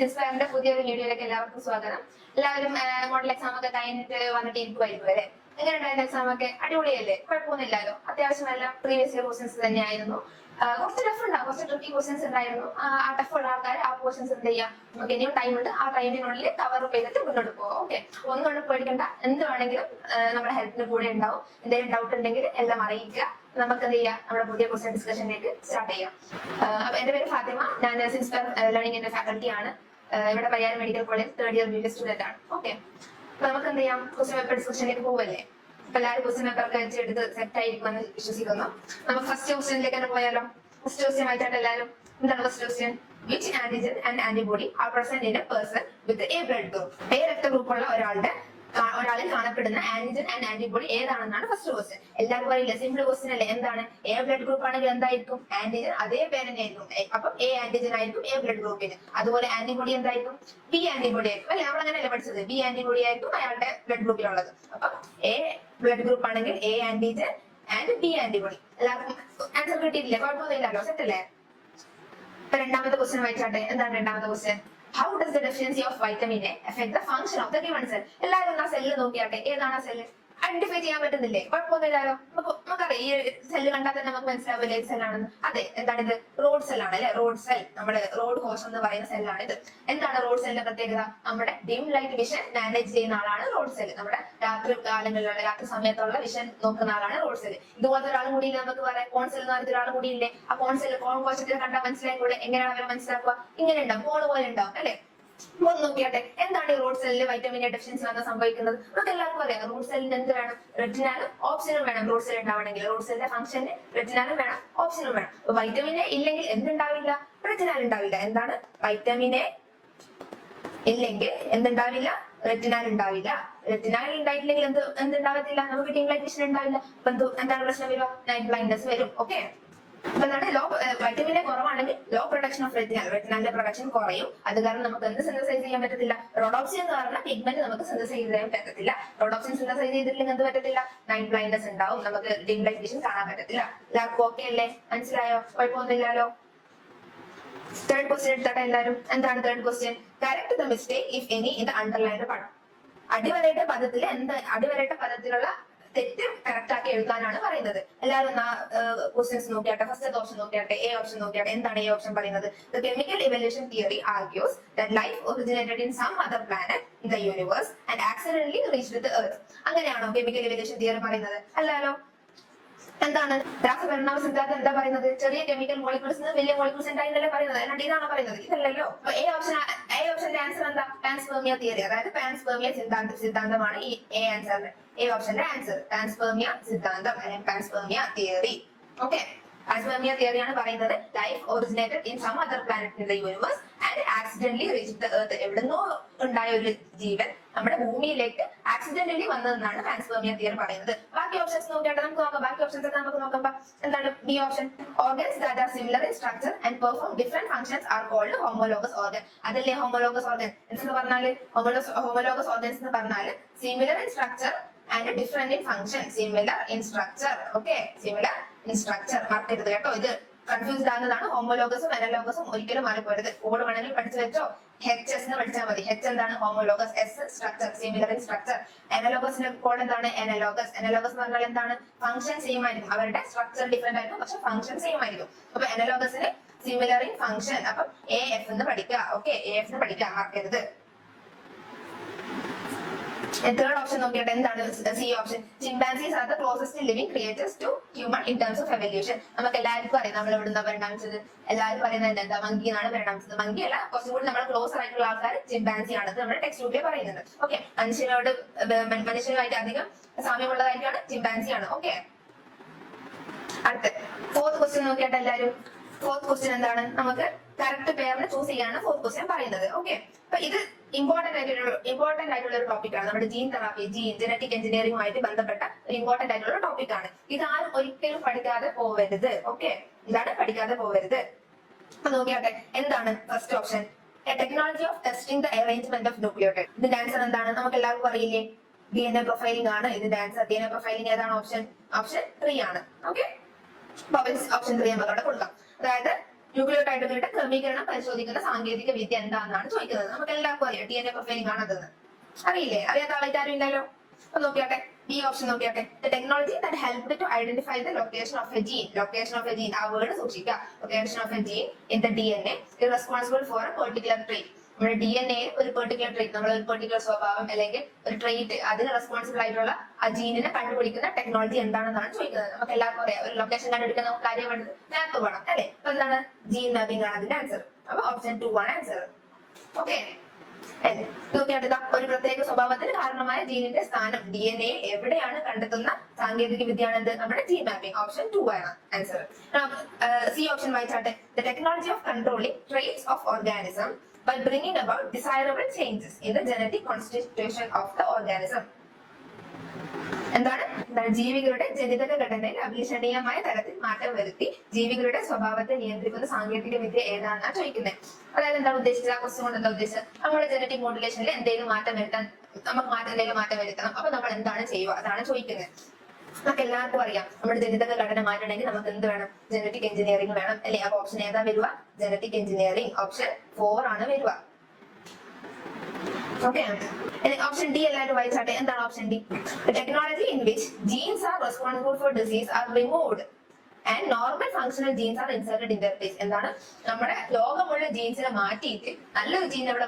സിൻസ്പയറിന്റെ പുതിയൊരു വീഡിയോയിലേക്ക് എല്ലാവർക്കും സ്വാഗതം. എല്ലാവരും മോഡൽ എക്സാം ഒക്കെ കഴിഞ്ഞിട്ട് വന്നിട്ട് ഇരിക്കുമായിരിക്കും അല്ലേ? എങ്ങനെയുണ്ടായിരുന്ന എക്സാം ഒക്കെ? അടിപൊളിയല്ലേ? കുഴപ്പമൊന്നുമില്ലല്ലോ? അത്യാവശ്യം എല്ലാം പ്രീവിയസ് ഇയർ ക്വസ്റ്റ്യൻസ് തന്നെയായിരുന്നു. കുറച്ച് ടഫ് ഉണ്ടാവും, കുറച്ച് ട്രിക്കി ക്വസ്റ്റ്യൻസ് ഉണ്ടായിരുന്നു. ആ ടഫ് ഉള്ള ആൾക്കാർ ആ ക്വസ്റ്റ്യൻസ് എന്ത് ചെയ്യാം, നമുക്ക് ഇനിയും ടൈം ഉണ്ട്, ആ ടൈമിനുള്ളിൽ കവർ ചെയ്തിട്ട് മുന്നോട്ട് പോകാം. ഓക്കെ, ഒന്നുകൊണ്ട് പേടിക്കണ്ട, എന്ത് വേണമെങ്കിലും നമ്മുടെ ഹെൽപ്പിന് കൂടെ ഉണ്ടാവും. എന്തെങ്കിലും ഡൗട്ട് ഉണ്ടെങ്കിൽ എല്ലാം അറിയിക്കുക. നമുക്ക് എന്ത് ചെയ്യാം, നമ്മുടെ പുതിയ ക്വസ്റ്റ്യൻ ഡിസ്കഷനിലേക്ക് സ്റ്റാർട്ട് ചെയ്യാം. അപ്പൊ എന്റെ പേര് ഫാത്തിമ, ഞാൻ സിൻസ്പയർ ലേണിംഗിന്റെ ഫാക്കൽറ്റിയാണ്. ഇവിടെ Pariyaram medical college third year B student ആണ്. ഓക്കെ, അപ്പൊ നമുക്ക് എന്ത് ചെയ്യാം, ക്വസ്റ്റ്യൻ പേപ്പർ ഡിസ്കഷനിലേക്ക് പോവല്ലേ? അപ്പൊ എല്ലാവരും ക്വസ്റ്റ്യൻ പേപ്പർ ഒക്കെ എടുത്ത് സെറ്റ് ആയിരിക്കുമെന്ന് വിശ്വസിക്കുന്നു. നമുക്ക് ഫസ്റ്റ് ക്വസ്റ്റ്യനിലേക്ക് തന്നെ പോയാലോ? ഫസ്റ്റ് ക്വസ്റ്റ്യൻ വായിച്ചാട്ട് എല്ലാവരും. എന്താണ് first question? Which antigen and antibody are present in a person with A blood group? A രക്തഗ്രൂപ്പുള്ള ഒരാളിൽ കാണപ്പെടുന്ന ആന്റിജൻ ആൻഡ് ആന്റിബോഡി ഏതാണെന്നാണ് ഫസ്റ്റ് ക്വസ്റ്റ്യൻ. എല്ലാവരും പറയില്ല, സിമ്പിൾ ക്വസ്റ്റ്യൻ അല്ലേ? എന്താണ്? എ ബ്ലഡ് ഗ്രൂപ്പ് ആണെങ്കിൽ എന്തായിരിക്കും? ആന്റിജൻ അതേ പേര് തന്നെയായിരിക്കും. അപ്പം എ ആന്റിജൻ ആയിരിക്കും എ ബ്ലഡ് ഗ്രൂപ്പിന്. അതുപോലെ ആന്റിബോഡി എന്തായിരിക്കും? ബി ആന്റിബോഡി ആയിരിക്കും അല്ലെ? നമ്മൾ അങ്ങനെയല്ലേ പഠിച്ചത്? ബി ആന്റിബോഡി ആയിരിക്കും അയാളുടെ ബ്ലഡ് ഗ്രൂപ്പിലുള്ളത്. അപ്പം എ ബ്ലഡ് ഗ്രൂപ്പ് ആണെങ്കിൽ A antigen and B antibody. എല്ലാവർക്കും ആൻസർ കിട്ടിയിട്ടില്ലേ? കുഴപ്പമൊന്നുമില്ലല്ലോ? സെറ്റ് അല്ലേ? ഇപ്പൊ രണ്ടാമത്തെ ക്വസ്റ്റ്യൻ വായിച്ചാട്ടെ. എന്താണ് രണ്ടാമത്തെ question? How does the deficiency of vitamin A affect the function of the given cell? എല്ലാവരും ആ സെല്ല് നോക്കിയാട്ടെ. ഏതാണ് ആ സെല്ല്? ഐഡന്റിഫൈ ചെയ്യാൻ പറ്റുന്നില്ലേ? കുഴപ്പമൊന്നുമില്ലല്ലോ? നമുക്കറിയാം, ഈ സെല്ല് കണ്ടാൽ തന്നെ നമുക്ക് മനസ്സിലാവില്ലേ ഏത് സെല്ലാണെന്ന്. അതെ, എന്താണിത്? റോഡ് സെല്ലാണ് അല്ലെ? റോഡ് സെൽ, നമ്മുടെ റോഡ് കോശം എന്ന് പറയുന്ന സെല്ലാണ് ഇത്. എന്താണ് റോഡ് സെല്ലിന്റെ പ്രത്യേകത? നമ്മുടെ ഡിം ലൈറ്റ് വിഷൻ മാനേജ് ചെയ്യുന്ന ആളാണ് റോഡ് സെൽ. നമ്മുടെ രാത്രി കാലങ്ങളിലുള്ള, രാത്രി സമയത്തുള്ള വിഷൻ നോക്കുന്ന ആളാണ് റോഡ് സെൽ. ഇതുപോലത്തെ ഒരാളും കൂടി നമുക്ക് പറയാം, കോൺ സെൽ എന്ന് പറഞ്ഞിട്ട് ഒരാളും കൂടി ഇല്ലേ? ആ കോൺ സെൽ, കോൺ കോശത്തിൽ കണ്ടാൽ മനസ്സിലായിക്കൂടെ? എങ്ങനെയാണ് അവരെ മനസ്സിലാക്കുക? ഇങ്ങനെ ഉണ്ടാവും, കോൺ പോലെ ഉണ്ടാവും അല്ലെ? ഒന്ന് നോക്കിയാട്ടെ, എന്താണ് ഈ റോഡ് സെല്ലിൽ വൈറ്റമിൻ എ ഡെഫിഷ്യൻസി വന്നാൽ സംഭവിക്കുന്നത്? നമുക്ക് എല്ലാവർക്കും അറിയാം, റോഡ് സെല്ലിന് എന്ത് വേണം? റെറ്റിനാലും ഓപ്ഷനും വേണം. റോഡ് സെൽ ഉണ്ടാവണമെങ്കിൽ റോഡ് സെല്ലിന്റെ ഫംഗ്ഷന് റെറ്റിനാലും വേണം, ഓപ്ഷനും വേണം. വൈറ്റമിൻ എ ഇല്ലെങ്കിൽ എന്തുണ്ടാവില്ല? റെറ്റിനാൽ ഉണ്ടാവില്ല. എന്താണ്? വൈറ്റമിൻ എ ഇല്ലെങ്കിൽ എന്തുണ്ടാവില്ല? റെറ്റിനാൽ ഉണ്ടാവില്ല. റെറ്റിനാൽ ഉണ്ടായിട്ടില്ലെങ്കിൽ എന്തുണ്ടാവത്തില്ല? നമുക്ക് ഡിം ലൈറ്റ് വിഷൻ ഉണ്ടാവില്ല. അപ്പൊ എന്താണ് പ്രശ്നം വരിക? നൈറ്റ് ബ്ലൈൻഡ്നെസ് വരും. ഓക്കെ, ലോ വൈറ്റമിൻ എ കുറവാണെങ്കിൽ ലോ പ്രൊഡക്ഷൻ ഓഫ് റെറ്റിനാൽ, റെറ്റിനാലിന്റെ പ്രൊഡക്ഷൻ കുറയും. അത് കാരണം നമുക്ക് എന്ത് സിന്തസൈസ് ചെയ്യാൻ പറ്റത്തില്ല? റോഡോപ്സിൻ എന്ന് പറഞ്ഞ പിഗ്മെന്റ് നമുക്ക് സിന്തസൈസ് ചെയ്യാൻ പറ്റത്തില്ല. റോഡോപ്സിൻ സിന്തസൈസ് ചെയ്തിട്ടില്ലെങ്കിൽ എന്ത് പറ്റത്തില്ല? നൈറ്റ് ബ്ലൈൻഡ്നെസ് ഉണ്ടാവും, നമുക്ക് ഡിം ലൈറ്റ് വിഷൻ കാണാൻ പറ്റത്തില്ല. എല്ലാവർക്കും ഓക്കെ അല്ലേ? മനസ്സിലായോ? കുഴപ്പമൊന്നുമില്ലല്ലോ? തേർഡ് ക്വസ്റ്റ്യൻ എടുത്തട്ടെ എല്ലാവരും. എന്താണ് third question? Correct the mistake if any in the underlined part. അടിവരയിട്ട പദത്തിൽ അടിവരയിട്ട പദത്തിലുള്ള തെറ്റ് കറക്റ്റ് ആക്കി എഴുതാനാണ് പറയുന്നത്. എല്ലാവരും ക്വസ്റ്റ്യൻസ് നോക്കിയാട്ടെ. ഫസ്റ്റ് ഓപ്ഷൻ നോക്കിയാട്ടെ, എ ഓപ്ഷൻ നോക്കിയാട്ടെ. എന്താണ് എ ഓപ്ഷൻ പറയുന്നത്? The chemical evolution theory argues that life originated in some other planet in the universe and accidentally reached the earth. അങ്ങനെയാണോ കെമിക്കൽ ഇവല്യൂഷൻ തിയറി പറയുന്നത്? അല്ലല്ലോ. എന്താണ് രാസപരിണാമ സിദ്ധാന്തം എന്താ പറയുന്നത്? ചെറിയ കെമിക്കൽ മോളിക്യൂൾസ് വലിയ മോളിക്യൂൾസ് ഉണ്ടായിരുന്നല്ലേ പറയുന്നത്. അല്ലാണ്ട് ഇതാണോ പറയുന്നത്? ഇതല്ലല്ലോ. എ ഓപ്ഷന്റെ ആൻസർ എന്താ? പാൻസ്പെർമിയ തിയറി, അതായത് പാൻസ്പെർമിയ സിദ്ധാന്തമാണ് ഈ എ ആൻസറിന്റെ. എ ഓപ്ഷന്റെ ആൻസർ പാൻസ്പെർമിയ സിദ്ധാന്തം അല്ലെങ്കിൽ പാൻസ്പെർമിയ തിയറി. ഓക്കെ, പാൻസ്പെർമിയ തിയറിയാണ് പറയുന്നത് life originated in some other planet in the universe and accidentally reached the earth. എവിടുന്നോ ഉണ്ടായ ഒരു ജീവൻ നമ്മുടെ ഭൂമിയിലേക്ക് ആക്സിഡന്റലി വന്നതെന്നാണ് പാൻസ്പെർമിയ തിയറി പറയുന്നത്. ബാക്കി ഓപ്ഷൻസ് നോക്കിയാട്ടെ, നമുക്ക് നോക്കാം. ബാക്കി ഓപ്ഷൻസ് ഒക്കെ നമുക്ക് നോക്കാം. എന്താണ് B option? Organs that are similar in structure and perform different functions are called homologous organ. അതല്ലേ ഹോമോലോഗസ് ഓർഗൻ എന്ന് പറഞ്ഞാല്? ഹോമോലോഗസ് ഓർഗൻസ് എന്ന് പറഞ്ഞാല് similar in structure and different in function. Similar in structure, okay, similar in structure മറക്കരുത് കേട്ടോ. ഇത് confused ആകുന്നതാണ്. ഹോമോലോഗസും അനലോഗസും ഒരിക്കലും മാറിപ്പോരുത്. Code വേണമെങ്കിൽ പഠിച്ചു വെച്ചോ. എച്ച് എന്ന് പഠിച്ചാൽ മതി. എച്ച് എന്താണ്? Homologous. S structure, similar in structure. അനലോഗസിന്റെ കോഡ് എന്താണ്? അനലോഗസ്. അനലോഗസ് എന്ന് പറഞ്ഞാൽ എന്താണ്? ഫംഗ്ഷൻ സെയിം ആയിരിക്കും, അവരുടെ സ്ട്രക്ചർ ഡിഫറെന്റ് ആയിരിക്കും, പക്ഷെ ഫംഗ്ഷൻ സെയിം ആയിരിക്കും. അപ്പൊ അനലോഗസിന് സിമിലർ ഇൻ ഫംഗ്ഷൻ. അപ്പൊ എ എഫ് എന്ന് പഠിക്കുക. ഓക്കെ, എ എഫ് എന്ന് പഠിക്കുക, മറക്കരുത്. തേർഡ് ഓപ്ഷൻ നോക്കിയിട്ട് എന്താണ്? C option. Chimpanzees are the closest living creatures to human in terms of evolution. നമുക്ക് എല്ലാവർക്കും അറിയാം നമ്മൾ എവിടുന്നാ പരിണാമിച്ചത്. എല്ലാവരും പറയുന്നത് എന്താ? മങ്കി എന്നാണ് പരിണാമിച്ചത്. മങ്കി അല്ല, കുറച്ചും കൂടി നമ്മൾ ക്ലോസർ ആയിട്ടുള്ള ആൾക്കാർ ചിമ്പാൻസി ആണ്. നമ്മുടെ ടെക്സ്റ്റ് ബുക്കിൽ പറയുന്നുണ്ട്. ഓക്കെ, മനുഷ്യരുമായിട്ട് അധികം സാമ്യമുള്ളതായിട്ടാണ് ചിമ്പാൻസി ആണ്. ഓക്കെ, അടുത്ത ഫോർത്ത് ക്വസ്റ്റ്യൻ നോക്കിയാട്ടെ എല്ലാവരും. ഫോർത്ത് ക്വസ്റ്റ്യൻ എന്താണ്? നമുക്ക് കറക്റ്റ് പേരിനെ ചൂസ് ചെയ്യാനാണ് ഫോർത്ത് ക്വസ്റ്റ്യൻ പറയുന്നത്. ഓക്കെ, അപ്പൊ ഇത് ഇമ്പോർട്ടന്റ് ആയിട്ടുള്ള ഒരു ടോപ്പിക്കാണ്. നമ്മുടെ ജീൻ തെറാപ്പി, ജനറ്റിക് എഞ്ചിനീയറിംഗുമായിട്ട് ബന്ധപ്പെട്ട ഒരു ഇമ്പോർട്ടന്റ് ആയിട്ടുള്ള ടോപ്പിക് ആണ്. ഇതാരും ഒരിക്കലും പഠിക്കാതെ പോവരുത്. ഓക്കെ, ഇതാണ് പഠിക്കാതെ പോവരുത്. അപ്പൊ നോക്കിയാട്ടെ, എന്താണ് first option? Technology of testing the arrangement of nucleotide. ഇതിന്റെ ആൻസർ എന്താണ്? നമുക്ക് എല്ലാവർക്കും അറിയില്ലേ? DNA പ്രൊഫൈലിംഗ് ആണ് ഇതിന്റെ ആൻസർ. DNA പ്രൊഫൈലിംഗ് ഏതാണ്? ഓപ്ഷൻ 3 ആണ്. ഓക്കെ, ഓപ്ഷൻ 3 നമുക്ക് അവിടെ കൊടുക്കാം. അതായത് ന്യൂക്ലിയോടൈഡുകളുടെ ക്രമീകരണം പരിശോധിക്കുന്ന സാങ്കേതിക വിദ്യ എന്താണെന്നാണ് ചോദിക്കുന്നത്. നമുക്ക് എല്ലാവർക്കും അറിയാം DNA പ്രൊഫൈലിംഗ് ആണതെന്ന്. അറിയില്ലേ? അറിയാത്ത ആളായിട്ട് ആരും ഇല്ലല്ലോ. അപ്പൊ നോക്കിയാട്ടെ, ബി ഓപ്ഷൻ നോക്കിയാട്ടെ. The technology that helped to identify the location of a gene. Location of a gene, ആ വേർഡ് സൂക്ഷിക്കുക. Location of a gene in the DNA is responsible for a particular trait. നമ്മുടെ DNA ഒരു particular trait, നമ്മൾ ഒരു particular സ്വഭാവം അല്ലെങ്കിൽ ഒരു trait, അതിന് റെസ്പോൺസിബിൾ ആയിട്ടുള്ള ആ ജീനിനെ കണ്ടുപിടിക്കുന്ന ടെക്നോളജി എന്താണെന്നാണ് ചോദിക്കുന്നത്. നമുക്ക് എല്ലാവർക്കും അറിയാം, ഒരു ലൊക്കേഷൻ കണ്ടുപിടിക്കുന്ന കാര്യം മാപ്പ് വേണം അല്ലെ? അപ്പൊ എന്താണ്? ജീൻ മാപ്പിംഗ് ആണ് അതിന്റെ ആൻസർ. അപ്പൊ ഓപ്ഷൻ 2 ആണ് ആൻസർ. ഓക്കെ, നോക്കിയാട്ട് ഒരു പ്രത്യേക സ്വഭാവത്തിന് കാരണമായ ജീനിന്റെ സ്ഥാനം DNA എവിടെയാണ് കണ്ടെത്തുന്ന സാങ്കേതിക വിദ്യയാണെന്ത്? നമ്മുടെ ജീൻ മാപ്പിംഗ്. ഓപ്ഷൻ 2 ആണ് ആൻസർ. സി ഓപ്ഷൻ വായിച്ചാട്ടെ. The technology of controlling traits of organism by bringing about desirable changes in the genetic constitution of the organism. എന്താണ്? ജീവികളുടെ ജനിതക ഘടനയിൽ അഭിലഷണീയമായ തരത്തിൽ മാറ്റം വരുത്തി ജീവികളുടെ സ്വഭാവത്തെ നിയന്ത്രിക്കുന്ന സാങ്കേതിക വിദ്യ ഏതാണെന്നാണ് ചോദിക്കുന്നത്. അതായത് എന്താണ് ഉദ്ദേശിച്ചത്? ആ ക്വസ്റ്റ്യൻ കൊണ്ട് എന്താ ഉദ്ദേശിച്ചത്? നമ്മുടെ ജനറ്റിക് മോഡുലേഷനിൽ എന്തെങ്കിലും മാറ്റം വരുത്താൻ, നമുക്ക് എന്തെങ്കിലും മാറ്റം വരുത്തണം. അപ്പൊ നമ്മൾ എന്താണ് ചെയ്യുക? അതാണ് ചോദിക്കുന്നത്. നമുക്ക് എല്ലാവർക്കും അറിയാം, നമ്മുടെ ജനിതക ഘടന മാറ്റണമെങ്കിൽ നമുക്ക് എന്ത് വേണം? ജനറ്റിക് എഞ്ചിനീയറിംഗ് വേണം അല്ലെ? അപ്പൊ ഓപ്ഷൻ ഏതാ വരിക? Genetic engineering. ഓപ്ഷൻ 4 ആണ് വരിക. ഓക്കെ, ഓപ്ഷൻ ഡി എല്ലാവരും വായിച്ചാട്ടെ. എന്താണ് option D? Technology in which genes are responsible for disease are removed and normal functional genes are inserted in their place. എന്താണ്? നമ്മുടെ ലോകമുള്ള ജീൻസിനെ മാറ്റിയിട്ട് നല്ലൊരു ജീൻ അവിടെ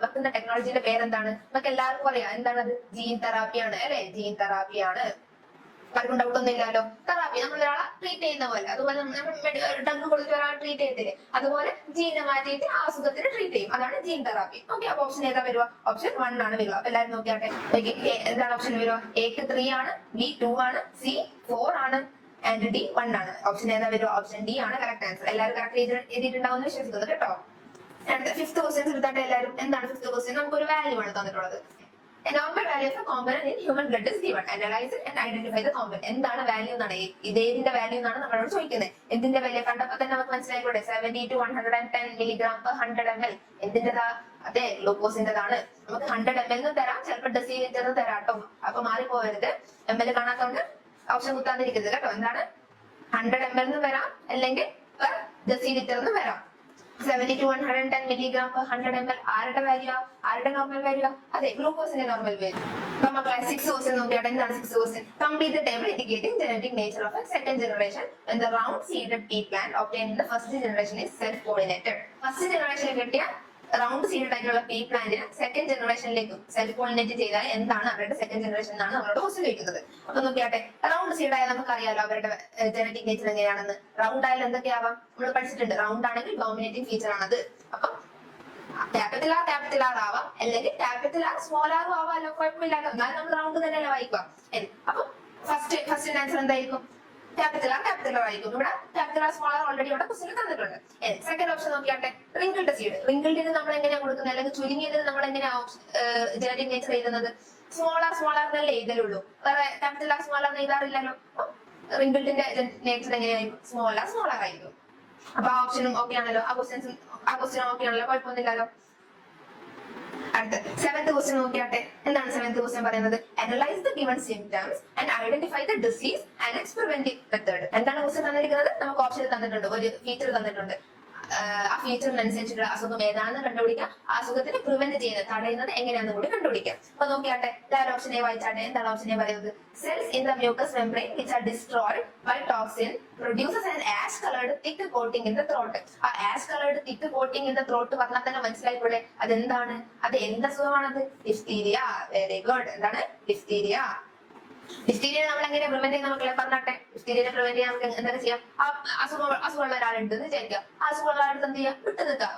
വെക്കുന്ന ടെക്നോളജിയുടെ പേരെന്താണ്? നമുക്ക് എല്ലാവർക്കും അറിയാം. എന്താണത്? ജീൻ തെറാപ്പിയാണ് അല്ലെ? ജീൻ തെറാപ്പിയാണ്. ആർക്കും ഡൗട്ട് ഒന്നും ഇല്ലല്ലോ. തെറാപ്പി നമ്മൾ ഒരാളെ ട്രീറ്റ് ചെയ്യുന്ന പോലെ, അതുപോലെ ഡ്രഗ് കൊടുത്തിട്ട് ഒരാളെ ട്രീറ്റ് ചെയ്യത്തില്ലേ, അതുപോലെ ജീനെ മാറ്റിയിട്ട് ആ അസുഖത്തിന് ട്രീറ്റ് ചെയ്യും. അതാണ് ജീൻ തെറാപ്പി. ഓക്കെ, അപ്പൊ ഓപ്ഷൻ ഏതാ വരിക? ഓപ്ഷൻ 1 ആണ് വരിക. അപ്പൊ എല്ലാവരും നോക്കിയാട്ടെ. എന്താണ് ഓപ്ഷൻ വരിക? എക്ക് 3 ആണ്, ബി 2 ആണ്, സി 4 ആണ്, ആൻഡ് ഡി 1 ആണ്. ഓപ്ഷൻ ഏതാ വരിക? ഓപ്ഷൻ ഡി ആണ് കറക്റ്റ് ആൻസർ. എല്ലാവരും കറക്റ്റ് എഴുതിയിട്ടുണ്ടാവും എന്ന് വിശ്വസിക്കുന്നു കേട്ടോ. ഫിഫ്ത് ക്വസ്റ്റ്യൻസ് എടുത്താട്ടെ എല്ലാവരും. എന്താണ് ഫിഫ്ത് ക്വസ്റ്റ്യൻ? നമുക്കൊരു വാല്യൂ ആണ് തന്നിട്ടുള്ളത്. A normal value of a component in human blood is given. Analyze it and identify the component. എന്താണ് വാല്യൂ എന്നാണ്, ഇതേതിന്റെ വാല്യൂ എന്നാണ് നമ്മളോട് ചോദിക്കുന്നത്. എന്തിന്റെ വാല്യൂ കണ്ടപ്പോ തന്നെ നമുക്ക് മനസ്സിലായിക്കോട്ടെ. 70 to 110 milligram per 100 ml. എന്തിന്റെതാ? അതെ, ഗ്ലൂക്കോസിന്റെതാണ്. നമുക്ക് 100 ml എന്ന് തരാം, ചിലപ്പോൾ ഡെസിലിറ്റർ എന്ന് തരാം കേട്ടോ. അപ്പൊ മാറിപ്പോകരുത്. ml കാണാത്തോണ്ട് ഓപ്ഷൻ കുത്താതിരിക്കരുത് കേട്ടോ. എന്താണ്? 100 ml എന്ന് വരാം, അല്ലെങ്കിൽ പെർ ഡെസിലിറ്റർ എന്ന് വരാം. 70 to 110 milligram per 100 ml. ആരുടെ വാല്യൂ? ആരുടെ നോർമൽ വാല്യൂ? അതെ, ഗ്ലൂക്കോസിന്റെ നോർമൽ വാല്യൂ. അപ്പൊ മക്കളെ 6 ക്വസ്റ്റ്യൻ നോക്കിയാട്ടെ. എന്താണ് 6 question? Complete the table indicating genetic nature of A second generation when the round seeded pea plant obtained in the first generation is self pollinated. First ജനറേഷനിൽ കിട്ടിയ round seeded ആയിട്ടുള്ള P പ്ലാന്റിന് second ജനറേഷനിലേക്കും self pollinate ചെയ്താൽ എന്താണ് അവരുടെ second generation എന്നാണ് നമ്മളോട് question ചോദിക്കുന്നത്. അപ്പൊ നോക്കിയാട്ടെ, റൗണ്ട് സീഡ് ആയാൽ നമുക്ക് അറിയാലോ അവരുടെ ജനറ്റിക് നേച്ചർ എങ്ങനെയാണെന്ന്. റൗണ്ട് ആയാലും എന്തൊക്കെയാവാം? നമ്മൾ പഠിച്ചിട്ടുണ്ട്. റൗണ്ട് ആണെങ്കിൽ ഡോമിനേറ്റിംഗ് ഫീച്ചർ ആണത്. അപ്പൊ ക്യാപിറ്റൽ ആർ ആവാം, അല്ലെങ്കിൽ ക്യാപിറ്റൽ ആർ സ്മോൾ ആറും ആവാലോ, കുഴപ്പമില്ലല്ലോ. എന്നാലും നമ്മൾ റൗണ്ട് തന്നെയല്ലേ വായിക്കുക. അപ്പൊ ഫസ്റ്റ് ആൻസർ എന്തായിരിക്കും? ക്യാപിറ്റൽ ആർ ആയിരിക്കും. ഇവിടെ capital R small R already ഇവിടെ ക്വസ്റ്റ്യൻ തന്നിട്ടുണ്ട്. സെക്കൻഡ് ഓപ്ഷൻ നോക്കിയാട്ടെ. Wrinkled seed. റിങ്കിൾഡിന് നമ്മൾ എങ്ങനെയാണ് കൊടുക്കുന്നത്, അല്ലെങ്കിൽ ചുരുങ്ങിയതിന് നമ്മൾ എങ്ങനെയാ ജനറ്റിക് നേച്ചർ എഴുതുന്നത്? സ്മോൾ ആർ എന്നല്ലേ എഴുതലുള്ളൂ, വേറെ ക്യാപിറ്റൽ ആർ സ്മോൾ ആർ എഴുതാറില്ലല്ലോ. റിങ്കിൾഡിന്റെ നേച്ചർ എങ്ങനെയായിരിക്കും? സ്മോൾ ആർ ആയിരിക്കും. അപ്പൊ ആ ഓപ്ഷനും ഓക്കെ ആണല്ലോ, ആ ക്വസ്റ്റ്യനും ഓക്കെ ആണല്ലോ, കുഴപ്പമൊന്നുമില്ലല്ലോ. അടുത്ത 7th ക്വസ്റ്റ്യൻ നോക്കിയാട്ടെ. എന്താണ് 7th ക്വസ്റ്റ്യൻ പറയുന്നത്? Analyse the given symptoms and identify the disease and it's preventive method. എന്താണ് ക്വസ്റ്റ്യൻ തന്നിരിക്കുന്നത്? നമുക്ക് ഓപ്ഷൻ തന്നിട്ടുണ്ട്, ഒരു ഫീച്ചർ തന്നിട്ടുണ്ട്. ആ ഫീച്ചറിനനുസരിച്ചുള്ള അസുഖം ഏതാണെന്ന് കണ്ടുപിടിക്കാം, ആ അസുഖത്തിന് പ്രിവെന്റ് ചെയ്യുന്നത്, തടയുന്നത് എങ്ങനെയാണെന്ന് കൂടി കണ്ടുപിടിക്കാം. അപ്പൊ നോക്കിയാട്ടെ, ഓപ്ഷൻ എ വായിച്ചാട്ടെ. എന്താണ് ഓപ്ഷൻ എ പറയുന്നത്? Cells in the mucus membrane which are destroyed by toxin produces an ash colored thick coating in the throat. ആ ash colored thick coating in the throat പറഞ്ഞാൽ തന്നെ മനസ്സിലായിക്കൂടെ അതെന്താണ്? അത് എന്ത് അസുഖമാണത്? ഡിഫ്തീരിയ. Very good. എന്താണ്? Diphtheria. Diphtheria നമ്മൾ എങ്ങനെ prevent ചെയ്യുന്ന മക്കളെ പറഞ്ഞാട്ടെ. ഡിഫ്തീരിയ പ്രിവെന്റ് ചെയ്യാൻ നമുക്ക് എന്തൊക്കെ ചെയ്യാം? അസുഖമുള്ള ഒരാളുണ്ടെന്ന് വിചാരിക്കുക. ആ അസുഖമുള്ള ആളുടെ എന്ത് ചെയ്യാം? വിട്ടു നിൽക്കുക.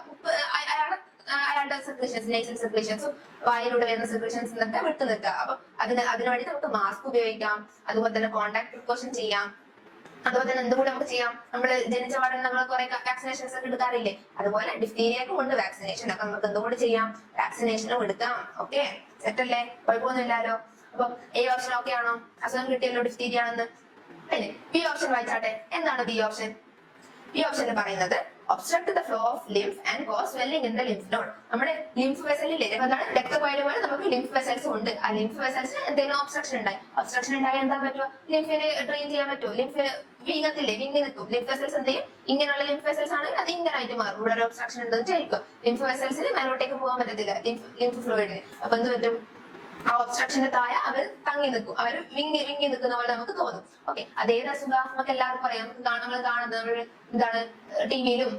അയാളുടെ സെക്രീഷൻസ്, നേസൽ സെക്രീഷൻസും വായിലൂടെ വരുന്ന സെക്രീഷൻസ് എന്നൊക്കെ വിട്ടു നിൽക്കുക. അപ്പൊ അതിന് വേണ്ടി നമുക്ക് മാസ്ക് ഉപയോഗിക്കാം, അതുപോലെ തന്നെ കോണ്ടാക്ട് പ്രിക്കോഷൻ ചെയ്യാം, അതുപോലെ തന്നെ എന്തുകൂടെ നമുക്ക് ചെയ്യാം? നമ്മൾ ജനിച്ച പാടം നമ്മൾ കുറെ വാക്സിനേഷൻസ് ഒക്കെ എടുക്കാറില്ലേ, അതുപോലെ ഡിഫ്തീരിയക്കും ഉണ്ട് വാക്സിനേഷൻ. അപ്പൊ നമുക്ക് എന്തുകൂടെ ചെയ്യാം? വാക്സിനേഷനും എടുക്കാം. ഓക്കെ, സെറ്റ് അല്ലേ? കുഴപ്പമൊന്നുമില്ലല്ലോ. അപ്പൊ എ ഓപ്ഷൻ ഓക്കെ ആണോ? അസുഖം കിട്ടിയല്ലോ ഡിഫ്തീരിയ ആണെന്ന്. പിന്നെ ബി ഓപ്ഷൻ വായിച്ചാട്ടെ. എന്താണ് ബി ഓപ്ഷൻ? ഈ ഓപ്ഷനിൽ പറയുന്നത് obstruct the flow of lymph and cause swelling in the lymph node. നമ്മുടെ ലിംഫ് വെസലില്ലേ, എന്താണ് രക്തക്കൊഴൽ പോലെ നമുക്ക് ലിംഫ് വെസൽസ് ഉണ്ട്. ആ ലിംഫ് വെസൽസിന് എന്തെങ്കിലും ഒബ്സ്ട്രക്ഷൻ ഉണ്ടായി എന്താ പറ്റുമോ, ലിംഫിന് ഡ്രെയിൻ ചെയ്യാൻ പറ്റുമോ, ലിംഫ് വീങ്ങത്തില്ലേ, വിങ്ങി നിൽക്കും. ലിംഫ് വെസൽസ് എന്ത് ചെയ്യും, ഇങ്ങനെയുള്ള ലിംഫ് വെസൽസ് ആണെങ്കിൽ അത് ഇങ്ങനെ ആയിട്ട് മാറും. ഇവിടെ ഒരു ഒബ്സ്ട്രക്ഷൻ ഉണ്ടെന്ന് വിചാരിക്കും, ലിംഫ് വെസൽസിന് മേലോട്ടേക്ക് പോകാൻ പറ്റത്തില്ല ലിംഫ് ഫ്ലൂയിഡിന്. അപ്പൊ എന്ത് പറ്റും, ആ ഒബ്സ്ട്രക്ഷന്റെ താഴെ അവർ തങ്ങി നിൽക്കും, അവർ വിങ്ങി നിൽക്കുന്ന പോലെ നമുക്ക് തോന്നും. ഓക്കെ, അതേത് അസുഖം നമുക്ക് എല്ലാവർക്കും അറിയാം, നമ്മൾ കാണുന്നത് നമ്മൾ എന്താണ് ടിവിയിലും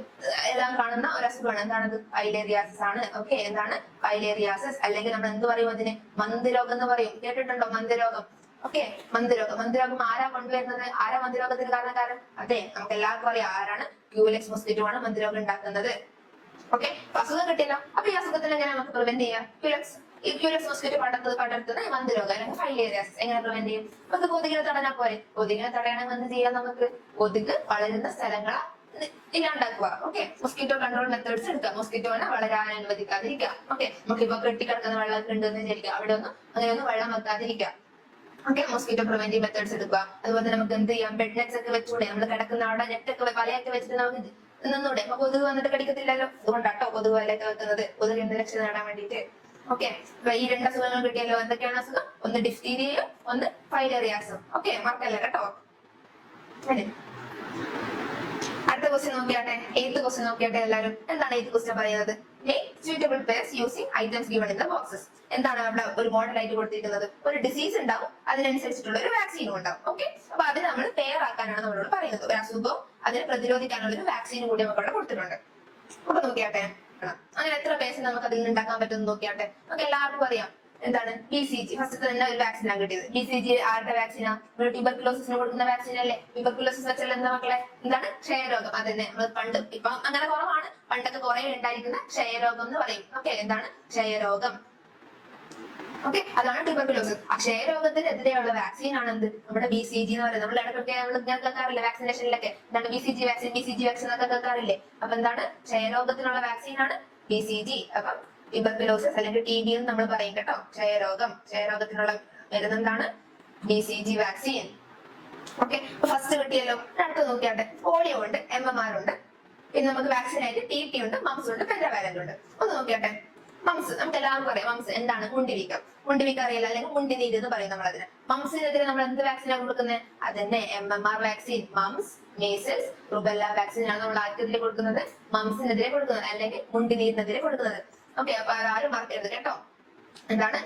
എല്ലാം കാണുന്ന ഒരു അസുഖമാണ്. എന്താണത്, ഫൈലേറിയാസിസ് ആണ്. ഓക്കെ, എന്താണ് ഫൈലേറിയാസിസ്, അല്ലെങ്കിൽ നമ്മൾ എന്ത് പറയും അതിന്, മന്ദരോഗം എന്ന് പറയും. കേട്ടിട്ടുണ്ടോ മന്ദരോഗം? ഓക്കെ, മന്ദരോഗം ആരാ കൊണ്ടുവരുന്നത്, ആരാ മന്ദരോഗത്തിന് കാരണക്കാരൻ? അതെ, നമുക്ക് എല്ലാവർക്കും അറിയാം ആരാണ്, ക്യൂലെക്സ് മോസ്കിറ്റോ ആണ് മന്ദരോഗം ഉണ്ടാക്കുന്നത്. ഓക്കെ, അസുഖം കിട്ടിയല്ലോ. അപ്പൊ ഈ അസുഖത്തിന് എങ്ങനെ നമുക്ക് പ്രിവെന്റ് ചെയ്യാം? ക്യൂലെക്സ് മോസ്കിറ്റോ പടർത്തുന്ന മന്ദരോഗം അല്ലെങ്കിൽ ഫൈലേറിയാസിസ് എങ്ങനെ പ്രിവെന്റ് ചെയ്യും? നമുക്ക് കൊതുകിനെ തടഞ്ഞാൽ പോരെ. കൊതുകിനെ തടയണമെങ്കിൽ എന്ത് ചെയ്യാം, നമുക്ക് കൊതുക് വളരുന്ന സ്ഥലങ്ങളെ ഇല്ലാണ്ടാക്കുക. ഓക്കെ, മൊസ്കിറ്റോ കൺട്രോൾ മെത്തേഡ്സ് എടുക്കുക. മൊസ്കിറ്റോനെ വളരാൻ അനുവദിക്കാതിരിക്കുക. ഓക്കെ, നമുക്കിപ്പോ കെട്ടിക്കിടക്കുന്ന വെള്ളം ഉണ്ടെന്ന് വിചാരിക്കുക, അവിടെ അങ്ങനെയൊന്നും വെള്ളം വെക്കാതിരിക്കുക. ഓക്കെ, മൊസ്കിറ്റോ പ്രിവെന്റീവ് മെത്തേഡ്സ് എടുക്കുക. അതുപോലെ തന്നെ നമുക്ക് എന്ത് ചെയ്യാം, ബെഡ് നെറ്റ്സ് ഒക്കെ വെച്ചുകൂടെ, നമ്മൾ കിടക്കുന്ന അവിടെ നെറ്റൊക്കെ വലയൊക്കെ വെച്ചിട്ട് നമുക്ക് നിന്നൂടെ. അപ്പൊ കൊതുക് വന്നിട്ട് കടിക്കത്തില്ലല്ലോ. അതുകൊണ്ടാട്ടോ കൊതുക് വലയൊക്കെ വെക്കുന്നത്, കൊതുകിന്റെ രക്ഷ നേടാൻ വേണ്ടിയിട്ട്. ഓക്കെ, അപ്പൊ ഈ 2 അസുഖങ്ങൾ കിട്ടിയല്ലോ. എന്തൊക്കെയാണ് അസുഖം? ഒന്ന് ഡിഫ്തീരിയയും ഒന്ന് ഫൈലേറിയാസും. ഓക്കെ, മറക്കല്ലേ കേട്ടോ. അടുത്ത ക്വസ്റ്റ്യൻ നോക്കിയാട്ടെ, 8th ക്വസ്റ്റ്യൻ നോക്കിയാട്ടെ എല്ലാവരും. എന്താണ് 8th ക്വസ്റ്റ്യൻ പറയുന്നത്? suitable pairs using items given in the boxes. എന്താണ് അവിടെ ഒരു മോഡൽ ആയിട്ട് കൊടുത്തിരിക്കുന്നത്? ഒരു ഡിസീസ് ഉണ്ടാവും, അതിനനുസരിച്ചിട്ടുള്ള ഒരു വാക്സിനും ഉണ്ടാവും. ഓക്കെ, അപ്പൊ അത് നമ്മൾ പെയർ ആക്കാനാണ് നമ്മളോട് പറയുന്നത്. ഒരു അസുഖവും അതിനെ പ്രതിരോധിക്കാനുള്ള ഒരു വാക്സിനും കൂടി നമുക്ക് അവിടെ കൊടുത്തിട്ടുണ്ട്. അപ്പൊ നോക്കിയാട്ടെ, അങ്ങനെ എത്ര പേഴ്സ് നമുക്ക് അതിൽ നിന്ന് ഉണ്ടാക്കാൻ പറ്റും നോക്കിയാട്ടെ. നമുക്ക് എല്ലാവർക്കും അറിയാം എന്താണ് BCG. ഫസ്റ്റ് തന്നെ ഒരു വാക്സിനാണ് കിട്ടിയത്. BCG ആരുടെ വാക്സിനാ? ട്യൂബർക്കുലോസിന് കൊടുക്കുന്ന വാക്സിൻ അല്ലേ. ട്യൂബർക്കുലോസിസ് വെച്ചാൽ എന്താ മക്കളെ, എന്താണ് ക്ഷയരോഗം. അതന്നെ നമ്മൾ പണ്ട്, ഇപ്പൊ അങ്ങനെ കുറവാണ്, പണ്ടൊക്കെ കുറെ ഉണ്ടായിരിക്കുന്ന ക്ഷയരോഗം എന്ന് പറയും. ഓക്കെ, എന്താണ് ക്ഷയരോഗം? ഓക്കെ, അതാണ് ട്യൂബർക്കുലോസിസ്. ആ ക്ഷയരോഗത്തിനെതിരെയുള്ള വാക്സിൻ ആണ് എന്ത്, നമ്മുടെ BCG എന്ന് പറയുന്നത്. നമ്മൾ ഇടയ്ക്കൊക്കെ ഞാൻ കേൾക്കാറില്ലേ വാക്സിനേഷനിലൊക്കെ, എന്താണ് BCG വാക്സിൻ എന്നൊക്കെ കേൾക്കാറില്ലേ. അപ്പൊ എന്താണ്, ക്ഷയരോഗത്തിനുള്ള വാക്സിൻ ആണ് BCG. അപ്പൊ ട്യൂബർക്കുലോസിസ് അല്ലെങ്കിൽ TB എന്ന് നമ്മൾ പറയും കേട്ടോ. ക്ഷയരോഗത്തിനുള്ള മരുന്ന് എന്താണ്, BCG വാക്സിൻ. ഓക്കെ, ഫസ്റ്റ് കിട്ടിയല്ലോ. അടുത്ത് നോക്കിയാട്ടെ, പോളിയോ ഉണ്ട്, MMR ഉണ്ട്, പിന്നെ നമുക്ക് വാക്സിൻ ആയിട്ട് TT ഉണ്ട്, മംസ് ഉണ്ട്, പെൻഡാവാലന്റ് ഉണ്ട്. ഒന്ന് നോക്കിയാട്ടെ, മംസ് നമുക്ക് എല്ലാവർക്കും അറിയാം. മംസ് എന്താണ്, മുണ്ടിവീക്കം അറിയില്ല, അല്ലെങ്കിൽ മുണ്ടിനീര് എന്ന് പറയും നമ്മൾ അതിന്. മംസിനെതിരെ നമ്മൾ എന്ത് വാക്സിനാണ് കൊടുക്കുന്നത്? അതന്നെ MMR vaccine. Moms, measles, rubella vaccine ആണ് നമ്മൾ ആർക്കെതിരെ കൊടുക്കുന്നത്? മംസിനെതിരെ കൊടുക്കുന്നത്, അല്ലെങ്കിൽ മുണ്ടിനീരിനെതിരെ കൊടുക്കുന്നത്. ഓക്കെ, അപ്പൊ ആരും മറക്കരുത് കേട്ടോ. എന്താണ്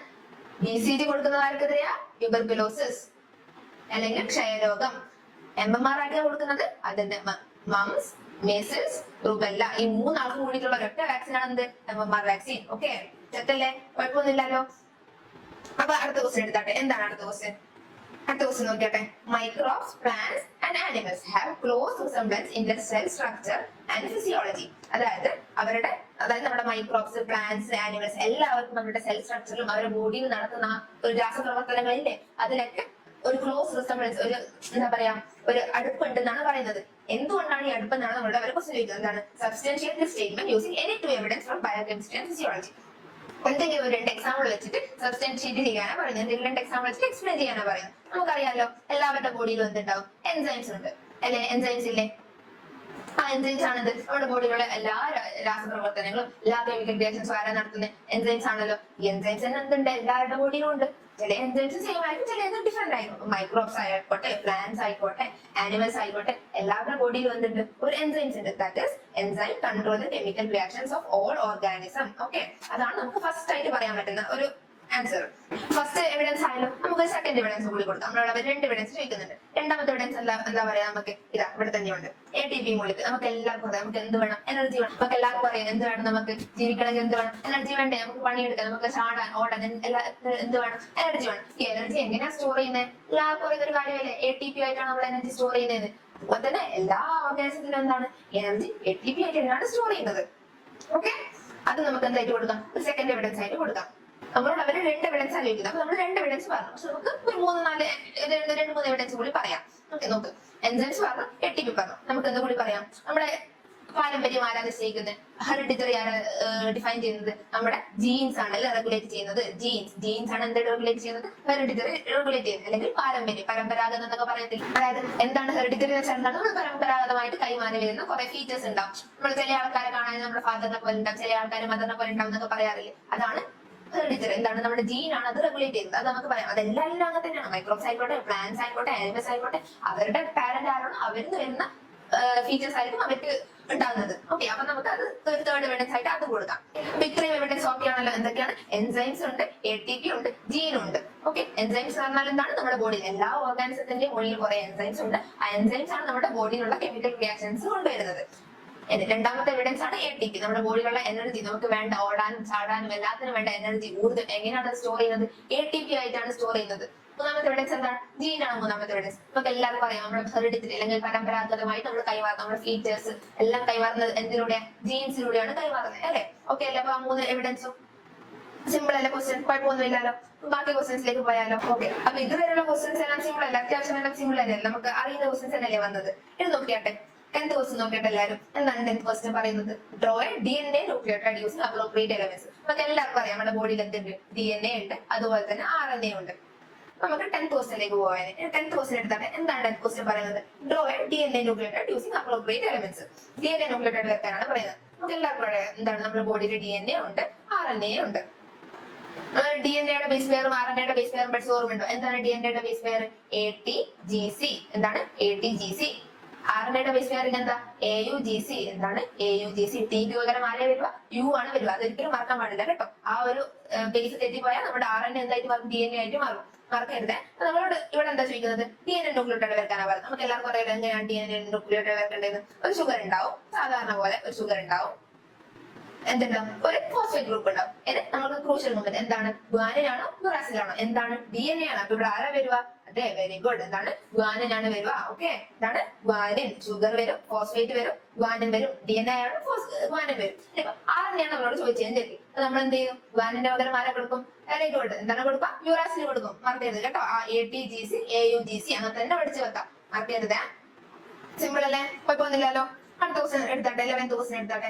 BCG കൊടുക്കുന്നത് ആർക്കെതിരെയാ? ട്യൂബർക്കുലോസിസ് അല്ലെങ്കിൽ ക്ഷയരോഗം. MMR ആയിട്ട് കൊടുക്കുന്നത് അതിന്റെ മംസ്, മീസിൽസ്, റുബെല്ല. ഈ 3 ആൾക്കും കൂടിയിട്ടുള്ള ഒരൊറ്റ വാക്സിൻ ആണ് എന്ത്, MMR വാക്സിൻ. ഓക്കെ, തെറ്റല്ലേ, കുഴപ്പമൊന്നുമില്ലല്ലോ. അപ്പൊ അടുത്ത ക്വസ്റ്റ്യൻ എടുത്താട്ടെ. എന്താണ് അടുത്ത ക്വസ്റ്റ്യൻ? അടുത്ത ക്വസ്റ്റ്യൻ നോക്കിയാട്ടെ. Microbes, plants and animals have close resemblance in their cell structure and physiology. അതായത് നമ്മുടെ മൈക്രോബ്സ്, പ്ലാന്റ്സ്, ആനിമൽസ് എല്ലാവർക്കും അവരുടെ സെൽ സ്ട്രക്ചറിലും അവരുടെ ബോഡിയിൽ നടത്തുന്ന ഒരു രാസപ്രവർത്തനങ്ങളില്ലേ, അതിലൊക്കെ ഒരു ക്ലോസ് റിസംബ്ലൻസ്, ഒരു എന്താ പറയാ, ഒരു അടുപ്പുണ്ടെന്നാണ് പറയുന്നത്. എന്തുകൊണ്ടാണ് ഈ അടുപ്പെന്നാണ് നമ്മളുടെ അവർ ക്വസ്റ്റ്യൻ ചോദിക്കുന്നത്. എന്താണ്, substantiate this statement using any 2 evidence from biochemistry and physiology. എന്തെങ്കിലും ഒരു 2 എക്സാമ്പിൾ വെച്ചിട്ട് സബ്സ്റ്റാൻഷിയേറ്റ് ചെയ്യാനാണ് പറയുന്നത്. എന്തെങ്കിലും 2 എക്സാമ്പിൾ വെച്ചിട്ട് എക്സ്പ്ലെയിൻ ചെയ്യാനാണ് പറയുന്നത്. നമുക്കറിയാലോ എല്ലാവരുടെ ബോഡിയിലും എന്തുണ്ടാവും, എൻസൈംസ് ഉണ്ട് അല്ലെ. എൻസൈംസ് ഇല്ലേ, ആ എൻസൈംസ് ആണിത്. നമ്മുടെ ബോഡിയിലുള്ള എല്ലാ രാസപ്രവർത്തനങ്ങളും, എല്ലാ കെമിക്കൽ റിയാക്ഷൻസും ആരാ നടത്തുന്നത്? എൻസൈംസ് ആണല്ലോ. ഈ എൻസൈംസ് തന്നെ എന്തുണ്ട്, എല്ലാവരുടെ ബോഡിയിലും ഉണ്ട്. ചില എൻസൈംസ് സെയിം ആയിരിക്കും, ചില ഡിഫറെന്റ് ആയിരിക്കും. മൈക്രോബ്സ് ആയിക്കോട്ടെ, പ്ലാന്റ്സ് ആയിക്കോട്ടെ, ആനിമൽസ് ആയിക്കോട്ടെ, എല്ലാവരുടെ ബോഡിയിലും എന്തുണ്ട്, ഒരു എൻസൈംസ് ഉണ്ട്. That is enzyme control the chemical reactions of all organism. Okay, അതാണ് നമുക്ക് ഫസ്റ്റ് ആയിട്ട് പറയാൻ പറ്റുന്ന ഒരു ആൻസർ. ഫസ്റ്റ് എവിഡൻസ് ആയാലും നമുക്ക് സെക്കൻഡ് എവിഡൻസ് കൂടി കൊടുക്കാം. നമ്മളവിടെ 2 എവിഡൻസ് ചോദിക്കുന്നുണ്ട്. രണ്ടാമത്തെ എവിഡൻസ് എന്താ പറയാ, നമുക്ക് ഇതാ ഇവിടെ തന്നെയുണ്ട്. ATP മൂലക്ക് നമുക്ക് എല്ലാവർക്കും അറിയാം, നമുക്ക് എന്ത് വേണം, എനർജി വേണം. നമുക്ക് എല്ലാവർക്കും അറിയാം എന്ത് വേണം, നമുക്ക് ജീവിക്കണമെങ്കിൽ എന്ത് വേണം, എനർജി വേണ്ടേ. നമുക്ക് പണിയെടുക്കാൻ, നമുക്ക് ചാടാൻ, ഓടാൻ, എന്ത് വേണം, എനർജി വേണം. ഈ എനർജി എങ്ങനെയാ സ്റ്റോർ ചെയ്യുന്നത്? എല്ലാവർക്കും അറിയുന്ന ഒരു കാര്യമല്ലേ, ATP ആയിട്ടാണ് നമ്മൾ എനർജി സ്റ്റോർ ചെയ്യുന്നത്. അതുപോലെ തന്നെ എല്ലാ ഓർഗാനിസത്തിലും എന്താണ്, എനർജി ATP ആയിട്ടാണ് സ്റ്റോർ ചെയ്യുന്നത്. ഓക്കെ, അത് നമുക്ക് എന്തായിട്ട് കൊടുക്കാം, ഒരു സെക്കൻഡ് എവിഡൻസ് ആയിട്ട് കൊടുക്കാം. നമ്മളോട് അവര് 2 എവിഡൻസ് ആണ് ചോദിക്കുന്നത്. അപ്പൊ നമ്മൾ 2 എവിഡൻസ് പറഞ്ഞു. പക്ഷെ നമുക്ക് ഒരു 2-3 എവിഡൻസ് കൂടി പറയാം. ഓക്കെ, നോക്ക്, എൻസൈംസ് പറഞ്ഞു, ATP പറഞ്ഞു. നമുക്ക് എന്ത് കൂടി പറയാം, നമ്മുടെ പാരമ്പര്യം ആരാ നിശ്ചയിക്കുന്നത്? ഹെറിഡിറ്ററി ആരാ ഡിഫൈൻ ചെയ്യുന്നത്? നമ്മുടെ ജീൻസ് ആണ് അല്ലെ റെഗുലേറ്റ് ചെയ്യുന്നത്. ജീൻസ് ആണ് എന്ത് റെഗുലേറ്റ് ചെയ്യുന്നത്? ഹെറിഡിറ്ററി റെഗുലേറ്റ് ചെയ്യുന്നത്, അല്ലെങ്കിൽ പാരമ്പര്യം, പരമ്പരാഗതം എന്നൊക്കെ പറയത്തില്ല. അതായത് എന്താണ് ഹെറിഡിറ്ററി എന്ന് വെച്ചാൽ എന്താണ്? നമ്മൾ പരമ്പരാഗതമായിട്ട് കൈമാറി വരുന്ന കുറെ ഫീച്ചേഴ്സ് ഉണ്ടാവും. നമ്മൾ ചില ആൾക്കാരെ കാണാൻ നമ്മുടെ ഫാദറിനെ പോലെ ഉണ്ടാവും, ചില ആൾക്കാർ മദറിനെ പോലെ ഉണ്ടാവും എന്നൊക്കെ പറയാറില്ലേ? അതാണ് ഹെറിഡിറ്ററി. എന്താണ്? നമ്മുടെ ജീനാണ് അത് റെഗുലേറ്റ് ചെയ്യുന്നത്. അത് നമുക്ക് പറയാം. അതെല്ലാം അങ്ങനെ തന്നെയാണ്. മൈക്രോബ്സ് ആയിക്കോട്ടെ, പ്ലാന്റ്സ് ആയിക്കോട്ടെ, ആനിമൽസ് ആയിക്കോട്ടെ, അവരുടെ പാരന്റ് ആരാണോ അവരിന്ന് വരുന്ന ഫീച്ചേഴ്സ് ആയിരിക്കും അവർക്ക് ഉണ്ടാകുന്നത്. ഓക്കെ, അപ്പൊ നമുക്ക് അത് ഒരു തേർഡ് എവിഡൻസ് ആയിട്ട് അത് കൊടുക്കാം. അപ്പൊ ഇത്രയും എവിഡൻസ് ഓക്കെ ആണല്ലോ. എന്തൊക്കെയാണ്? എൻസൈംസ് ഉണ്ട്, ATP ഉണ്ട്, ജീനുണ്ട്. ഓക്കെ, എൻസൈംസ് പറഞ്ഞാൽ എന്താണ്? നമ്മുടെ ബോഡിയിൽ എല്ലാ ഓർഗാനിസത്തിന്റെയും ഉള്ളിൽ കുറെ എൻസൈംസ് ഉണ്ട്. ആ എൻസൈംസ് ആണ് നമ്മുടെ ബോഡിയിലുള്ള കെമിക്കൽ റിയാക്ഷൻസ് കൊണ്ടുവരുന്നത്. രണ്ടാമത്തെ എവിഡൻസ് ആണ് ATP. നമ്മുടെ ബോഡിയിലുള്ള എനർജി, നമുക്ക് വേണ്ട ഓടാനും ചാടാനും എല്ലാത്തിനും വേണ്ട എനർജി, ഊർജ്ജം എങ്ങനെയാണ് സ്റ്റോർ ചെയ്യുന്നത്? ATP ആയിട്ടാണ് സ്റ്റോർ ചെയ്യുന്നത്. മൂന്നാമത്തെ എവിഡൻസ് എന്താണ്? ജീനാണ് മൂന്നാമത്തെ എവിഡൻസ്. നമുക്ക് എല്ലാവർക്കും അറിയാം, നമ്മുടെ ഹെറിഡിറ്ററി അല്ലെങ്കിൽ പരമ്പരാഗതമായിട്ട് നമ്മൾ കൈമാറുന്ന നമ്മുടെ ഫീച്ചേഴ്സ് എല്ലാം കൈമാറുന്നത് എന്തിലൂടെയാണ്? ജീൻസിലൂടെയാണ് കൈമാറുന്നത് അല്ലെ? ഓക്കെ അല്ലെ? അപ്പൊ ആ മൂന്ന് എവിഡൻസും സിമ്പിൾ അല്ല ക്വസ്റ്റ്യൻ, കുഴപ്പമൊന്നുമില്ലല്ലോ. ബാക്കി ക്വസ്റ്റ്യൻസിലേക്ക് പോയാലോ? ഓക്കെ, അപ്പൊ ഇതുവരെയുള്ള ക്വസ്റ്റ്യൻസ് എല്ലാം സിമ്പിൾ അല്ല, അത്യാവശ്യം എല്ലാം സിമ്പിൾ അല്ലേ? നമുക്ക് അറിയുന്ന ക്വസ്റ്റ്യൻസ് തന്നെയല്ലേ വന്നത്. ഇത് നോക്കിയാട്ടെ, 10th ക്വസ്റ്റ്യൻ നോക്കിയിട്ട് എല്ലാവരും എന്താണ് 10th ക്വസ്റ്റ്യൻ പറയുന്നത്? Draw a DNA nucleotide using appropriate elements. നമുക്ക് എല്ലാവർക്കും അറിയാം നമ്മുടെ ബോഡിയിൽ എന്തുണ്ട്? DNA ഉണ്ട്, അതുപോലെ തന്നെ RNA ഉണ്ട്. നമുക്ക് 10th ക്വസ്റ്റ്യനിലേക്ക് പോകാൻ 10th ക്വസ്റ്റ്യൻ എടുത്താണ്. എന്താണ് 10th ക്വസ്റ്റ്യൻ പറയുന്നത്? Draw a DNA nucleotide using appropriate elements. DNA nucleotide വെക്കാനാണ് പറയുന്നത്. നമുക്ക് എല്ലാവർക്കും എന്താണ്? നമ്മുടെ ബോഡിയിൽ DNA ഉണ്ട്, RNA ഉണ്ട്. DNA-യുടെ ബേസ് പെയറും RNA-യുടെ ബേസ് പെയറും പഠിച്ച ഓർമ്മയുണ്ടോ? എന്താണ് DNA-യുടെ ബേസ് പെയർ? ATGC. എന്താണ്? ATGC. RNA-യുടെ ബേസ് പെയറിംഗ് എന്താ? AUGC. എന്താണ്? AUGC. ടിക്ക് പകരം ആരെ വരിക? U ആണ് വരിക. അതൊരിക്കലും മറക്കാൻ പാടില്ല കേട്ടോ. ആ ഒരു ബേസ് തെറ്റിപ്പോയാൽ നമ്മുടെ RNA എന്തായിട്ട് മാറും? DNA ആയിട്ട് മാറും. മറക്കരുത്. നമ്മളോട് ഇവിടെ എന്താ ചോദിക്കുന്നത്? DNA ന്യൂക്ലിയോടൈഡ് വെക്കാനാ പറയുന്നത്. നമുക്ക് എല്ലാവർക്കും അറിയാം എങ്ങനെയാണ് DNA ന്യൂക്ലിയോടൈഡ് വെക്കേണ്ടത്. ഒരു ഷുഗർ ഉണ്ടാവും, സാധാരണ പോലെ ഒരു ഷുഗർ ഉണ്ടാവും. എന്തുണ്ടാവും? ഒരു ഫോസ്ഫേറ്റ് ഗ്രൂപ്പ് ഉണ്ടാവും. നമുക്ക് ക്രൂഷ്യൽ മൊമെന്റ് എന്താണ്? ഗ്വാനിനാണോ യുറാസിലാണോ? എന്താണ്? DNA ആണ്. അപ്പൊ ഇവിടെ ആരാ വരുക? അതെ, വെരി ഗുഡ്. എന്താണ്? ഗ്വാനിൻ ആണ് വരിക. ഓക്കെ, എന്താണ്? ഗ്വാനിൻ. ഷുഗർ വരും, ഫോസ്ഫേറ്റ് വരും, ഗ്വാനിൻ വരും. DNA ആണ്, ഗ്വാനിൻ വരും. RNA ആണ് നമ്മളോട് ചോദിച്ചത്. എന്തെങ്കിലും നമ്മൾ എന്ത് ചെയ്യും? ഗ്വാനിന്റെ പകരം ആരെ കൊടുക്കും? Very good. എന്താണ് കൊടുക്കുക? യുറാസിന് കൊടുക്കും. മറക്കരുത് കേട്ടോ. ആ ATGC, AUGC അങ്ങനെ തന്നെ പഠിച്ചു വെക്കാം. മറക്കരുത്. സിമ്പിൾ അല്ലേ? കുഴപ്പമൊന്നുമില്ലല്ലോ. അടുത്ത ക്വസ്റ്റ്യൻ എടുത്താട്ടെ, 11th ക്വസ്റ്റ്യൻ എടുത്താട്ടെ.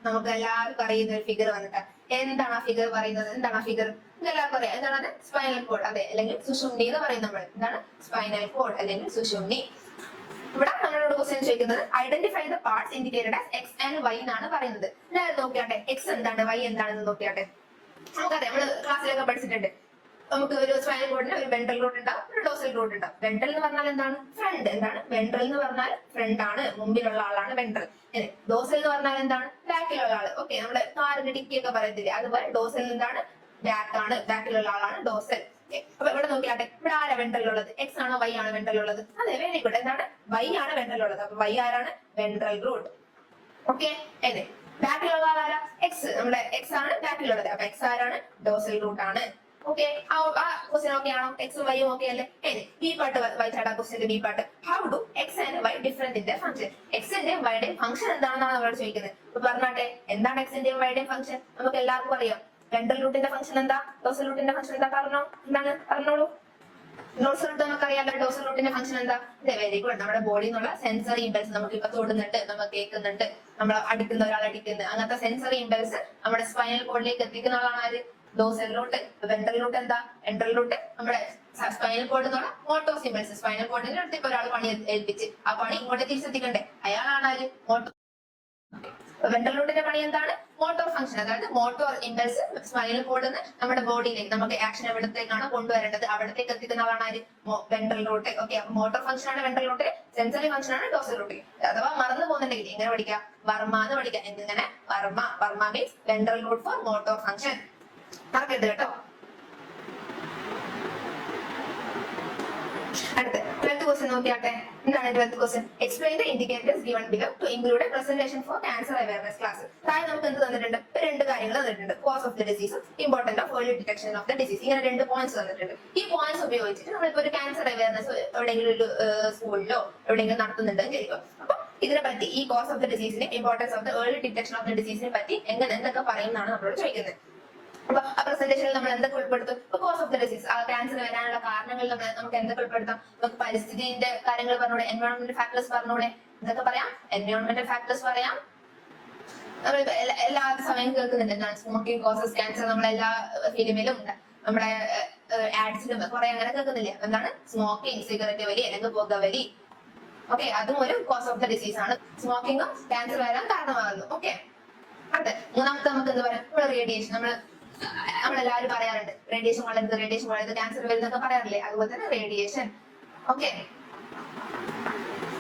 നമുക്ക് എല്ലാവർക്കും അറിയുന്ന ഒരു ഫിഗർ വന്നിട്ട് എന്താണ് ആ ഫിഗർ പറയുന്നത്? എന്താണ് ആ ഫിഗർ? എല്ലാവർക്കും അറിയാം. എന്താണ്? Spinal cord. അതെ, അല്ലെങ്കിൽ സുഷുമ്നി എന്ന് പറയും നമ്മൾ. എന്താണ്? സ്പൈനൽ കോഡ് അല്ലെങ്കിൽ സുഷുമ്നി. ഇവിടെ നമ്മളോട് ക്വസ്റ്റ്യൻ ചോദിക്കുന്നത് identify the parts indicated as X and Y എന്നാണ് പറയുന്നത്. ഞാൻ നോക്കിയാട്ടെ, X എന്താണ്, Y എന്താണെന്ന് നോക്കിയാട്ടെ. നമുക്കറിയാം, നമ്മള് ക്ലാസ്സിലൊക്കെ പഠിച്ചിട്ടുണ്ട്. നമുക്ക് ഒരു സ്പൈനൽ കോഡിന് ഒരു വെൻട്രൽ റൂട്ട് ഉണ്ടാവും, ഒരു ഡോർസൽ റൂട്ട് ഉണ്ടാവും. വെൻട്രൽ എന്ന് പറഞ്ഞാൽ എന്താണ്? ഫ്രണ്ട്. എന്താണ്? വെൻട്രൽ എന്ന് പറഞ്ഞാൽ ഫ്രണ്ട് ആണ്, മുമ്പിലുള്ള ആളാണ് വെൻട്രൽ. ഡോർസൽ എന്ന് പറഞ്ഞാൽ എന്താണ്? ബാക്കിലുള്ള ആള്. ഓക്കെ, നമ്മുടെ കാറിന്റെ ഡിക്കി ഒക്കെ പറയത്തില്ലേ, അതുപോലെ ഡോർസൽ എന്താണ്? ബാക്ക് ആണ്, ബാക്കിലുള്ള ആളാണ് ഡോർസൽ. അപ്പൊ ഇവിടെ നോക്കിയാട്ടെ, ഇവിടെ ആരാ വെൻട്രൽ ഉള്ളത്? X ആണോ Y ആണോ വെൻട്രൽ ഉള്ളത്? അതെ, വെരി ഗുഡ്. എന്താണ്? Y ആണ് വെൻട്രൽ ഉള്ളത്. അപ്പൊ Y ആരാണ്? Ventral root. ഓക്കെ, അതെ. ബാക്കിലുള്ള ആളാരാ? X. നമ്മുടെ X ആണ് ബാക്കിലുള്ളത്. അപ്പൊ X ആരാണ്? ഡോർസൽ റൂട്ട് ആണ്. ഓക്കെ, ആ ക്വസ്റ്റ്യൻ ഓക്കെ ആണോ? എക്സും വൈയും ഓക്കെ അല്ലേ? ബി പാർട്ട് വായിച്ചാടാ. ക്വസ്റ്റ്യന്റെ B part. How do X and Y different in their function? എക്സിന്റെയും വൈയുടെയും ഫംഗ്ഷൻ എന്താണെന്നാണ് നമ്മളോട് ചോദിക്കുന്നത്. അപ്പൊ പറഞ്ഞാട്ടെ, എന്താണ് എക്സിന്റെയും വൈയുടെയും ഫംഗ്ഷൻ? നമുക്ക് എല്ലാവർക്കും അറിയാം. വെൻട്രൽ റൂട്ടിന്റെ ഫംഗ്ഷൻ എന്താ? ഡോർസൽ റൂട്ടിന്റെ ഫംഗ്ഷൻ എന്താ? പറഞ്ഞോ, എന്താണ്? പറഞ്ഞോളൂ. ഡോർസൽ റൂട്ട് നമുക്കറിയാലോ. ഡോർസൽ റൂട്ടിന്റെ ഫംഗ്ഷൻ എന്താ? Very good. നമ്മുടെ ബോഡിയിൽ നിന്നുള്ള സെൻസറി ഇമ്പൾസ്, നമുക്ക് ഇപ്പൊ തൊടുന്നുണ്ട്, നമ്മൾ കേൾക്കുന്നുണ്ട്, നമ്മൾ അടിക്കുന്ന ഒരാൾ അടിക്കുന്നത്, അങ്ങനത്തെ സെൻസറി ഇമ്പൾസ് നമ്മുടെ സ്പൈനൽ കോഡിലേക്ക് എത്തിക്കുന്ന ആളാണ് ആര്? Dorsal root. വെൻട്രൽ റൂട്ട് എന്താ? വെൻട്രൽ റൂട്ട് നമ്മുടെ സ്പൈനൽ കോഡ് എന്നുള്ള മോട്ടോർ സിമ്പൽസ്. സ്പൈനൽ കോഡിന്റെ അടുത്ത് ഇപ്പൊ ഒരാൾ പണി ഏൽപ്പിച്ച് ആ പണി ഇങ്ങോട്ട് തിരിച്ചെത്തിക്കണ്ടേ, അയാളാണ് ആര്? മോട്ടോർ. വെൻട്രൽ റൂട്ടിന്റെ പണി എന്താണ്? Motor function. അതായത് മോട്ടോർ ഇമ്പൾസ് സ്പൈനൽ കോഡിൽ നിന്ന് നമ്മുടെ ബോഡിയിലേക്ക്, നമുക്ക് ആക്ഷൻ എവിടത്തേക്കാണ് കൊണ്ടുവരേണ്ടത് അവിടത്തേക്ക് എത്തിക്കുന്ന ആളാണ് ആര്? Ventral root. ഓക്കെ, അപ്പൊ മോട്ടോർ ഫംഗ്ഷൻ ആണ് വെൻട്രൽ റൂട്ട്, സെൻസറി ഫംഗ്ഷൻ ആണ് ഡോർസൽ റൂട്ട്. അഥവാ മറന്നു പോകുന്നുണ്ടെങ്കിൽ എങ്ങനെ പഠിക്കാം? വർമ്മ എന്ന് പഠിക്കാം. എന്നിങ്ങനെ Varma. Varma means ventral root for motor function. മറക്കരുത് കേട്ടോ. അടുത്ത 12th ക്വസ്റ്റ്യൻ നോക്കിയാട്ടെ. എന്താണ് 12th question? Explain the indicators given below to include a presentation for cancer awareness class. താഴെ നമുക്ക് എന്ത് തന്നിട്ടുണ്ട്? രണ്ട് കാര്യങ്ങൾ തന്നിട്ടുണ്ട്. കോസ് ഓഫ് ദ ഡിസീസും important of early detection of the disease. ഇങ്ങനെ 2 പോയിന്റ്സ് തന്നിട്ടുണ്ട്. ഈ പോയിന്റ്സ് ഉപയോഗിച്ചിട്ട് നമ്മളിപ്പോ ഒരു ക്യാൻസർ അവയർനെസ് എവിടെയെങ്കിലും ഒരു സ്കൂളിലോ എവിടെയെങ്കിലും നടത്തുന്നുണ്ട് വിചാരിക്കും. അപ്പൊ ഇതിനെ പറ്റി, ഈ കോസ് ഓഫ് ദ ഡിസീസിനെ, importance of the early detection of the ഡിസീസിനെ പറ്റി എന്തൊക്കെ പറയുന്നതാണ് നമ്മളോട് ചോദിക്കുന്നത്. അപ്പൊ ആ പ്രസന്റേഷനിൽ നമ്മൾ എന്തൊക്കെ ഉൾപ്പെടുത്തും? കോസ് ഓഫ് ദ ഡിസീസ്, ആ ക്യാൻസർ വരാനുള്ള കാരണങ്ങൾ നമുക്ക് എന്തൊക്കെ ഉൾപ്പെടുത്താം? നമുക്ക് പരിസ്ഥിതിന്റെ കാര്യങ്ങൾ പറഞ്ഞൂടെ? എൻവയോൺമെന്റൽ ഫാക്ടേഴ്സ് പറഞ്ഞൂടെ? എന്തൊക്കെ പറയാം? എൻവയോൺമെന്റൽ ഫാക്ടേഴ്സ് പറയാം, നമ്മൾ എല്ലാ സമയം കേൾക്കുന്നുണ്ട് എന്താണ് സ്മോക്കിംഗ് കോസസ് ക്യാൻസർ, നമ്മളെല്ലാ ഫിലിമിലും ഉണ്ട്, നമ്മുടെ ആഡ്സിലും കുറെ അങ്ങനെ കേൾക്കുന്നില്ലേ. എന്താണ് സ്മോക്കിംഗ്, സിഗരറ്റ് വലി അല്ലെങ്കിൽ പുകവലി. ഓക്കെ, അതും ഒരു കോസ് ഓഫ് ദ ഡിസീസ് ആണ്. സ്മോക്കിങ്ങും ക്യാൻസർ വരാൻ കാരണമാകുന്നു. ഓക്കെ, അടുത്ത മൂന്നാമത്തെ നമുക്ക് എന്താ പറയാ, റേഡിയേഷൻ. നമ്മളെല്ലാവരും പറയാറുണ്ട് റേഡിയേഷൻ വളരെ ക്യാൻസർ വരുന്നൊക്കെ പറയാറില്ലേ, അതുപോലെ തന്നെ റേഡിയേഷൻ. ഓക്കെ,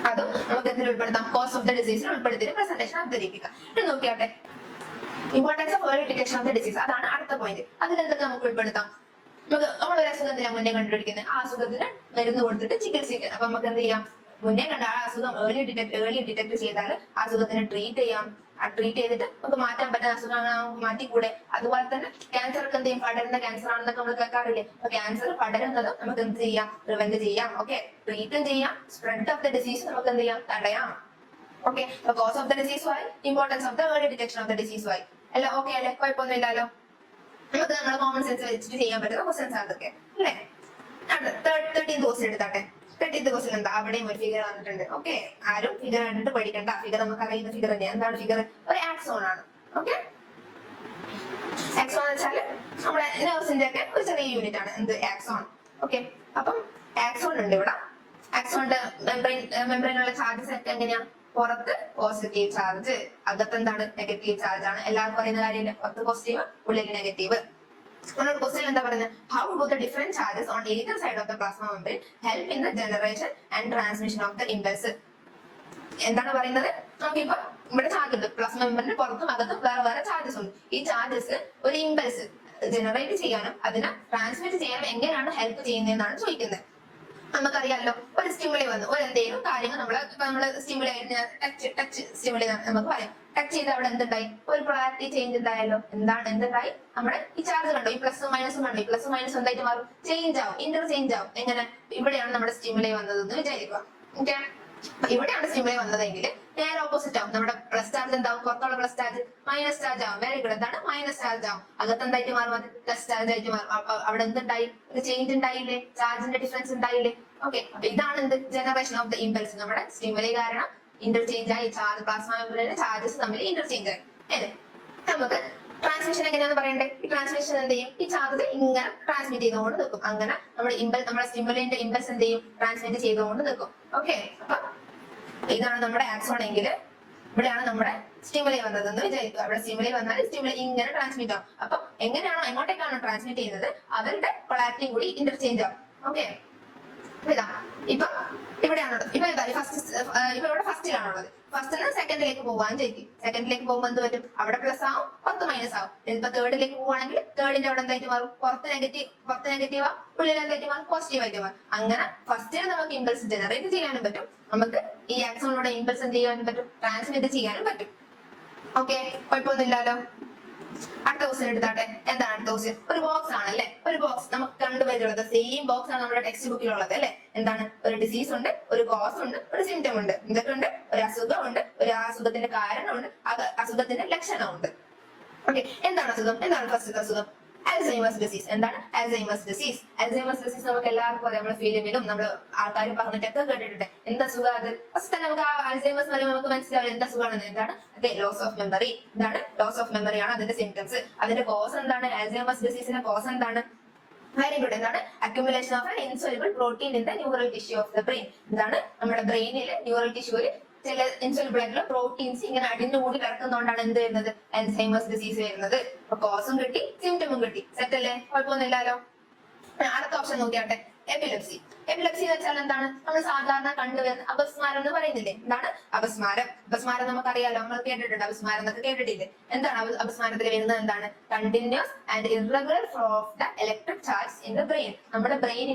അതും നമുക്ക് എന്തിൽ ഉൾപ്പെടുത്താം, കോസ് ഓഫ് ദ ഡിസീസിൽ ഉൾപ്പെടുത്തിയിട്ട് പ്രസന്റേഷൻ അവതരിപ്പിക്കാം. ഇത് നോക്കിയാട്ടെ, importance of early detection of the disease, അതാണ് അടുത്ത പോയിന്റ്. അതിലെന്തൊക്കെ നമുക്ക് ഉൾപ്പെടുത്താം. നമ്മളൊരു അസുഖത്തിനാണ് മുന്നേ കണ്ടുപിടിക്കുന്നത്, ആ അസുഖത്തിന് മരുന്ന് കൊടുത്തിട്ട് ചികിത്സിക്കുക. അപ്പൊ നമുക്ക് എന്ത് ചെയ്യാം, മുന്നേ കണ്ട ആ അസുഖം ഏർലി ഡിറ്റക്ട് ചെയ്താൽ ആ അസുഖത്തിന് ട്രീറ്റ് ചെയ്യാം. ട്രീറ്റ് ചെയ്തിട്ട് നമുക്ക് മാറ്റാൻ പറ്റുന്ന അസുഖങ്ങൾ നമുക്ക് മാറ്റിക്കൂടെ. അതുപോലെ തന്നെ ക്യാൻസർ ഒക്കെ എന്ത് ചെയ്യും, പടരുന്ന ക്യാൻസർ ആണെന്നൊക്കെ നമ്മൾ കേൾക്കാറില്ലേ. അപ്പൊ ക്യാൻസർ പടരുന്നതും നമുക്ക് എന്ത് ചെയ്യാം, പ്രിവെന്റ് ചെയ്യാം. ഓക്കെ, ട്രീറ്റും ചെയ്യാം. സ്പ്രെഡ് ഓഫ് ദ ഡിസീസ് നമുക്ക് എന്ത് ചെയ്യാം, തടയാം. Okay, cause of the disease ആയി, importance of the early detection of the disease ആയി. എല്ലാം ഓക്കെ അല്ലേ, കുഴപ്പമൊന്നും ഇല്ലല്ലോ. നമുക്ക് നമ്മുടെ കോമൺ സെൻസ് വെച്ചിട്ട് ചെയ്യാൻ പറ്റുന്ന ക്വസ്റ്റൻസ് അതൊക്കെ അല്ലേ. 13th question എടുത്താട്ടെ. 13th ക്വസ്റ്റ്യൻ എന്താ, അവിടെയും ഒരു ഫിഗർ വന്നിട്ടുണ്ട്. ഓക്കെ, ആരും ഫിഗർ കണ്ടിട്ട് പഠിക്കണ്ട, ഫിഗർ നമുക്ക് അറിയുന്ന ഫിഗർ തന്നെയാണ്. എന്താണ് ഫിഗർ, ഒരു ആക്സോൺ ആണ്. ഓക്കെ, ആക്സോൺ എന്ന് വെച്ചാല് നമ്മുടെ നെർവ്സിന്റെ ഒക്കെ ഒരു ചെറിയ യൂണിറ്റ് ആണ് എന്ത്, ആക്സോൺ. ഓക്കെ, അപ്പം ആക്സോൺ ഉണ്ട് ഇവിടെ. ആക്സോണിന്റെ മെംബ്രെയിനുള്ള ചാർജസ് ഒക്കെ എങ്ങനെയാ, പുറത്ത് പോസിറ്റീവ് ചാർജ്, അകത്ത് എന്താണ് നെഗറ്റീവ് ചാർജ് ആണ്. എല്ലാവർക്കും പറയുന്ന കാര്യമില്ല, പുറത്ത് പോസിറ്റീവ് ഉള്ളിൽ നെഗറ്റീവ്. നമ്മളോട് ക്വസ്റ്റ്യൻ എന്താ പറയുന്നത്, how do the different charges on either side of the plasma membrane help in the generation and transmission of the impulse. എന്താണ് പറയുന്നത്, നമുക്കിപ്പോ ഇവിടെ ചാർജ് ഉണ്ട്, പ്ലാസ്മ മെംബ്രെയിന് പുറത്തും അകത്തും വേറെ വേറെ ചാർജസ് ഉണ്ട്. ഈ ചാർജസ് ഒരു ഇമ്പൾസ് ജനറേറ്റ് ചെയ്യാനും അതിനെ ട്രാൻസ്മിറ്റ് ചെയ്യാനും എങ്ങനെയാണ് ഹെൽപ്പ് ചെയ്യുന്നതെന്നാണ് ചോദിക്കുന്നത്. നമുക്കറിയാമല്ലോ, ഒരു സ്റ്റിമുലി വന്നു, ഒരു എന്തെങ്കിലും കാര്യങ്ങൾ നമ്മള് സ്റ്റിമുലി ടച്ച് സ്റ്റിമുലി നമുക്ക് പറയാം. ടച്ച് ചെയ്ത് അവിടെ എന്തുണ്ടായി, ഒരു പൊളാരിറ്റി ചേഞ്ച് ഉണ്ടായല്ലോ. എന്തുണ്ടായി, നമ്മുടെ ഈ ചാർജ് കണ്ടോ, ഈ പ്ലസും മൈനസും കണ്ടോ, ഈ പ്ലസും മൈനസും എന്തായിട്ട് മാറും, ചേഞ്ച് ആവും, ഇന്റർചേഞ്ച് ആവും. എങ്ങനെ, ഇവിടെയാണ് നമ്മുടെ സ്റ്റിമുലി വന്നതെന്ന് വിചാരിക്കുക. ഓക്കെ, ഇവിടെയാണ് സ്റ്റിമുലി വന്നതെങ്കിൽ നേരെ ഓപ്പോസിറ്റ് ആവും. നമ്മുടെ പ്ലസ് ചാർജ് എന്താവും, പുറത്തുള്ള പ്ലസ് ചാർജ് മൈനസ് ചാർജ് ആവും. വെരി ഗുഡ്, എന്താണ് മൈനസ് ചാർജ് ആവും. അകത്ത് എന്തായിട്ട് മാറും, അത് പ്ലസ് ചാർജ് ആയിട്ട് മാറും. അവിടെ എന്തുണ്ടായി, ഒരു ചേഞ്ച് ഉണ്ടായില്ലേ, ചാർജിന്റെ ഡിഫറൻസ് ഉണ്ടായില്ലേ. ഓക്കെ, അപ്പൊ ഇതാണ് എന്ത്, ജനറേഷൻ ഓഫ് ദ ഇമ്പൾസ്. നമ്മുടെ സ്റ്റിമുലി കാരണം ഇന്റർചേഞ്ച് ആയി, ചാർജ് പ്ലാസ്മ മെംബ്രെയിനിലെ ചാർജസ് തമ്മിൽ ഇന്റർചേഞ്ച് ആയി. അല്ലേ, നമുക്ക് ട്രാൻസ്മിഷൻ എങ്ങനെയാന്ന് പറയണ്ടേ. ഈ ട്രാൻസ്മിഷൻ എന്ത് ചെയ്യും, ഈ ചാർജ് ഇങ്ങനെ ട്രാൻസ്മിറ്റ് ചെയ്തുകൊണ്ട് നിൽക്കും. അങ്ങനെ നമ്മുടെ സ്റ്റിമുലിന്റെ ഇമ്പൾസ് എന്ത് ചെയ്യും, ട്രാൻസ്മിറ്റ് ചെയ്തുകൊണ്ട് നിൽക്കും. ഓക്കെ, അപ്പൊ ഇതാണ് നമ്മുടെ ആക്സോൺ എങ്കിൽ ഇവിടെയാണ് നമ്മുടെ സ്റ്റിമുലി വന്നതെന്ന് വിചാരിക്കുക. അവിടെ സ്റ്റിമുലി വന്നാൽ സ്റ്റിമുലി ഇങ്ങനെ ട്രാൻസ്മിറ്റ് ആവും. അപ്പൊ എങ്ങനെയാണോ എങ്ങോട്ടേക്കാണോ ട്രാൻസ്മിറ്റ് ചെയ്യുന്നത് അവരുടെ പൊളാരിറ്റിയും കൂടി ഇന്റർചേഞ്ച് ആവും. ഓക്കെ, ഇതാ ഇപ്പൊ ഇവിടെയാണുള്ളത്. ഇപ്പൊ ഇവിടെ ഫസ്റ്റിലാണുള്ളത്. ഫസ്റ്റിന് സെക്കൻഡിലേക്ക് പോവാൻ ചെയ്യും. സെക്കൻഡിലേക്ക് പോകുമ്പോൾ എന്ത് പറ്റും, അവിടെ പ്ലസ് ആവും, പുറത്ത് മൈനസ് ആവും. ഇപ്പൊ തേർഡിലേക്ക് പോവുകയാണെങ്കിൽ തേർഡിന്റെ അവിടെ എന്തായിട്ട് മാറും, പുറത്ത് നെഗറ്റീവ് ആവും, ഉള്ളിൽ എന്തായിട്ട് മാറും, പോസിറ്റീവ് ആയിട്ട് മാറും. അങ്ങനെ ഫസ്റ്റിന് നമുക്ക് ഇമ്പൾസ് ജനറേറ്റ് ചെയ്യാനും പറ്റും, നമുക്ക് ഈ ആക്സോണിലൂടെ ഇമ്പൾസ് എന്ത് ചെയ്യാനും പറ്റും, ട്രാൻസ്മിറ്റ് ചെയ്യാനും പറ്റും. ഓക്കെ, കുഴപ്പമൊന്നുമില്ലല്ലോ. അടുത്ത ക്വസ്റ്റ്യൻ എടുത്താട്ടെ. എന്താണ് അടുത്ത ക്വസ്റ്റ്യൻ, ഒരു ബോക്സ് ആണല്ലേ. ഒരു ബോക്സ് നമുക്ക് കണ്ടുപരിചയമുള്ളത് സെയിം ബോക്സ് ആണ് നമ്മുടെ ടെക്സ്റ്റ് ബുക്കിലുള്ളത് അല്ലെ. എന്താണ്, ഒരു ഡിസീസ് ഉണ്ട്, ഒരു കോസ് ഉണ്ട്, ഒരു സിംറ്റം ഉണ്ട്. ഇതൊക്കെ ഉണ്ട്, ഒരു അസുഖമുണ്ട്, ഒരു അസുഖത്തിന്റെ കാരണമുണ്ട്, അസുഖത്തിന്റെ ലക്ഷണമുണ്ട്. ഓക്കെ, എന്താണ് അസുഖം, എന്താണ് ഫസ്റ്റ് അസുഖം, അൽസൈമേഴ്സ് ഡിസീസ്. എന്താണ് അൽസൈമേഴ്സ് ഡിസീസ്? അൽസൈമേഴ്സ് ഡിസീസ് നമുക്ക് എല്ലാവർക്കും അറിയാം, നമ്മുടെ ഫിലിമിലും നമ്മൾ ആൾക്കാർ പറഞ്ഞിട്ടൊക്കെ കേട്ടിട്ടുണ്ട്. എന്താ അസുഖം അത്? ഫസ്റ്റ് തന്നെ നമുക്ക് ആ അൽസൈമേഴ്സ് പറയുമ്പോൾ നമുക്ക് മനസ്സിലാവും എന്താ അസുഖമാണെന്ന്. എന്താണ് അതെ, ലോസ് ഓഫ് മെമ്മറി. എന്താണ് ലോസ് ഓഫ് മെമ്മറി ആണ് അതിന്റെ സിംറ്റംസ്. അതിന്റെ കോസ് എന്താണ്, അൽസൈമേഴ്സ് ഡിസീസിന്റെ കോസ് എന്താണ്? വെരി ഗുഡ്, എന്താണ് accumulation of an insoluble protein in the neural tissue of the brain. എന്താണ് നമ്മുടെ ബ്രെയിനിലെ ന്യൂറൽ ടിഷ്യൂല് ചില ഇൻസോലുബിൾ ആയിട്ടുള്ള പ്രോട്ടീൻസ് ഇങ്ങനെ അടിഞ്ഞുകൂടി കിടക്കുന്നതുകൊണ്ടാണ് എന്ത് വരുന്നത്, അൽസൈമേഴ്സ് ഡിസീസ് വരുന്നത്. അപ്പൊ കോസും കിട്ടി, സിംറ്റമും കിട്ടി. സെറ്റ് അല്ലേ, കുഴപ്പമൊന്നുമില്ലല്ലോ. അടുത്ത ഓപ്ഷൻ നോക്കിയാട്ടെ, എപ്പിലെപ്സി. എപ്പിലെപ്സി എന്ന് വെച്ചാൽ എന്താണ്, നമ്മൾ സാധാരണ കണ്ടുവരുന്ന അപസ്മാരം എന്ന് പറയുന്നില്ലേ. എന്താണ് അപസ്മാരം? അപസ്മാരം നമുക്കറിയാലോ, നമ്മൾ കേട്ടിട്ടുണ്ട്, അപസ്മാരം എന്നൊക്കെ കേട്ടിട്ടില്ലേ. എന്താണ് അപസ്മാരത്തിൽ വരുന്നത്, എന്താണ് continuous and irregular flow of the electric charge in the brain. നമ്മുടെ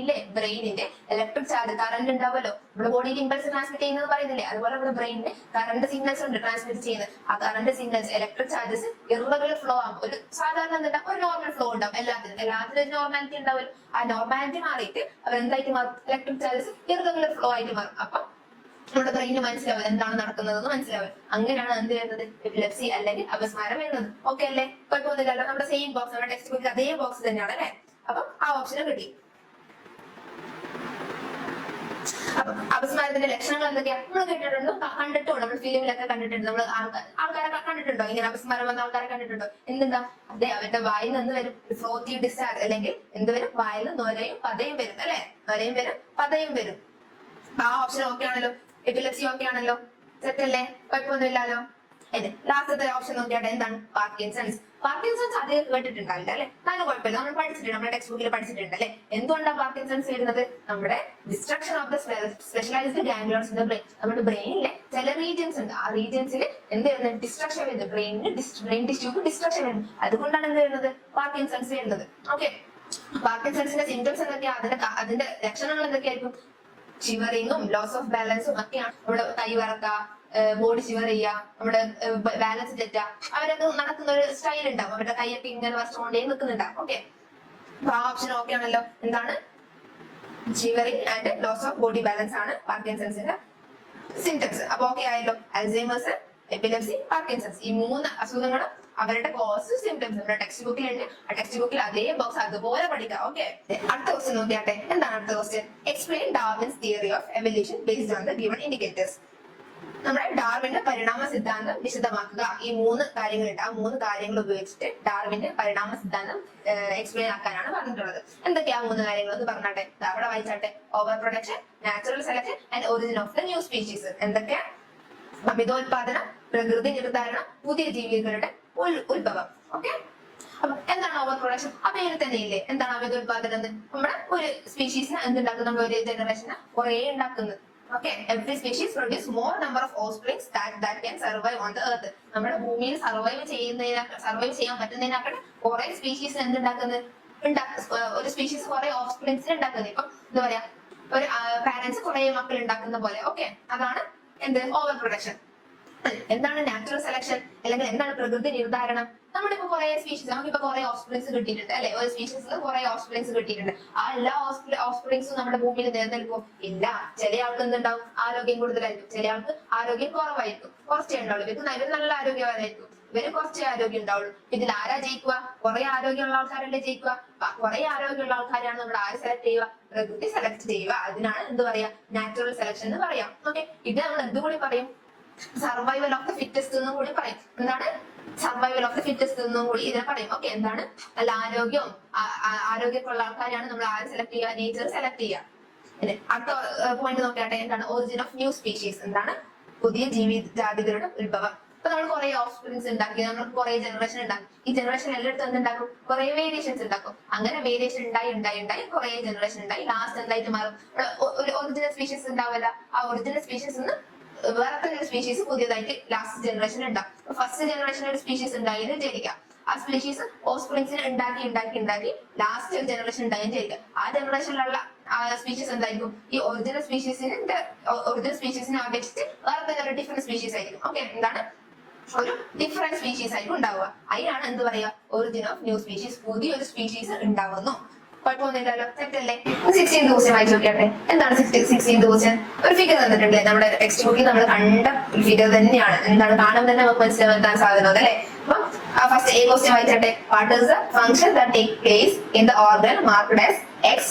ബ്രെയിനിന്റെ ഇലക്ട്രിക് ചാർജ്, കറന്റ് ഉണ്ടാവല്ലോ, നമ്മുടെ ബോഡിയിൽ ഇമ്പൾസ് ട്രാൻസ്മിറ്റ് ചെയ്യുന്നത് പറയുന്നില്ലേ. അതുപോലെ നമ്മുടെ ബ്രെയിനിന് കറന്റ് സിഗ്നൽസ് ഉണ്ട് ട്രാൻസ്മിറ്റ് ചെയ്യുന്നത്. ആ current signals, electric charges irregular flow ആകും. ഒരു സാധാരണ എന്താ, ഒരു നോർമൽ ഫ്ലോ ഉണ്ടാവും. എല്ലാത്തിനും നോർമാലിറ്റി ഉണ്ടാവും. ആ നോർമാലിറ്റി മാറിയിട്ട് അവർ എന്തായിട്ട് മാറും, ഇലക്ട്രിക് ചാർജസ് ഇറഗുലർ ഫ്ലോ ആയിട്ട് മാറും. അപ്പൊ നമ്മുടെ ബ്രെയിന് മനസ്സിലാവും എന്താണ് നടക്കുന്നതെന്ന് മനസ്സിലാവും. അങ്ങനെയാണ് എന്ത് വരുന്നത്, എപ്പിലെപ്സി അല്ലെങ്കിൽ അപസ്മാരം വരുന്നത്. ഓക്കെ അല്ലേ, കുഴപ്പമൊന്നുമില്ലല്ലോ. നമ്മുടെ സെയിം ബോക്സ്, നമ്മുടെ ടെക്സ്റ്റ് ബുക്കിൽ അതേ ബോക്സ് തന്നെയാണ് അല്ലെ. അപ്പൊ ആ ഓപ്ഷനും കിട്ടി. അപ്പൊ അപസ്മാരത്തിന്റെ ലക്ഷണങ്ങൾ എന്തൊക്കെയാ നമ്മൾ കേട്ടിട്ടുണ്ടോ, കണ്ടിട്ടുണ്ടോ, നമ്മൾ ഫിലിമിലൊക്കെ കണ്ടിട്ടുണ്ട്, നമ്മൾ ആൾക്കാരെ കണ്ടിട്ടുണ്ടോ, ഇങ്ങനെ അപസ്മാരം വന്ന ആൾക്കാരെ കണ്ടിട്ടുണ്ടോ? എന്തുണ്ടാ, അതെ അവരുടെ വായിൽ നിന്ന് വരും ഫ്ലോത്തി ഡിസ്ചാർജ്, അല്ലെങ്കിൽ എന്ത് വരും, വായിൽ നൊരയും പതയും വരും അല്ലെ, നൊരയും വരും പതയും വരും. ആ ഓപ്ഷൻ ഓക്കെ ആണല്ലോ, എപ്പിലെപ്സി ഓക്കെ ആണല്ലോ, സെറ്റ് അല്ലേ, കുഴപ്പമൊന്നുമില്ലല്ലോ. ലാസ്റ്റത്തെ ഓപ്ഷൻ നോക്കിയാട്ടെ, എന്താണ് പാർക്കിൻസൺസ്. പാർക്കിൻസൺസ് അധികം കേട്ടിട്ടുണ്ടാവില്ല അല്ലെ, നല്ല കുഴപ്പമില്ല, നമ്മൾ പഠിച്ചിട്ടുണ്ട്, നമ്മുടെ ടെക്സ്റ്റ് ബുക്കിൽ പഠിച്ചിട്ടുണ്ട് അല്ലെ. എന്തുകൊണ്ടാണ് പാർക്കിൻസൺസ് വരുന്നത്? നമ്മുടെ destruction of the specialised ganglions in the brain. നമ്മുടെ ബ്രെയിനിലെ ചില റീജിയൻസ് ഉണ്ട്, ആ റീജിയൻസിൽ എന്ത് വരുന്നത്, ഡിസ്ട്രക്ഷൻ വരുന്നത്, ബ്രെയിൻ ടിഷ്യൂക്ക് ഡിസ്ട്രക്ഷൻ വരുന്നത്, അതുകൊണ്ടാണ് എന്ത് വരുന്നത്, പാർക്കിൻസൺസ് വരുന്നത്. ഓക്കെ, പാർക്കിൻസൺസിന്റെ സിംറ്റംസ് എന്തൊക്കെയാ, അതിന്റെ ലക്ഷണങ്ങൾ എന്തൊക്കെയായിരിക്കും? ഷിവറിങ്ങും ലോസ് ഓഫ് ബാലൻസും ഒക്കെയാണ്. നമ്മുടെ കൈ വിറക്ക, ബോഡി ഷിവർ ചെയ്യുക, നമ്മുടെ ബാലൻസ് തെറ്റുക, അവരൊക്കെ നടക്കുന്ന ഒരു സ്റ്റൈൽ ഉണ്ടാവും, അവരുടെ കൈയൊക്കെ ഇങ്ങനെ വസ്തുകൊണ്ടേ നിൽക്കുന്നുണ്ടാവും. ഓക്കെ, അപ്പൊ ആ ഓപ്ഷൻ ഓക്കെ ആണല്ലോ. എന്താണ് shivering and loss of body balance ആണ് പാർക്കിൻസൺസിന്റെ സിംറ്റംസ്. അപ്പൊ ഓക്കെ ആയല്ലോ. അൽസൈമേഴ്സ്, എപ്പിലെപ്സി, പാർക്കിൻസൺസ്, ഈ 3 അസുഖങ്ങളും അവരുടെ കോസ് സിംറ്റംസ് നമ്മുടെ ടെക്സ്റ്റ് ബുക്കിലുണ്ട്. ആ ടെക്സ്റ്റ് ബുക്കിൽ അതേ ബോക്സ് അതുപോലെ പഠിക്കാം. ഓക്കെ, അടുത്ത ക്വസ്റ്റ്യൻ നോക്കിയാട്ടെ. എന്താണ് അടുത്ത question? Explain Darwin's theory of evolution based on the given indicators. നമ്മുടെ ഡാർവിന്റെ പരിണാമ സിദ്ധാന്തം വിശദമാക്കുക. ഈ 3 കാര്യങ്ങളുണ്ട്, ആ 3 കാര്യങ്ങൾ ഉപയോഗിച്ചിട്ട് ഡാർവിന്റെ പരിണാമ സിദ്ധാന്തം എക്സ്പ്ലെയിൻ ആക്കാനാണ് പറഞ്ഞിട്ടുള്ളത്. എന്തൊക്കെയാ 3 കാര്യങ്ങൾ എന്ന് പറഞ്ഞാട്ടെ, അവിടെ വായിച്ചാട്ടെ. Overproduction, natural selection and origin of the new species. എന്തൊക്കെയാ? അമിതോത്പാദനം, പ്രകൃതി നിർദ്ധാരണം, പുതിയ ജീവികളുടെ ഉത്ഭവം. ഓക്കെ, അപ്പൊ എന്താണ് ഓവർ പ്രൊഡക്ഷൻ? ആ പേര് തന്നെ ഇല്ലേ, എന്താണ് അമിതോത്പാദനം? നമ്മുടെ ഒരു സ്പീഷീസിനെ എന്തുണ്ടാക്കും, നമ്മൾ ഒരു ജനറേഷന് കുറെ ഉണ്ടാക്കുന്നത്. Okay, every species produce more number of offsprings that can survive on the earth. നമ്മുടെ ഭൂമിയിൽ സർവൈവ് ചെയ്യാൻ പറ്റുന്നതിനാക്കട്ടെ കുറെ സ്പീഷീസ് എന്തുണ്ടാക്കുന്നത്, ഒരു സ്പീഷീസ് കുറെ ഓഫ്സ്പ്രിങ്സ് ഉണ്ടാക്കുന്നത്. ഇപ്പൊ എന്താ പറയാ, ഒരു പാരന്റ്സ് കുറെ മക്കൾ ഉണ്ടാക്കുന്ന പോലെ. ഓക്കെ, അതാണ് എന്ത്, ഓവർ പ്രൊഡക്ഷൻ. എന്താണ് നാച്ചുറൽ സെലക്ഷൻ, അല്ലെങ്കിൽ എന്താണ് പ്രകൃതി നിർദ്ധാരണം? നമ്മളിപ്പോ കുറെ സ്പീഷീസ്, നമുക്കിപ്പോ കുറെ ഓഫ്സ്പ്രിങ്സ് കിട്ടിയിട്ടുണ്ട് അല്ലെ, ഒരു സ്പീഷീസിൽ കുറെ ഓഫ്സ്പ്രിങ്സ് കിട്ടിയിട്ടുണ്ട്. ആ എല്ലാ ഓഫ്സ്പ്രിങ്സും നമ്മുടെ ഭൂമിയിൽ നിലനിൽക്കും ഇല്ല. ചില ആൾക്ക് എന്തുണ്ടാവും, ആരോഗ്യം കൂടുതലായിരിക്കും, ചില ആൾക്ക് ആരോഗ്യം കുറവായിരിക്കും, കുറച്ചേ ഉണ്ടാവുള്ളൂ. ഇവർക്ക് നല്ല ആരോഗ്യവാനായിരിക്കും, ഇവര് കുറച്ചേ ആരോഗ്യം ഉണ്ടാവുള്ളൂ. ഇതിൽ ആരാ ജയിക്കുക? കുറെ ആരോഗ്യമുള്ള ആൾക്കാരല്ലേ ജയിക്കുക. കുറെ ആരോഗ്യമുള്ള ആൾക്കാരാണ് നമ്മൾ ആര് സെലക്ട് ചെയ്യുക, പ്രകൃതി സെലക്ട് ചെയ്യുക. അതിനാണ് എന്ത് പറയാ, നാച്ചുറൽ സെലക്ഷൻ എന്ന് പറയാം. ഓക്കെ, ഇത് നമ്മൾ എന്തുകൂടി പറയും, സർവൈവൽ ഓഫ് ദ ഫിറ്റസ്റ്റ് എന്നും കൂടി പറയും. എന്താണ് സർവൈവൽ ഓഫ് ദ ഫിറ്റസ്റ്റ് എന്നും കൂടി ഇതിനെ പറയും. ഓക്കെ, എന്താണ് നല്ല ആരോഗ്യമുള്ള ആൾക്കാരാണ് നമ്മൾ ആര് സെലക്ട് ചെയ്യുക, നേച്ചർ സെലക്ട് ചെയ്യുക. അടുത്ത പോയിന്റ് നോക്കിയാട്ടെ, എന്താണ് ഒറിജിൻ ഓഫ് ന്യൂ സ്പീഷീസ്, എന്താണ് പുതിയ ജീവിജാതികളുടെ ഉത്ഭവം. ഇപ്പൊ നമ്മൾ കുറെ ഓഫ് സ്പ്രിങ്സ് ഉണ്ടാക്കി, നമ്മൾ കുറെ ജനറേഷൻ ഉണ്ടാക്കി, ഈ ജനറേഷൻ എല്ലായിടത്തും എന്തുണ്ടാക്കും, കുറെ വേരിയേഷൻസ് ഉണ്ടാക്കും. അങ്ങനെ വേരിയേഷൻ ഉണ്ടായി കുറെ ജനറേഷൻ ഉണ്ടായി, ലാസ്റ്റ് എന്തായിട്ട് മാറും, ഒരു ഒറിജിനൽ സ്പീഷീസ് ഉണ്ടാവില്ല. ആ ഒറിജിനൽ സ്പീഷീസ് വേറെ ഒരു സ്പീഷീസ് പുതിയതായിട്ട് ലാസ്റ്റ് ജനറേഷൻ ഉണ്ടാവും. ഫസ്റ്റ് ജനറേഷൻ ഒരു സ്പീഷീസ് ഉണ്ടായെന്ന് വിചാരിക്കാം, ആ സ്പീഷീസ് ഓഫ്സ്പ്രിങ്സിനെ ഉണ്ടാക്കി ലാസ്റ്റ് ഒരു ജനറേഷൻ ഉണ്ടായെന്ന് വിചാരിക്കാം. ആ ജനറേഷനിലുള്ള സ്പീഷീസ് എന്തായിരിക്കും, ഈ ഒറിജിനൽ സ്പീഷീസിനെ അപേക്ഷിച്ച് വേറെ തന്നെ ഒരു ഡിഫറെന്റ് സ്പീഷീസ് ആയിരിക്കും. ഓക്കെ, എന്താണ് ഒരു ഡിഫറെന്റ് സ്പീഷീസ് ആയിരിക്കും ഉണ്ടാവുക. അതിനാണ് എന്ത് പറയാ, ഒറിജിൻ ഓഫ് ന്യൂ സ്പീഷീസ്, പുതിയൊരു സ്പീഷീസ് ഉണ്ടാവുന്നു. കുഴപ്പമൊന്നുമില്ലല്ലോ, സെറ്റല്ലേ. 16th ക്വസ്റ്റ്യൻ വായിച്ചു നോക്കിയാട്ടെ. എന്താണ് 16th ക്വസ്റ്റ്യൻ? ഒരു ഫിഗർ തന്നിട്ടുണ്ട്, നമ്മുടെ ടെക്സ്റ്റ് ബുക്കിൽ നമ്മൾ കണ്ട ഫിഗർ തന്നെയാണ്. എന്താണ് കാണുമ്പോൾ തന്നെ നമുക്ക് മനസ്സിലാക്കാൻ സാധനം അല്ലേ. അപ്പൊ ഫസ്റ്റ് A ക്വസ്റ്റ്യൻ വായിച്ചട്ടെ. What is the function that take place in the organ marked as X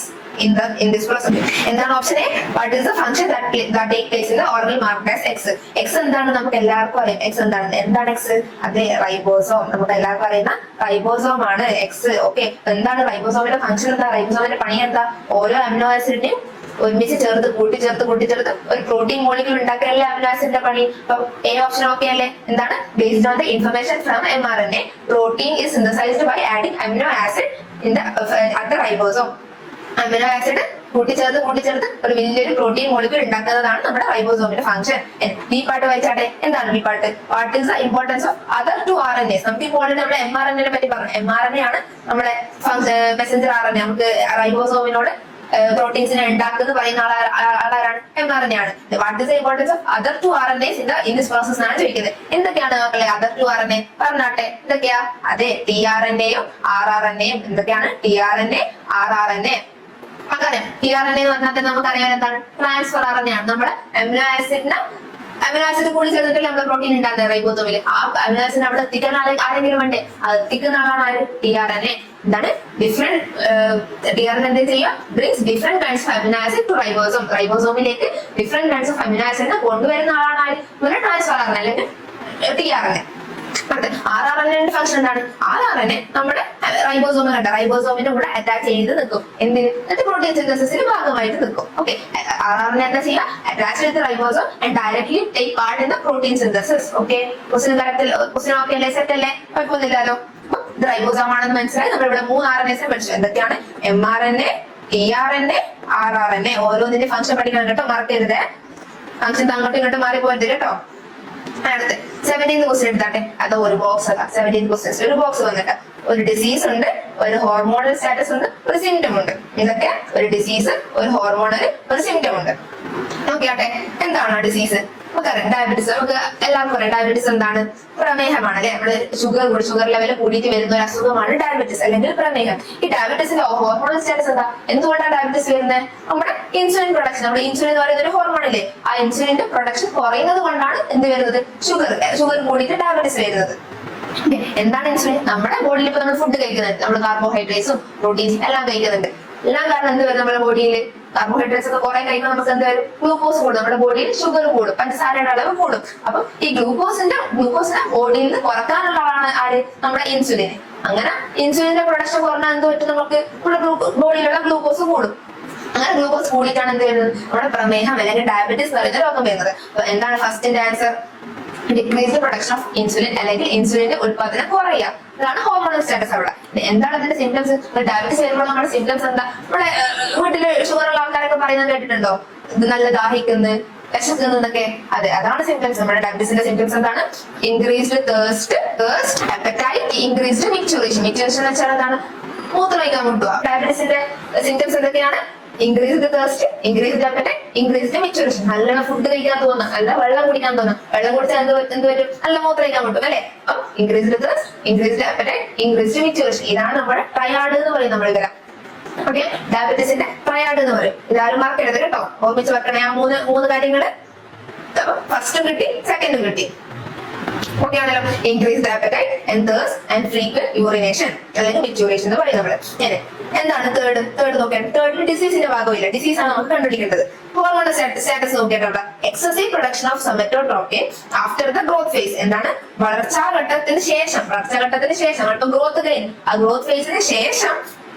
in this process? എന്താണ് option A? What is the function that take place in the organ marked as X? X എന്താണ് നമുക്ക് എല്ലാവർക്കും അറിയാം. X എന്താണ് X? അതെ, ribosome. നമുക്ക് എല്ലാവർക്കും അറിയുന്ന റൈബോസോം ആണ് X. ഓക്കെ, എന്താണ് റൈബോസോമിന്റെ ഫംഗ്ഷൻ? എന്താ റൈബോസോമിന്റെ പണി? എന്താ ഓരോ അമിനോ ആസിഡിനെയും ഒരുമിച്ച് കൂട്ടിച്ചേർത്ത് ഒരു പ്രോട്ടീൻ മോളിക്യൂൾ ഉണ്ടാക്കാനല്ലേ അമിനോ ആസിഡിന്റെ പണി. അപ്പൊ A ഓപ്ഷൻ ഓക്കെ അല്ലേ. എന്താണ് based on the information from mRNA, protein is synthesized by adding amino acid at the ribosome. Amino acid കൂട്ടിച്ചേർത്ത് ഒരു വലിയൊരു പ്രോട്ടീൻ മോളിക്യൂൾ ഉണ്ടാക്കുന്നതാണ് നമ്മുടെ റൈബോസോമിന്റെ ഫംഗ്ഷൻ. ബി പാർട്ട് വായിച്ചാട്ടെ. എന്താണ് B part? What is the importance of other 2 RNAs? നമുക്ക് ഇപ്പോൾ നമ്മുടെ mRNA പറ്റി പറഞ്ഞു. mRNA ആണ് നമ്മുടെ മെസഞ്ചർ RNA. നമുക്ക് റൈബോസോമിനോട് പ്രോട്ടീൻസിനെ ഉണ്ടാക്കുന്ന പറയുന്ന ആളാരാണ്? mRNA ആണ്. What is the importance of other 2 RNAs in this process എന്നാണ് ചോദിക്കുന്നത്. എന്തൊക്കെയാണ് മക്കളെ അതർ 2 RNA? പറഞ്ഞാട്ടെ, എന്തൊക്കെയാ? അതെ, tRNAയും rRNAയും. എന്തൊക്കെയാണ് tRNA, rRNA? അങ്ങനെ tRNA എന്ന് പറഞ്ഞാൽ നമുക്കറിയാൻ എന്താണ്, ട്രാൻസ്ഫർ RNA ആണ്. നമ്മുടെ അമിനോ ആസിഡിനെ അമിനോ ആസിഡ് കൂടി ചേർന്നിട്ടല്ലേ നമ്മുടെ പ്രോട്ടീൻ ഉണ്ടാകുന്നത് റൈബോസോമിൽ. ആ അമിനോ ആസിഡ് അവിടെ എത്തിക്കാൻ ആരെങ്കിലും വേണ്ടേ? അത് എത്തിക്കുന്ന ആളാണ് ആര്? tRNA. എന്താണ് ഡിഫറെന്റ് tRNA എന്താ ചെയ്യുക? Brings different kinds of amino acid to ribosome. റൈബോസോമിലേക്ക് ഡിഫറെന്റ് കൈൻഡ്സ് ഓഫ് അമിനോ ആസിഡിനെ കൊണ്ടുവരുന്ന ആളാണ് ആര്? ഒരു ട്രാൻസ്ഫർ ആർ അല്ലെങ്കിൽ tRNA. RNA ഫംഗ്ഷൻ എന്താണ്? RNA നമ്മുടെ റൈബോസോമിൽ ഉണ്ട്. റൈബോസോമിന്റെ കൂടെ അറ്റാച്ച് ചെയ്ത് നിൽക്കും. എന്തിന്? എന്നിട്ട് പ്രോട്ടീൻ സിന്തസിസിന്റെ ഭാഗമായിട്ട് നിൽക്കും. ഓക്കെ, RNA എന്താ ചെയ്യുക? Attach with ribosome and directly take part in the protein synthesis. Okay, question okay അല്ലേ? സെറ്റ് അല്ലേ? കുഴപ്പമൊന്നുമില്ലല്ലോ. ഇത് റൈബോസോം ആണെന്ന് മനസ്സിലായി. നമ്മൾ ഇവിടെ 3 RNAs പഠിച്ചു. എന്തൊക്കെയാണ്? mRNA, tRNA, rRNA. ഓരോന്നിന്റെ ഫംഗ്ഷൻ പഠിക്കണം കേട്ടോ, മറക്കരുത്. ഫംഗ്ഷൻ അങ്ങോട്ടും ഇങ്ങോട്ടും മാറിപ്പോരുത് കേട്ടോ. അടുത്ത് 17th ക്വസ്റ്റ്യൻ എടുത്താട്ടെ. അത് ഒരു ബോക്സ് അല്ല, 17 ക്വസ്റ്റ്യൻസ് ഒരു ബോക്സ് വന്നിട്ട് ഒരു ഡിസീസ് ഉണ്ട്, ഒരു ഹോർമോണൽ സ്റ്റാറ്റസ് ഉണ്ട്, ഒരു സിംറ്റം ഉണ്ട്. ഇതൊക്കെ ഒരു ഡിസീസ്, ഒരു ഹോർമോണൽ, ഒരു സിംറ്റം ഉണ്ട്. നോക്കിയാട്ടെ, എന്താണ് ഡിസീസ്? നമുക്കറിയാം ഡയബറ്റീസ്. നമുക്ക് എല്ലാവർക്കും അറിയാം ഡയബറ്റീസ് എന്താണ്? പ്രമേഹമാണ് അല്ലെ? നമ്മുടെ ഷുഗർ ലെവൽ കൂടിയിട്ട് വരുന്ന ഒരു അസുഖമാണ് ഡയബറ്റീസ് അല്ലെങ്കിൽ പ്രമേഹം. ഈ ഡയബറ്റീസിന്റെ ഹോർമോണൽ സ്റ്റാറ്റസ് എന്താ? എന്തുകൊണ്ടാണ് ഡയബറ്റീസ് വരുന്നത്? നമ്മുടെ ഇൻസുലിൻ പ്രൊഡക്ഷൻ. നമ്മുടെ ഇൻസുലിൻ എന്ന് പറയുന്ന ഒരു ഹോർമോൺ അല്ലേ? ആ ഇൻസുലിന്റെ പ്രൊഡക്ഷൻ കുറയുന്നത് കൊണ്ടാണ് എന്ത് വരുന്നത്? ഷുഗർ കൂടിയിട്ട് ഡയബറ്റീസ് വരുന്നത്. എന്താണ് ഇൻസുലിൻ? നമ്മുടെ ബോഡിയിൽ ഇപ്പൊ നമ്മൾ ഫുഡ് കഴിക്കുന്നുണ്ട്, നമ്മൾ കാർബോഹൈഡ്രേറ്റ്സും പ്രോട്ടീൻസും എല്ലാം കഴിക്കുന്നുണ്ട്. എല്ലാം കാരണം എന്ത് വരും? നമ്മുടെ ബോഡിയിൽ കാർബോഹൈഡ്രേറ്റ്സ് ഒക്കെ കുറെ കഴിക്കുമ്പോൾ നമുക്ക് എന്ത് വരും? ഗ്ലൂക്കോസ് കൂടും, നമ്മുടെ ബോഡിയിൽ ഷുഗർ കൂടും, പഞ്ചസാരയുടെ അളവ് കൂടും. അപ്പൊ ഈ ഗ്ലൂക്കോസിനെ ബോഡിയിൽ നിന്ന് കുറക്കാനുള്ള ആളാണ് ആര്? നമ്മുടെ ഇൻസുലിൻ. അങ്ങനെ ഇൻസുലിന്റെ പ്രൊഡക്ഷൻ കുറഞ്ഞാൽ എന്ത് പറ്റും? നമുക്ക് ബോഡിയിലുള്ള ഗ്ലൂക്കോസ് കൂടും. അങ്ങനെ ഗ്ലൂക്കോസ് കൂടിയിട്ടാണ് എന്ത് വരുന്നത്? നമ്മുടെ പ്രമേഹം അല്ലെങ്കിൽ ഡയബറ്റീസ് എന്ന് പറയുന്ന രോഗം വരുന്നത്. അപ്പൊ എന്താണ് ഫസ്റ്റിന്റെ answer? Decrease production of insulin അല്ലെങ്കിൽ ഇൻസുലിന്റെ ഉത്പാദനം കുറയുക. ഇതാണ് ഹോർമോണൽ സ്റ്റാറ്റസ്. അവിടെ എന്താണ് അതിന്റെ സിംറ്റംസ്? ഡയബറ്റീസ് വരുമ്പോൾ നമ്മുടെ സിംറ്റംസ് എന്താ? നമ്മുടെ വീട്ടില് ഷുഗർ ഉള്ള ആൾക്കാരൊക്കെ പറയുന്നത് കേട്ടിട്ടുണ്ടോ? ഇത് നല്ല ദാഹിക്കുന്നു, വിശക്കുന്നൊക്കെ. അതെ, അതാണ് സിംറ്റംസ്. നമ്മുടെ ഡയബറ്റീസിന്റെ സിംറ്റംസ് എന്താണ്? Increased thirst, apatite, increased micturition. Micturition എന്ന് വെച്ചാൽ എന്താണ്? മൂത്രമൊഴിക്കാൻ മുട്ടുക. ഡയബറ്റീസിന്റെ സിംറ്റംസ് എന്തൊക്കെയാണ്? Increased thirst, increased apatite, increased micturition. നല്ലോണം ഫുഡ് കഴിക്കാൻ തോന്നുന്നു, നല്ല വെള്ളം കുടിക്കാൻ തോന്നുന്നു. വെള്ളം കുടിച്ചാൽ എന്ത് പറ്റും? നല്ല മൂത്രമൊഴിക്കാൻ മുട്ടും അല്ലെ? അപ്പം increased thirst, increased apatite, increased micturition. ഇതാണ് നമ്മുടെ ട്രയാഡ് എന്ന് പറയും നമ്മൾ ഇതിൽ. ഓക്കെ, ഡയബറ്റീസിന്റെ ട്രയാഡ് എന്ന് പറയും. ഇതാരും മറക്കരുത് കേട്ടോ, ഓർമ്മിച്ച് വെക്കണേ ആ മൂന്ന് കാര്യങ്ങള്. ഫസ്റ്റും കിട്ടി, സെക്കൻഡും കിട്ടി. ഓക്കെ ആണല്ലോ. Increased appetite and thirst and frequent urination അല്ലെങ്കിൽ മിക്ചുറേഷൻ എന്ന് പറയും നമ്മള്. എന്താണ് തേർഡ് നോക്കിയാൽ? തേർഡിൽ ഡിസീസിന്റെ ഭാഗമില്ല, ഡിസീസ് ആണ് നമുക്ക് കണ്ടുപിടിക്കേണ്ടത്. ഹോർമോണൽ സ്റ്റാറ്റസ് നോക്കിയിട്ടുള്ള excessive production of somatotropin after the growth phase. എന്താണ്? വളർച്ചാഘട്ടത്തിന് ശേഷം അല്പം ഗ്രോത്ത് കഴിഞ്ഞ് ആ ഗ്രോത്ത് ഫേസിന് ശേഷം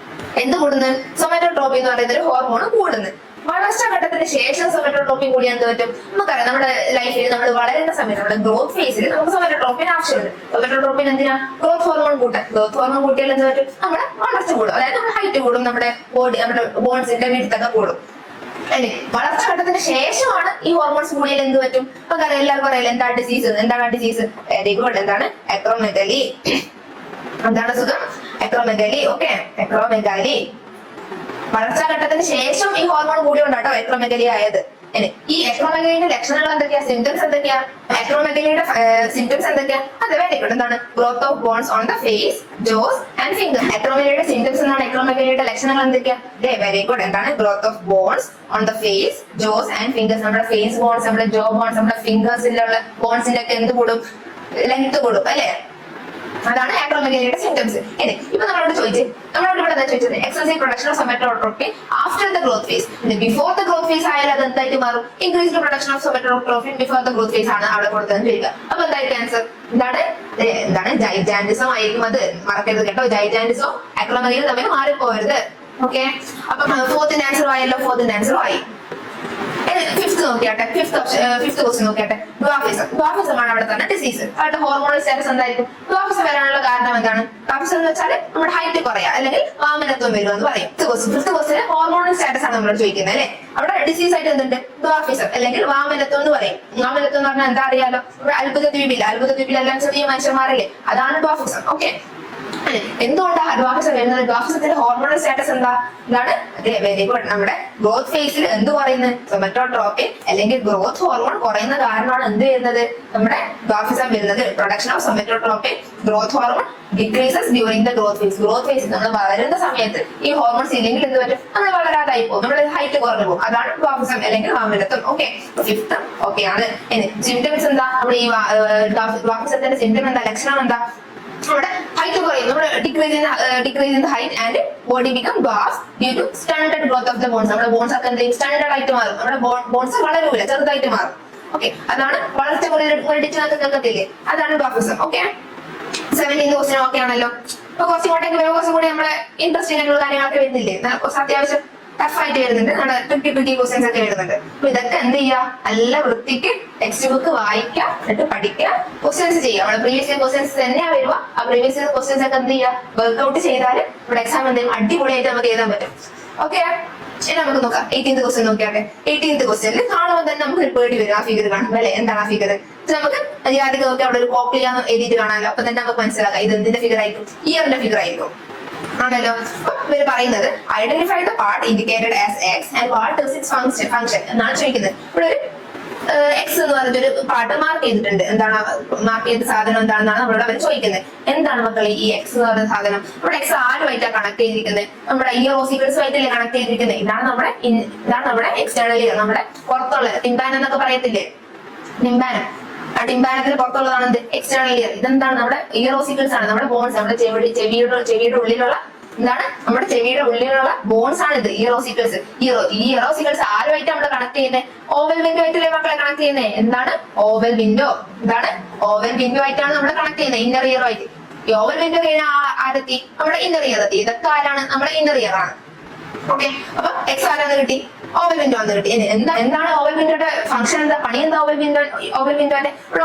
എന്ത് കൂടുന്നത്? സൊമറ്റോട്രോപിൻ എന്ന് പറയുന്ന ഒരു ഹോർമോൺ കൂടുന്നത്. വളർച്ചാ ഘട്ടത്തിന് ശേഷം സൊമറ്റോട്രോപിൻ കൂടി എന്ത് പറ്റും? നമുക്കറിയാം നമ്മുടെ ലൈഫിൽ നമ്മൾ വളരുന്ന സമയത്ത് നമ്മുടെ ഗ്രോത്ത് ഫേസിൽ നമുക്ക് സൊമറ്റോട്രോപിൻ ആവശ്യമുണ്ട്. സൊമറ്റോട്രോപിൻ എന്തിനാ? ഗ്രോത്ത് ഹോർമോൺ കൂട്ടാൻ. ഗ്രോത്ത് ഹോർമോൺ കൂട്ടിയാൽ എന്ത് പറ്റും? നമ്മുടെ വളർച്ച കൂടും, അതായത് നമ്മുടെ ഹൈറ്റ് കൂടും, നമ്മുടെ ബോഡി, നമ്മുടെ ബോൺസിന്റെ വിഡ്ത്തൊക്കെ കൂടും അല്ലെ? വളർച്ച ഘട്ടത്തിന് ശേഷമാണ് ഈ ഹോർമോൺസ് കൂടിയാൽ എന്ത് പറ്റും? നമുക്കറിയാം, എല്ലാവർക്കും അറിയില്ല എന്താണ് ഡിസീസ്. എന്താണ് ഡിസീസ്? Very good. എന്താണ്? അക്രോമെഗാലി. എന്താണ് അസുഖം? അക്രോമെഗാലി. Okay, acromegaly. വളർച്ചാ ഘട്ടത്തിന് ശേഷം ഈ ഹോർമോൺ കൂടിയുണ്ടാട്ടോ അക്രോമെഗാലി ആയത്. ഈ അക്രോമെഗാലിയുടെ ലക്ഷണങ്ങൾ എന്തൊക്കെയാ? സിംറ്റംസ് എന്തൊക്കെയാ? അക്രോമെഗാലിയുടെ സിംറ്റംസ് എന്തൊക്കെയാ? അത് വെരി ഗുഡ്. എന്താണ്? Growth of bones on the face, jaws and fingers. അക്രോമെഗാലിയുടെ സിംറ്റംസ് എന്താണ്? അക്രോമെഗാലിയുടെ ലക്ഷണങ്ങൾ എന്തൊക്കെയാ? Very good. എന്താണ്? Growth of bones on the face, jaws and fingers. നമ്മുടെ ഫേസ് ബോൺസ്, നമ്മുടെ ജോ ബോൺസ്, നമ്മുടെ ഫിംഗേഴ്സിലുള്ള ബോൺസിന്റെ ഒക്കെ എന്ത് കൂടും? ലെങ്ത് കൂടും അല്ലെ? അതാണ് അക്രോമെഗാലിയുടെ സിംറ്റംസ്. ഇപ്പൊ നമ്മളോട് ഇവിടെ എന്താ ചോദിച്ചത്? Excessive production of somatotropin after the growth phase. Before the growth phase ആയാലും അത് എന്തായിട്ട് മാറും? Increased production of somatotropin before the growth phase ആണ് അവിടെ കൊടുത്തതെന്ന് ചോദിക്കുക. അപ്പൊ എന്തായിരിക്കും ആൻസർ? എന്താണ്? ജൈജാൻഡിസം ആയിരിക്കും. അത് മറക്കരുത് കേട്ടോ. ജൈജാൻഡിസോ അക്രോമെഗാലി തമ്മിൽ മാറിപ്പോകരുത്. ഓക്കെ, അപ്പൊ ഫോർത്തിന്റെ ആൻസർ ആയല്ലോ. ഫോർത്തിന്റെ ആൻസർ ആയി. ഫിഫ്ത് നോക്കിയാട്ടെ. ഫിഫ്ത് ക്വസ്റ്റ്യൻ നോക്കിയാട്ടെ. ഡ്വാർഫിസം ആണ് അവിടെ തന്നെ ഡിസീസ്. അവരുടെ ഹോർമോണൽ സ്റ്റാറ്റസ് എന്തായിരിക്കും? ഡ്വാർഫിസം വരാനുള്ള കാരണം എന്താണ്? ഡ്വാർഫിസം എന്ന് വെച്ചാൽ നമ്മുടെ ഹൈറ്റ് കുറയാ അല്ലെങ്കിൽ വാമനത്വം വരും എന്ന് പറയും. ഫിഫ്ത് ക്വസ്റ്റ്യൻ ഹോർമോണൽ സ്റ്റാറ്റസ് ആണ് നമ്മളോട് ചോദിക്കുന്നത് അല്ലെ? അവിടെ ഡിസീസ് ആയിട്ട് എന്തുണ്ട്? ഡ്വാർഫിസം അല്ലെങ്കിൽ വാമനത്വം എന്ന് പറയും. വാമനത്വം എന്ന് പറഞ്ഞാൽ എന്താ അറിയാലോ? അത്ഭുത ദ്വീപിൽ എല്ലാം ചെറിയ മനുഷ്യന്മാരല്ലേ, അതാണ് ഡ്വാർഫിസം. ഓക്കെ, എന്തുകൊണ്ടാണ് ഡ്വാർഫിസം വരുന്നത്? ഡ്വാർഫിസത്തിന്റെ ഹോർമോണൽ സ്റ്റാറ്റസ് എന്താ? ഇതാണ് വെരി ഗുഡ്. നമ്മുടെ ഗ്രോത്ത് ഫേസിൽ എന്ത് പറയുന്നത്? സൊമറ്റോട്രോപിൻ അല്ലെങ്കിൽ ഗ്രോത്ത് ഹോർമോൺ കുറയുന്ന കാരണമാണ് എന്ത് വരുന്നത്? നമ്മുടെ ഡ്വാർഫിസം വരുന്നത്. Production of somatotropin growth hormone decreases during the growth ഫേസ്. ഗ്രോത്ത് ഫേസിൽ നമ്മൾ വളരുന്ന സമയത്ത് ഈ ഹോർമോൺസ് ഇല്ലെങ്കിൽ എന്ത് പറ്റും? നമ്മൾ വളരാതായി പോകും, നമ്മുടെ ഹൈറ്റ് കുറഞ്ഞു പോകും. അതാണ് ഡ്വാർഫിസം അല്ലെങ്കിൽ ആമിരത്വം. ഓക്കെ, ഫിഫ്ത്ത് ഓക്കെ ആണ്. സിംറ്റംസ് എന്താ? നമ്മുടെ ഈ ഡ്വാർഫിസത്തിന്റെ സിംറ്റം എന്താ? ലക്ഷണം എന്താ? നമ്മുടെ ഹൈറ്റ് കുറയും, നമ്മുടെ decrease in height and body become dwarf due to stunted growth of the bones. നമ്മുടെ ബോൺസ് ഒക്കെ എന്തെങ്കിലും സ്റ്റണ്ടഡ് ആയിട്ട് മാറും, നമ്മുടെ ബോൺസ് വളരൂല, ചെറുതായിട്ട് മാറും. ഓക്കെ, അതാണ് വളർച്ച മുരടിച്ച് കേൾക്കത്തില്ലേ, അതാണ് dwarfism. Okay, 17th question okay ആണല്ലോ. അപ്പൊ കുറച്ചും കൂടെ കുറച്ചും കൂടി നമ്മളെ ഇൻട്രസ്റ്റിംഗ് ആയിട്ടുള്ള കാര്യങ്ങളൊക്കെ വരുന്നില്ലേ? അത്യാവശ്യം ടഫ് ആയിട്ട് വരുന്നുണ്ട്, നമ്മുടെ ട്രിക്കി ക്വസ്റ്റ്യൻസ് ഒക്കെ വരുന്നുണ്ട്. അപ്പൊ ഇതൊക്കെ എന്ത് ചെയ്യുക? നല്ല വൃത്തിക്ക് ടെക്സ്റ്റ് ബുക്ക് വായിക്കുക, എന്നിട്ട് പഠിക്കുക, ക്വസ്റ്റ്യൻസ് ചെയ്യുക. നമ്മുടെ പ്രീവിയസ് ഇയർ ക്വസ്റ്റ്യൻസ് തന്നെയാ വരുക. ആ പ്രീവിയസ് ഇയർ ക്വസ്റ്റ്യൻസ് ഒക്കെ എന്ത് ചെയ്യുക? വർക്ക്ഔട്ട് ചെയ്താൽ നമ്മുടെ എക്സാം എന്തെങ്കിലും അടിപൊളിയായിട്ട് നമുക്ക് എഴുതാൻ പറ്റും. ഓക്കെ, ഇനി നമുക്ക് നോക്കാം 18th ക്വസ്റ്റ്യൻ നോക്കിയാട്ടെ. 18th ക്വസ്റ്റ്യനിൽ കാണുമ്പോൾ തന്നെ നമുക്ക് ഒരു പേടി വരും. ആ ഫിഗർ കാണുമ്പോൾ അല്ലെ, എന്താണ് ആ ഫിഗർ? നമുക്ക് ആദ്യം നോക്കി അവിടെ ഒരു കോക്ലിയാന്ന് എഴുതിയിട്ട് കാണാമല്ലോ. അപ്പൊ തന്നെ നമുക്ക് മനസ്സിലാക്കാം ഇത് എന്തിന്റെ ഫിഗർ ആയിരിക്കും? ഇയറിന്റെ ഫിഗർ ആയിരിക്കും ആണല്ലോ. ഇവര് പറയുന്നത് identify the part indicated as X and what is it's function എന്നാണ് ചോദിക്കുന്നത്. ഇവിടെ ഒരു എക്സ് എന്ന് പറഞ്ഞൊരു പാർട്ട് മാർക്ക് ചെയ്തിട്ടുണ്ട്. എന്താണ് മാർക്ക് ചെയ്ത സാധനം എന്താണെന്നാണ് നമ്മളോട് അവർ ചോദിക്കുന്നത്. എന്താണ് മക്കളെ ഈ എക്സ് എന്ന് പറയുന്ന സാധനം? നമ്മുടെ എക്സ് ആരുമായിട്ടാണ് കണക്ട് ചെയ്തിരിക്കുന്നത്? നമ്മുടെ ഇയർ ഓസിക്കിൾസുമായിട്ടല്ലേ കണക്ട് ചെയ്തിരിക്കുന്നത്. ഇതാണ് നമ്മുടെ എക്സ്റ്റേണൽ ഇയർ, നമ്മുടെ പുറത്തുള്ള ടിംബാനം എന്നൊക്കെ പറയത്തില്ലേ, ടിംബാനം. ആ ടിംബാനത്തിന് പുറത്തുള്ളതാണ് എന്ത്? External year. ഇതെന്താണ്? നമ്മുടെ ഇയർ ഓസിക്കിൾസ് ആണ്, നമ്മുടെ ബോൺസ്, നമ്മുടെ ചെവിയുടെ ഉള്ളിലുള്ള എന്താണ്? നമ്മുടെ ചെവിയുടെ ഉള്ളിലുള്ള ബോൺസ് ആണ് ഇത്, ഇയർ ഓസിക്കിൾസ്. ഈ ഇയർ ഓസിക്കിൾസ് ആരുമായിട്ട് നമ്മൾ കണക്ട് ചെയ്യുന്നത്? ഓവൽ വിൻഡോ ആയിട്ടല്ലേ മക്കളെ കണക്ട് ചെയ്യുന്നത്? എന്താണ്? Oval window. എന്താണ്? ഓവൽ വിൻഡോ ആയിട്ടാണ് നമ്മൾ കണക്ട് ചെയ്യുന്നത്, ഇന്നർ ഇയർ ആയിട്ട്. ഈ ഓവൽ വിൻഡോ കഴിഞ്ഞാൽ ആരെത്തി? നമ്മുടെ ഇന്നർ ഇയർ എത്തി. ഇതൊക്കെ ആരാണ്? നമ്മുടെ ഇന്നർ ഇയർ ആണ്. ഓക്കെ, അപ്പൊ എക്സ് ആരാന്ന് കിട്ടി? ഓവൽ വിൻഡോ എന്ന് കിട്ടി. എന്താണ് ഓവൽ വിൻഡോയുടെ ഫംഗ്ഷൻ? എന്താ പണി? എന്താ ഓവൽ വിൻഡോന്റെ?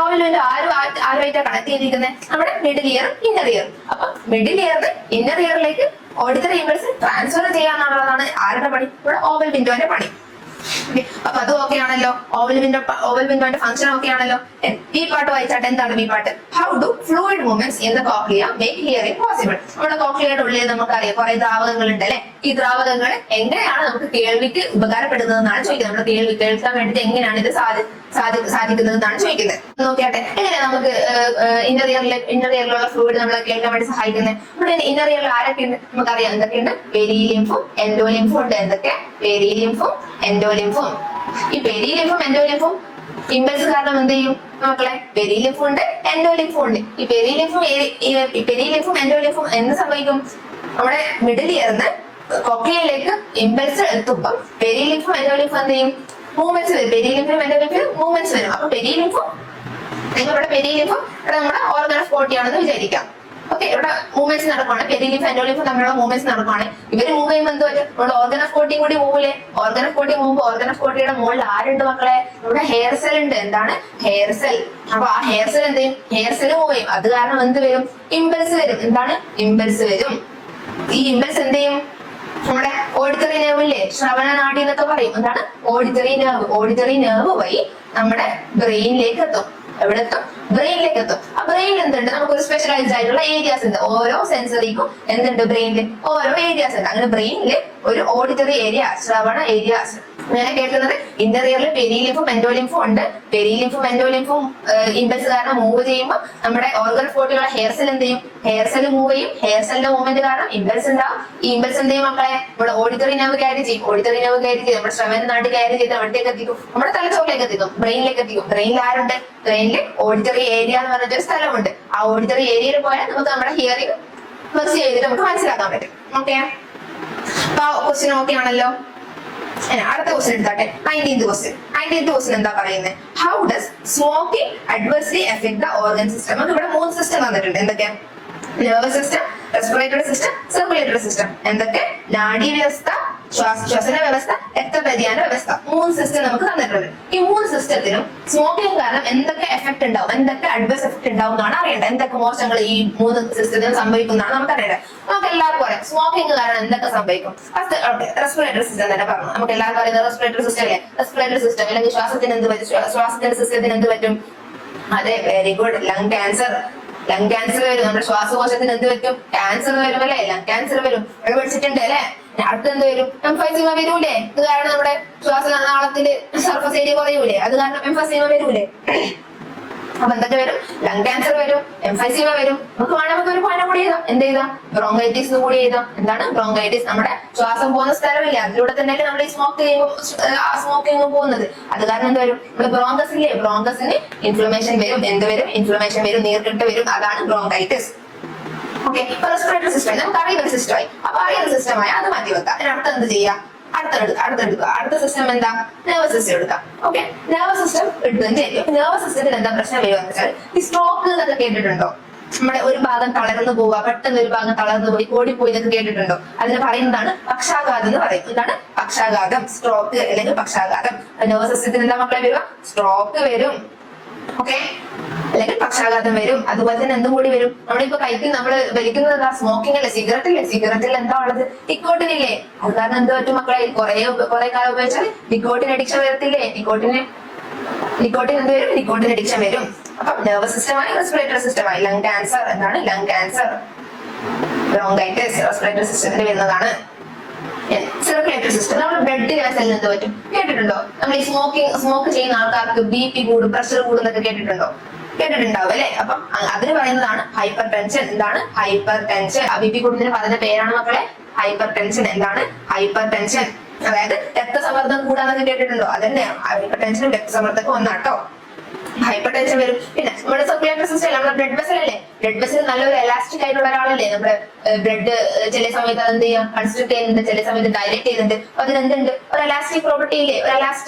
ഓവൽ വിൻഡോ ആരുമായിട്ടാണ് കണക്ട് ചെയ്തിരിക്കുന്നത്? നമ്മുടെ മിഡിൽ ഇയർ, ഇന്നർ ഇയർ. അപ്പൊ മിഡിൽ ഇയറിന് ഇന്നർ ഇയറിലേക്ക് ഓഡിറ്ററി ഇമ്പൾസ് ട്രാൻസ്ഫർ ചെയ്യാന്നുള്ളതാണ് ആരുടെ പണി? ഇവിടെ ഓവൽ വിൻഡോന്റെ പണി. അപ്പൊ അത് ഓക്കെ ആണല്ലോ. ഓവൽ വിൻഡോന്റെ ഫംഗ്ഷൻ ഓക്കെ ആണല്ലോ. ഈ പാട്ട് വായിച്ചാട്ടെ. എന്താണ് ഈ പാട്ട്? How do fluid movements in the cochlea make hearing possible? നമ്മുടെ കോക്ലിയയുടെ ഉള്ളിൽ നമുക്കറിയാം കുറെ ദ്രാവകങ്ങൾ ഉണ്ട് അല്ലെ. ഈ ദ്രാവകങ്ങൾ എങ്ങനെയാണ് നമുക്ക് കേൾവിക്ക് ഉപകാരപ്പെടുന്നത് എന്നാണ് ചോദിക്കുന്നത്. നമ്മുടെ കേൾവി കേൾക്കാൻ വേണ്ടിട്ട് എങ്ങനെയാണ് ഇത് സാധിക്കുന്നത് എന്നാണ് ചോദിക്കുന്നത്. നോക്കിയാട്ടെ, എങ്ങനെയാ നമുക്ക് ഇന്നർ ഇയറിലുള്ള ഫ്ലൂയിഡ് നമ്മളെ കേൾക്കാൻ വേണ്ടി സഹായിക്കുന്നത്? നമ്മുടെ ഇന്നർ ഇയറിൽ ആരൊക്കെ ഉണ്ട്? നമുക്കറിയാം എന്തൊക്കെയുണ്ട്. പെരിലിംഫും എൻഡോലിംഫും ഉണ്ട്. എന്തൊക്കെ? പെരിലിംഫും എൻഡോലിംഫും. ഈ പെരിലിംഫും എൻഡോലിംഫും ഇമ്പൾസ് കാരണം എന്ത് ചെയ്യും മക്കളെ? പെരിലിംഫും ഉണ്ട്, എൻഡോലിംഫും ഉണ്ട്. ഈ പെരിലിംഫും എൻഡോലിംഫും എന്ത് സംഭവിക്കും? നമ്മുടെ മിഡിൽ ഇയർന്ന് കൊക്ലിയയിലേക്ക് ഇമ്പൾസ് എത്തുമ്പോൾ പെരിലിംഫും എൻഡോലിംഫും എന്ത് ചെയ്യും? മൂവ്മെന്റ്സ് വരും. പെരിലിംഫും എൻഡോലിംഫും മൂവ്മെന്റ്സ് വരും. അപ്പൊ പെരിലിംഫും ഇവിടെ നമ്മുടെ ഓർഗൻ ഓഫ് ബോഡി ആണെന്ന് വിചാരിക്കാം. ഓക്കെ, ഇവിടെ മൂവ്മെന്റ്സ് നടക്കുവാണ്. പെരിലിംഫ് എൻഡോലിംഫും തമ്മിലുള്ള മൂവ്മെന്റ്സ് നടക്കുവാണ്. ഇവര് മൂവ് ചെയ്യുമ്പോൾ എന്ത് പറ്റും? നമ്മുടെ ഓർഗൻ ഓഫ് ബോഡിയും കൂടി മൂവില്ലേ? Organ of body move. Organ of ബോഡിയുടെ മുകളിൽ ആരുണ്ട് മക്കളെ? നമ്മുടെ ഹെയർ സെൽ ഉണ്ട്. എന്താണ്? Hair cell. അപ്പൊ ആ ഹെയർ സെൽ എന്ത് ചെയ്യും? ഹെയർ സെൽ മൂവ് ചെയ്യും. അത് കാരണം എന്ത് വരും? ഇമ്പൾസ് വരും. എന്താണ്? ഇമ്പൾസ് വരും. ഈ ഇമ്പൾസ് എന്ത് ചെയ്യും? നമ്മുടെ ഓഡിറ്ററി നെർവ് ഇല്ലേ, ശ്രവണ നാഡി എന്നൊക്കെ പറയും. എന്താണ്? ഓഡിറ്ററി നെർവ് വഴി നമ്മുടെ ബ്രെയിനിലേക്ക് എത്തും. എവിടെ എത്തും? ബ്രെയിനിലേക്ക് എത്തും. ആ ബ്രെയിനിൽ എന്തുണ്ട്? നമുക്കൊരു സ്പെഷ്യലൈസ്ഡ് ആയിട്ടുള്ള ഏരിയാസ് ഉണ്ട്. ഓരോ സെൻസറിക്കും എന്തുണ്ട്? ബ്രെയിനിൽ ഓരോ ഏരിയാസ് ഉണ്ട്. അങ്ങനെ ബ്രെയിനിൽ ഒരു ഓഡിറ്ററി ഏരിയ, ശ്രവണ ഏരിയാസ്. ഞാൻ കേൾക്കുന്നത് ഇന്നർ ഇയറിൽ പെരിലിംഫും എൻഡോലിംഫും ഉണ്ട്. പെരിലിംഫും എൻഡോലിംഫും ഇമ്പൾസ് കാരണം മൂവ് ചെയ്യുമ്പോൾ നമ്മുടെ ഓർഗൻ ഓഫ് ബോഡിയുള്ള ഹെയർ സെൽ എന്ത് ചെയ്യും? ഹെയർ സെൽ മൂവ് ചെയ്യും. ഹെയർ സെല്ലിന്റെ മൂവ്മെന്റ് കാരണം ഇമ്പൾസ് ഉണ്ടാവും. ഈ ഇമ്പൾസ് എന്ത് ചെയ്യും മക്കളെ? നമ്മുടെ ഓഡിറ്ററി നെർവ് ക്യാരി ചെയ്യും. ഓഡിറ്ററി നെർവ് ക്യാരി ചെയ്ത് നമ്മുടെ ശ്രവണ നാടി ക്യാരി ചെയ്ത് എവിടേക്ക് എത്തിക്കും? നമ്മുടെ തലച്ചോറിലേക്ക് എത്തിക്കും, ബ്രെയിനിലേക്ക് എത്തിക്കും. ബ്രെയിനിൽ ആരുണ്ട്? ബ്രെയിനിൽ ഓഡിറ്ററി ഏരിയ എന്ന് പറഞ്ഞൊരു സ്ഥലമുണ്ട്. ആ ഓഡിറ്ററി ഏരിയയിൽ പോയാൽ നമുക്ക് നമ്മുടെ ഹിയറിംഗ് മെർജ് ചെയ്തിട്ട് നമുക്ക് മനസ്സിലാക്കാൻ പറ്റും. ഓക്കെ, അപ്പൊ ക്വസ്റ്റ്യൻ ഓക്കെ ആണല്ലോ. അടുത്ത ക്വസ്റ്റ്യൻ എടുത്താട്ടെ. 19th ക്വസ്റ്റ്യൻ എന്താ പറയുന്നത്? How does smoking adversely effect the organ system? നമുക്ക് ഇവിടെ 3 സിസ്റ്റം തന്നിട്ടുണ്ട്. എന്തൊക്കെ? Nervous system, respiratory system, circulatory system. എന്തൊക്കെ? നാഡീ വ്യവസ്ഥ, ശ്വസന വ്യവസ്ഥ, രക്തപര്യന വ്യവസ്ഥ. 3 സിസ്റ്റം നമുക്ക് തന്നിട്ടുണ്ട്. ഈ 3 സിസ്റ്റത്തിനും സ്മോക്കിംഗ് കാരണം എന്തൊക്കെ എഫക്ട് ഉണ്ടാവും, എന്തൊക്കെ അഡ്വേഴ്സ് എഫക്ട് ഉണ്ടാവും എന്നാണ് അറിയേണ്ടത്. എന്തൊക്കെ മോശങ്ങൾ ഈ 3 സിസ്റ്റത്തിനും സംഭവിക്കുന്നതാണ് നമുക്ക് അറിയേണ്ടത്. നമുക്ക് എല്ലാവർക്കും അറിയാം സ്മോക്കിംഗ് കാരണം എന്തൊക്കെ സംഭവിക്കും. ഫസ്റ്റ് റെസ്പിറേറ്ററി സിസ്റ്റം തന്നെ പറഞ്ഞു. നമുക്ക് എല്ലാവർക്കും അറിയുന്നത് റെസ്പിറേറ്ററി സിസ്റ്റം അല്ലേ? റെസ്പിറേറ്ററി സിസ്റ്റം അല്ലെങ്കിൽ ശ്വാസത്തിന് എന്ത് പറ്റും? ശ്വാസത്തിന്റെ സിസ്റ്റത്തിന് എന്ത് പറ്റും? അതെ, very good. Lung cancer. Lung cancer വരും. നമ്മുടെ ശ്വാസകോശത്തിന് എന്ത് പറ്റും? ക്യാൻസർ വരും അല്ലെ? ലങ് ക്യാൻസർ വരും. അത് പഠിച്ചിട്ടുണ്ട് അല്ലെ? അടുത്ത് എന്ത് വരും? എംഫൈസീമ വരൂലേ? ഇത് കാരണം നമ്മുടെ ശ്വാസനാളത്തിന്റെ സർഫസ് ഏരിയ കുറയൂലേ? അത് കാരണം എംഫൈസീമ വരൂലേ? അപ്പൊ എന്തൊക്കെ വരും? ലങ് ക്യാൻസർ വരും, എംഫൈസീമ വരും. നമുക്ക് വേണമെങ്കിൽ ഒരു പോയിന്റ് കൂടി എഴുതാം. എന്ത് ചെയ്താം? ബ്രോങ്കൈറ്റിസ് കൂടി എഴുതാം. എന്താണ് ബ്രോങ്കൈറ്റിസ്? നമ്മുടെ ശ്വാസം പോകുന്ന സ്ഥലമില്ല, അതിലൂടെ തന്നെ നമ്മൾ ഈ സ്മോക്കിംഗ് പോകുന്നത്. അത് കാരണം എന്ത് വരും? നമ്മുടെ ബ്രോങ്കസിലെ ബ്രോങ്കസിന് ഇൻഫ്ലമേഷൻ വരും. എന്ത് വരും? ഇൻഫ്ലമേഷൻ വരും, നീർക്കെട്ട് വരും. അതാണ് ബ്രോങ്കൈറ്റിസ്. ഓക്കെ, ഇപ്പൊ റെസ്പിറേറ്ററി സിസ്റ്റം നമുക്ക് അറിയുന്ന ഒരു സിസ്റ്റമായി. അപ്പൊ അറിയുന്ന സിസ്റ്റമായി അത് മാറ്റി വെക്കാം. അടുത്ത എന്ത് ചെയ്യാം? അടുത്തെടുക്കുക. അടുത്ത സിസ്റ്റം എന്താ? നെർവസ് സിസ്റ്റം എടുക്കാം. ഓക്കെ, നെർവസ് സിസ്റ്റം എടുത്തതിന് ശേഷം നെർവസ് സിസ്റ്റത്തിൽ എന്താ പ്രശ്നം വരുമെന്ന് വെച്ചാൽ ഈ സ്ട്രോക്ക് എന്നൊക്കെ കേട്ടിട്ടുണ്ടോ? നമ്മുടെ ഒരു ഭാഗം തളർന്നു പോവുക, പെട്ടെന്ന് ഒരു ഭാഗം തളർന്നു പോയി ഓടിപ്പോയി എന്നൊക്കെ കേട്ടിട്ടുണ്ടോ? അതിന് പറയുന്നതാണ് പക്ഷാഘാതം എന്ന് പറയും. എന്താണ് പക്ഷാഘാതം? സ്ട്രോക്ക് അല്ലെങ്കിൽ പക്ഷാഘാതം. നെർവസ് സിസ്റ്റത്തിൽ എന്താ മക്കളെ വരിക? സ്ട്രോക്ക് വരും. ഓക്കെ, അല്ലെങ്കിൽ പക്ഷാഘാതം വരും. അതുപോലെ തന്നെ എന്തും കൂടി വരും? നമ്മളിപ്പോ നമ്മള് വലിക്കുന്നത് എന്താ? സ്മോക്കിംഗ് അല്ലേ? സിഗരറ്റിൽ എന്താ ഉള്ളത്? നിക്കോട്ടിൻ ഇല്ലേ? അത് കാരണം എന്ത് പറ്റും മക്കളെ? കുറെ കാലം ഉപയോഗിച്ചാൽ നിക്കോട്ടിൻ അഡിക്ഷൻ വരത്തില്ലേ? നിക്കോട്ടിൻ എന്ത് വരും? നിക്കോട്ടിൻ അഡിക്ഷൻ വരും. അപ്പൊ നെർവസ് സിസ്റ്റമായി, റെസ്പിറേറ്ററി സിസ്റ്റമായി. ലങ് ക്യാൻസർ എന്താണ്? ലങ് ക്യാൻസർ, ബ്രോങ്കൈറ്റിസ് റെസ്പിറേറ്ററി സിസ്റ്റത്തിൽ വരുന്നതാണ്. സർക്കുലേറ്ററി സിസ്റ്റം നമ്മുടെ ബ്ലഡ് വെസലിന് എന്ത് പറ്റും? കേട്ടിട്ടുണ്ടോ? നമ്മൾ ഈ സ്മോക്ക് ചെയ്യുന്ന ആൾക്കാർക്ക് BP കൂടും, പ്രഷർ കൂടും എന്നൊക്കെ കേട്ടിട്ടുണ്ടാവും അല്ലെ? അപ്പം അതിന് പറയുന്നതാണ് ഹൈപ്പർ ടെൻഷൻ. എന്താണ് ഹൈപ്പർ ടെൻഷൻ? BP കൂടുന്നതിന് പറഞ്ഞ പേരാണ് മക്കളെ ഹൈപ്പർ ടെൻഷൻ. എന്താണ് ഹൈപ്പർ ടെൻഷൻ? അതായത് രക്തസമ്മർദ്ദം കൂടാന്നൊക്കെ കേട്ടിട്ടുണ്ടോ? അതന്നെ ഹൈപ്പർ ടെൻഷനും രക്തസമ്മർദ്ദം ഒന്നാട്ടോ. ഹൈപ്പർ ടെൻഷൻ വരും. പിന്നെ നമ്മുടെ സർക്കുലേറ്ററി സിസ്റ്റം നമ്മുടെ ബ്ലഡ് വെസൽ അല്ലേ? ബ്ലഡ് വെസൽ നല്ലൊരു എലാസ്റ്റിക് ആയിട്ടുള്ള ഒരാളല്ലേ? നമ്മുടെ ബ്ലഡ് ചില സമയത്ത് അത് എന്ത് ചെയ്യാം? കൺസ്ട്രിക്ട് ചെയ്യുന്നുണ്ട്, ചില സമയത്ത് ഡയറക്റ്റ് ചെയ്യുന്നുണ്ട്. അപ്പൊ അതിനെന്തുണ്ട്? ഒരു എലാസ്റ്റിക് പ്രോപ്പർട്ടി ഇല്ലേ? ഒരു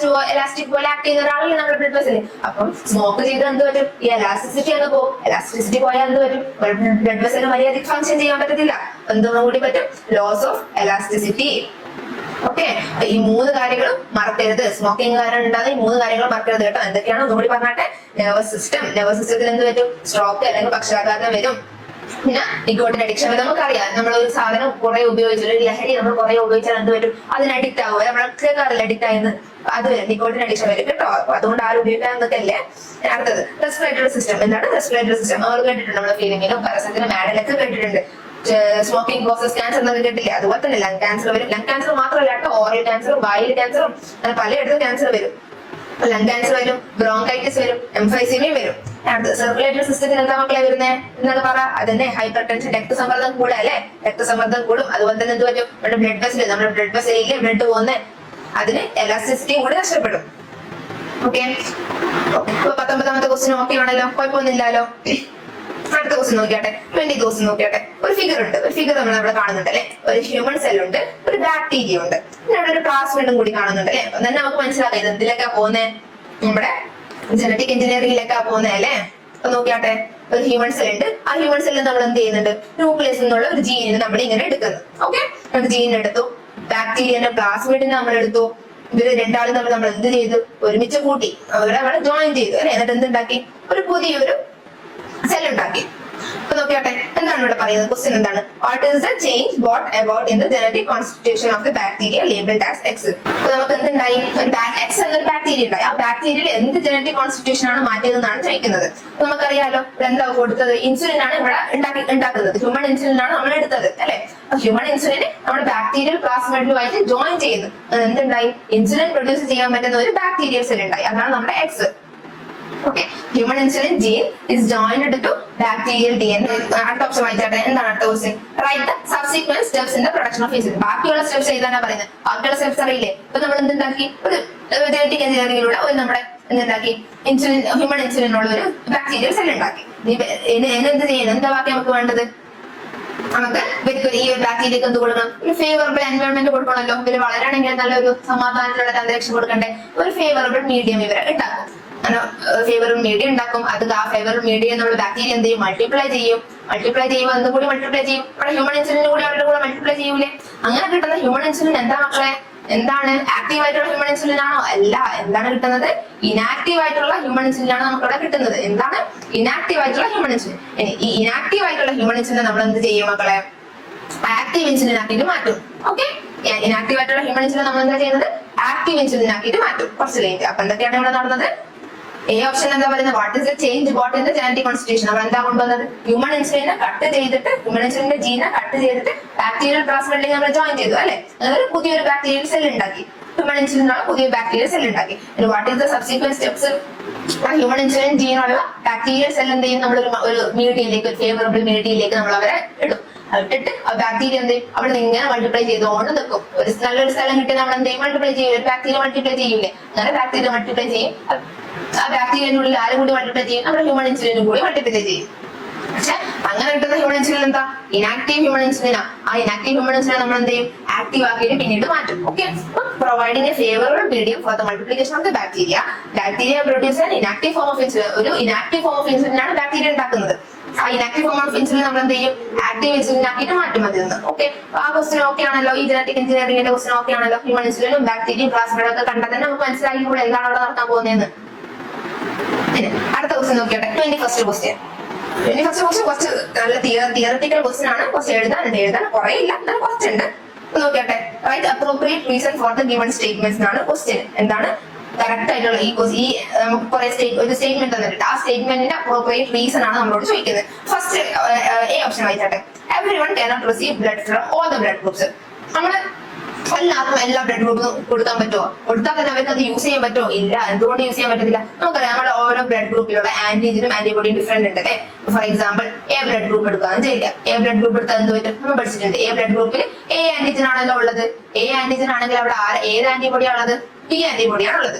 എലാസ്റ്റിക് പോലെ ആക്ട് ചെയ്യുന്ന ഒരാളല്ലേ നമ്മുടെ ബ്ലഡ് വെസൽ. അപ്പം സ്മോക്ക് ചെയ്താൽ എന്ത് പറ്റും? ഈ എലാസ്റ്റിസിറ്റി അങ്ങ് പോകും. എലാസ്റ്റിസിറ്റി പോയാൽ എന്ത് പറ്റും? ബ്ലഡ് വെസൽ മര്യാദയ്ക്ക് ഫംഗ്ഷൻ ചെയ്യാൻ പറ്റത്തില്ല. എന്തൊന്നും കൂടി പറ്റും? Loss of elasticity. ഓക്കെ, ഈ 3 കാര്യങ്ങളും മറക്കരുത്. സ്മോക്കിംഗ് കാരണം ഉണ്ടാകുന്ന ഈ 3 കാര്യങ്ങളും മറക്കരുത് കേട്ടോ. എന്തൊക്കെയാണ് ഒന്നുകൂടി പറഞ്ഞാട്ടെ? നെർവസ് സിസ്റ്റത്തിൽ എന്ത് വരും? സ്ട്രോക്ക് അല്ലെങ്കിൽ പക്ഷാഘാതം വരും. പിന്നെ നിക്കോട്ടിൻ അഡിക്ഷൻ വരും. നമുക്കറിയാം, നമ്മളൊരു സാധനം കുറെ ഉപയോഗിച്ചാൽ, ഒരു ലഹരി നമ്മൾ കുറെ ഉപയോഗിച്ചാൽ എന്ത് വരും? അതിന് അഡിക്റ്റ് ആവുക. നമ്മളൊക്കെ അറിയില്ല അഡിക്റ്റ് ആയെന്ന്. അത് വരും, നിക്കോട്ടിൻ അഡിക്ഷൻ വരും കേട്ടോ. അതുകൊണ്ട് ആരും ഉപയോഗിക്കാന്നൊക്കെ അല്ലേ. അടുത്തത് റെസ്പിറേറ്ററി സിസ്റ്റം. എന്താണ് റെസ്പിറേറ്ററി സിസ്റ്റം? നമ്മൾ കേട്ടിട്ടുണ്ട്. നമ്മുടെ ഫീലിംഗിനും പരസ്യത്തിനും മാഡിലൊക്കെ കേട്ടിട്ടുണ്ട്. സ്മോക്കിംഗ് കോസസ് ക്യാൻസർ എന്നൊക്കെ കേട്ടില്ലേ? അതുപോലെ തന്നെ ലങ് ക്യാൻസർ വരും. ലങ് ക്യാൻസർ മാത്രമല്ല കേട്ടോ, ഓറൽ ക്യാൻസറും വായിൽ ക്യാൻസറും അങ്ങനെ പലയിടത്തും ക്യാൻസർ വരും. ലങ് ക്യാൻസർ വരും, ബ്രോങ്കൈറ്റിസ് വരും, എംഫൈസീമയും വരും. സർക്കുലേറ്ററി സിസ്റ്റത്തിൽ എന്താ മക്കളെ വരുന്നത്? എന്നൊക്കെ പറ. അതന്നെ ഹൈപ്പർ ടെൻഷൻ, രക്തസമ്മർദ്ദം കൂടുക അല്ലെ? രക്തസമ്മർദ്ദം കൂടും. അതുപോലെ തന്നെ എന്ത് പറ്റും? നമ്മുടെ ബ്ലഡ് വെസലിലെ ബ്ലഡ് പോകുന്ന അതിന് എലാസ്റ്റിസിറ്റിയും കൂടി നഷ്ടപ്പെടും. ഓക്കെ, 19ാമത്തെ ക്വസ്റ്റ്യൻ ഓക്കെ ആണല്ലോ? കുഴപ്പമൊന്നുമില്ലല്ലോ. അടുത്ത ക്വസ്റ്റ്യൻ നോക്കിയാട്ടെ. 20 ക്വസ്റ്റ്യൻ നോക്കിയാട്ടെ. ഒരു ഫിഗർ ഉണ്ട്. ഒരു ഫിഗർ നമ്മൾ അവിടെ കാണുന്നുണ്ട് അല്ലെ? ഒരു ഹ്യൂമൻ സെൽ ഉണ്ട്, ഒരു ബാക്ടീരിയ ഉണ്ട്, പിന്നെ അവിടെ ഒരു പ്ലാസ്മിഡും കൂടി കാണുന്നുണ്ട് അല്ലെ? അപ്പൊ തന്നെ നമുക്ക് മനസ്സിലാക്കാം ഇത് എന്തിലേക്കാ പോകുന്നത്? നമ്മുടെ ജനറ്റിക് എഞ്ചിനീയറിംഗിലേക്കാ പോകുന്നത് അല്ലെ? അപ്പൊ നോക്കിയാട്ടെ, ഒരു ഹ്യൂമൻ സെൽ ഉണ്ട്. ആ ഹ്യൂമൻ സെല്ലിൽ നമ്മൾ എന്ത് ചെയ്യുന്നുണ്ട്? ന്യൂക്ലിയസ് എന്നുള്ള ഒരു ജീനിന് നമ്മൾ ഇങ്ങനെ എടുക്കുന്നു. ഓക്കെ, നമുക്ക് ജീൻ എടുത്തു. ബാക്ടീരിയന്റെ പ്ലാസ്മിഡിനെ നമ്മൾ എടുത്തു. ഇവര് രണ്ടാളും തമ്മിൽ നമ്മൾ എന്ത് ചെയ്തു? ഒരുമിച്ച് കൂട്ടി അവരെ അവിടെ ജോയിൻ ചെയ്തു അല്ലെ? എന്നിട്ട് എന്തുണ്ടാക്കി? ഒരു പുതിയൊരു സെൽ ഉണ്ടാക്കി. അപ്പൊ നോക്കിയാട്ടെ, എന്താണ് ഇവിടെ പറയുന്നത്? ക്വസ്റ്റ്യൻ എന്താണ്? What is the change boat about in the genetic constitution of the bacteria labelled as X? അപ്പൊ നമുക്ക് എന്തുണ്ടായി? എക്സ് എന്നൊരു ബാക്ടീരിയ ഉണ്ടായി. ആ ബാക്ടീരിയയിൽ എന്ത് ജനറ്റിക് കോൺസ്റ്റിറ്റ്യൂഷൻ ആണ് മാറ്റിയതെന്നാണ് ചോദിക്കുന്നത്. നമുക്കറിയാലോ, എന്താ കൊടുത്തത്? ഇൻസുലിൻ ആണ് ഇവിടെ ഉണ്ടാക്കുന്നത്. ഹ്യൂമൻ ഇൻസുലിൻ ആണ് നമ്മൾ എടുത്തത് അല്ലെ? ഹ്യൂമൻ ഇൻസുലിന് നമ്മുടെ ബാക്ടീരിയൽ പ്ലാസ്മിഡുമായിട്ട് ജോയിൻ ചെയ്യുന്നു. എന്തുണ്ടായി? ഇൻസുലിൻ പ്രൊഡ്യൂസ് ചെയ്യാൻ പറ്റുന്ന ഒരു ബാക്ടീരിയൽ സെൽ ഉണ്ടായി. അതാണ് നമ്മുടെ X. Okay, human insulin gene is joined to bacterial DNA. അടുത്ത ഓപ്ഷൻ വായിച്ചാട്ടെ. എന്താണ് അടുത്ത question? Write the subsequent steps in the production of insulin. ബാക്കിയുള്ള സ്റ്റെപ്സ് എഴുതാനാ പറയുന്നത്. ബാക്കിയുള്ള സ്റ്റെപ്സ് അറിയില്ലേ? ഇപ്പൊ നമ്മൾ എന്തുണ്ടാക്കി? ഒരു ജനറ്റിക് എഞ്ചിനീയറിംഗിലൂടെ ഒരു നമ്മുടെ എന്തുണ്ടാക്കി? ഇൻസുലിൻ, ഹ്യൂമൻ ഇൻസുലിനുള്ള ഒരു ബാക്ടീരിയൽ സെൽ ഉണ്ടാക്കി. എന്ത് ചെയ്യണം? എന്താ ബാക്കി നമുക്ക് വേണ്ടത്? നമുക്ക് ഈ ഒരു ബാക്ടീരിയക്ക് എന്ത് കൊടുക്കണം? ഒരു ഫേവറബിൾ എൻവയോൺമെന്റ് കൊടുക്കണമല്ലോ. ഇവര് വളരാണെങ്കിൽ നല്ലൊരു സമാധാനത്തിലുള്ള അന്തരീക്ഷം കൊടുക്കണ്ടേ? ഒരു ഫേവറബിൾ മീഡിയം ഇവരെ ഉണ്ടാക്കും. ഫേവറബിൾ മീഡിയം ഉണ്ടാക്കും. അത് ആ ഫേവറബിൾ മീഡിയം നമ്മൾ ബാക്ടീരിയ എന്ത് ചെയ്യും? മൾട്ടിപ്ലൈ ചെയ്യുമ്പോൾ എന്തും കൂടി മൾട്ടിപ്ലൈ ചെയ്യും. അവിടെ ഹ്യൂമൻ ഇൻസുലിനും കൂടി അവരുടെ കൂടെ മൾട്ടിപ്ലൈ ചെയ്യൂലേ? അങ്ങനെ കിട്ടുന്ന ഹ്യൂമൻ ഇൻസുലിൻ എന്താ മക്കളെ? എന്താണ്? ആക്റ്റീവ് ആയിട്ടുള്ള ഹ്യൂമൻ ഇൻസുലിൻ ആണോ? അല്ല. എന്താണ് കിട്ടുന്നത്? ഇനാക്റ്റീവ് ആയിട്ടുള്ള ഹ്യൂമൻ ഇൻസുലിൻ ആണ് നമുക്ക് ഇവിടെ കിട്ടുന്നത്. എന്താണ്? ഇനാക്റ്റീവ് ആയിട്ടുള്ള ഹ്യൂമൻ ഇൻസുലിൻ. ഈ ഇനാക്റ്റീവ് ആയിട്ടുള്ള ഹ്യൂമൻ ഇൻസുലിൻ നമ്മൾ എന്ത് ചെയ്യും മക്കളെ? ആക്റ്റീവ് ഇൻസുലിൻ ആക്കിയിട്ട് മാറ്റും. ഓക്കെ, ഇനാക്റ്റീവ് ആയിട്ടുള്ള ഹ്യൂമൻ ഇൻസുലിൻ നമ്മൾ എന്താ ചെയ്യുന്നത്? ആക്റ്റീവ് ഇൻസുലിൻ ആക്കിയിട്ട് മാറ്റും കുറച്ച് കഴിഞ്ഞിട്ട്. അപ്പൊ എന്തൊക്കെയാണ് ഇവിടെ നടന്നത്? എ ഓപ്ഷൻ എന്താ പറയുന്നത്, what is the change brought in the genetic constitution. നമ്മൾ എന്താ കൊണ്ടുവന്നത്, ഹ്യൂമൻ ഇൻസുലിനെ കട്ട് ചെയ്തിട്ട്, ഹ്യൂമൻ ഇൻസുലിന്റെ ജീനെ കട്ട് ചെയ്തിട്ട് ബാക്ടീരിയൽ പ്ലാസ്മിഡിലേക്ക് നമ്മൾ ജോയിൻ ചെയ്തു അല്ലെ. അങ്ങനെ പുതിയൊരു ബാക്ടീരിയൽ സെൽ ഉണ്ടാക്കി, ഹ്യൂമൻ ഇൻസുലിനുള്ള പുതിയ ബാക്ടീരിയൽ സെൽ ഉണ്ടാക്കി. What is the subsequent steps, human insulin ജീനുള്ള ബാക്ടീരിയൽ സെൽ എന്ത് ചെയ്യും, നമ്മൾ ഒരു മീഡിയയിലേക്ക്, ഒരു ഫേവറബിൾ മീഡിയയിലേക്ക് നമ്മൾ അവരെ ഇടും. ഇട്ടിട്ട് ആ ബാക്ടീരിയ എന്ത് ചെയ്യും, അവിടെ നിന്ന് ഇങ്ങനെ മൾട്ടിപ്ലൈ ചെയ്തുകൊണ്ട് നിൽക്കും. ഒരു നല്ലൊരു സ്ഥലം കിട്ടി നമ്മൾ എന്ത് ചെയ്യും, മൾട്ടിപ്ലൈ ചെയ്യും. ബാക്ടീരിയ മൾട്ടിപ്ലൈ ചെയ്യൂലേ, അങ്ങനെ ബാക്ടീരിയ മൾട്ടിപ്ലൈ ചെയ്യും. ആ ബാക്ടീരിയനുള്ളിൽ ആരും കൂടി മൾട്ടിപ്ലൈ ചെയ്യും, നമ്മുടെ ഹ്യൂമൻ ഇൻസുലിനും കൂടി മൾട്ടിപ്ലൈ ചെയ്യും. പക്ഷെ അങ്ങനെ കിട്ടുന്ന ഹ്യൂമൻ ഇൻസുലിൻ എന്താ, ഇനാക്റ്റീവ് ഹ്യൂമൻ ഇൻസുലിനാ. ആ ഇനാക്റ്റീവ് ഹ്യൂമൻ ഇൻസുലിനെ നമ്മൾ എന്ത് ചെയ്യും, ആക്റ്റീവ് ആക്കിയിട്ട് പിന്നീട് മാറ്റും. Okay, providing A favourable medium for the multiplication of the bacteria. Bacteria produce an inactive form of insulin. ഒരു ഇനാക്റ്റീവ് ഫോം ഓഫ് ഇൻസുലിനാണ് ബാക്ടീരിയ ഉണ്ടാക്കുന്നത്. ആ ഇനാക്റ്റീവ് ഫോം ഓഫ് ഇൻസുലിൻ നമ്മൾ എന്ത് ചെയ്യും, ആക്റ്റീവ് ഇൻസുലിൻ ആക്കിയിട്ട് മാറ്റും അതിൽ നിന്ന്. ഓക്കെ, ആ ക്വസ്റ്റൻ ഓക്കെ ആണല്ലോ, ഈ ജനറ്റിക് എഞ്ചിനീയറിംഗിന്റെ ക്വസ്റ്റൻ ഓക്കെ ആണല്ലോ. ഹ്യൂമൻ ഇൻസുലിനും ബാക്ടീരിയയും പ്ലാസ്മിഡും ഒക്കെ കണ്ടാൽ തന്നെ നമുക്ക് മനസ്സിലാക്കിക്കൂടെ എന്താണ് അവിടെ നടക്കാൻ പോകുന്നതെന്ന്. അടുത്ത question നോക്കിയോട്ടെ, 21st question. 21st question കുറച്ച് നല്ല തിയററ്റിക്കൽ ക്വസ്റ്റൻ ആണ്. കുറച്ച് എഴുതാൻ കുറെ ഇല്ല, എന്നാലും കുറച്ചുണ്ട്. നോക്കിയോട്ടെ, write appropriate reason for the given statements എന്നാണ് ക്വസ്റ്റ്യൻ. എന്താണ് കറക്റ്റ് ആയിട്ടുള്ള ഈ നമുക്ക് കുറെ ഒരു സ്റ്റേറ്റ്മെന്റ് തന്നിട്ട് ആ സ്റ്റേറ്റ്മെന്റിന്റെ അപ്രോപ്രിയേറ്റ് റീസൺ ആണ് നമ്മളോട് ചോദിക്കുന്നത്. ഫസ്റ്റ് എ ഓപ്ഷൻ വായിച്ചാട്ടെ. Everyone cannot receive blood from all the blood groups. നമ്മള് എല്ലാവർക്കും എല്ലാ ബ്ലഡ് ഗ്രൂപ്പും കൊടുക്കാൻ പറ്റുമോ? കൊടുത്താൽ തന്നെ അവർക്ക് അത് യൂസ് ചെയ്യാൻ പറ്റുമോ? ഇല്ല. എന്തുകൊണ്ട് യൂസ് ചെയ്യാൻ പറ്റത്തില്ല? നമുക്കറിയാം, നമ്മുടെ ഓരോ ബ്ലഡ് ഗ്രൂപ്പിലുള്ള ആന്റിജനും ആന്റിബോഡിയും ഡിഫറെന്റ് ഉണ്ട് അല്ലേ. For example, A blood group എടുക്കാന്ന് ചെയ്യില്ല. എ ബ്ലഡ് ഗ്രൂപ്പ് എടുത്താൽ എന്ത് പറ്റും, നമ്മൾ പഠിച്ചിട്ടുണ്ട്. എ ബ്ലഡ് ഗ്രൂപ്പിൽ എ ആന്റിജൻ ആണല്ലോ ഉള്ളത്. എ ആന്റിജൻ ആണെങ്കിൽ അവിടെ ഏത് ആന്റിബോഡിയാണ് ഉള്ളത്, ബി ആന്റിബോഡിയാണ് ഉള്ളത്.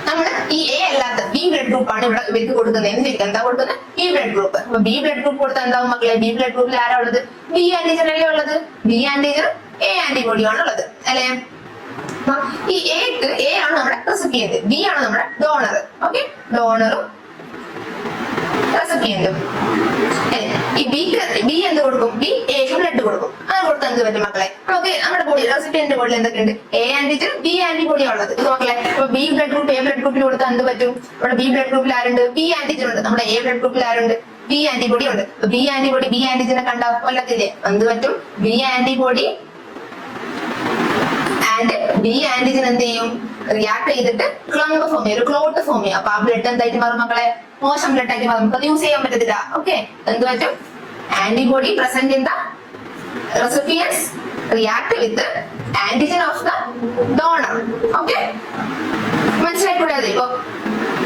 നമ്മള് ഈ എ അല്ലാത്ത ബി ബ്ലഡ് ഗ്രൂപ്പ് ആണ് ഇവിടെ ഇവർക്ക് കൊടുക്കുന്നതെന്ന് ചോദിക്കാം. എന്താ കൊടുക്കുന്നത്, ബി ബ്ലഡ് ഗ്രൂപ്പ്. അപ്പൊ ബി ബ്ലഡ് ഗ്രൂപ്പ് കൊടുത്താൽ എന്താവും മക്കളെ, ബി ബ്ലഡ് ഗ്രൂപ്പിൽ ആരാ ഉള്ളത്, ബി ആന്റിജൻ അല്ലേ ഉള്ളത്. ബി ആന്റിജൻ എ ആന്റിബോഡിയാണ് ഉള്ളത് അല്ലെ. ഈ എ ആണ് നമ്മുടെ റെസിപ്പിയന്റ്, ബി ആണ് നമ്മുടെ ഡോണർ. ഓക്കെ, ഡോണറും റെസിപ്പിയന്റും. ഈ ബി എന്ത് കൊടുക്കും, ബി എക്ക് ബ്ലഡ് കൊടുക്കും. അത് കൊടുത്താൽ എന്ത് പറ്റും മക്കളെ, നമുക്ക് നമ്മുടെ ബോഡി റെസിപ്പിയന്റ് ബോഡിയിൽ എന്തൊക്കെയുണ്ട്, എ ആന്റിജൻ ബി ആന്റിബോഡിയാണ് ഉള്ളത്. ഇത് മക്കളെ, ഇപ്പൊ B blood group A blood ഗ്രൂപ്പിൽ കൊടുത്താൽ എന്ത് പറ്റും, നമ്മുടെ ബി ബ്ലഡ് ഗ്രൂപ്പിൽ ആരുണ്ട്, ബി ആന്റിജൻ ഉണ്ട്. നമ്മുടെ എ ബ്ലഡ് ഗ്രൂപ്പിൽ ആരുണ്ട്, ബി ആന്റിബോഡി ഉണ്ട്. ബി ആന്റിബോഡി ബി ആന്റിജനെ കണ്ടാ കൊല്ലത്തില്ലേ, എന്ത് പറ്റും, B antibody and B antigen എന്ത് ചെയ്യും, റിയാക്ട് ചെയ്തിട്ട് ക്ലങ്ക് ഫോം ചെയ്യും, ഒരു ക്ലോട്ട് ഫോം ചെയ്യും. അപ്പൊ ആ ബ്ലഡ് എന്തായിട്ട് മാറും മക്കളെ, മോശം ബ്ലഡ് ആയിട്ട് മാറും. നമുക്ക് അത് യൂസ് ചെയ്യാൻ പറ്റത്തില്ല. ഓക്കെ, എന്ത് പറ്റും, antibody present in the recipients react with antigen of the donor. Okay, മനസ്സിലായിക്കൂടാതെ. ഇപ്പൊ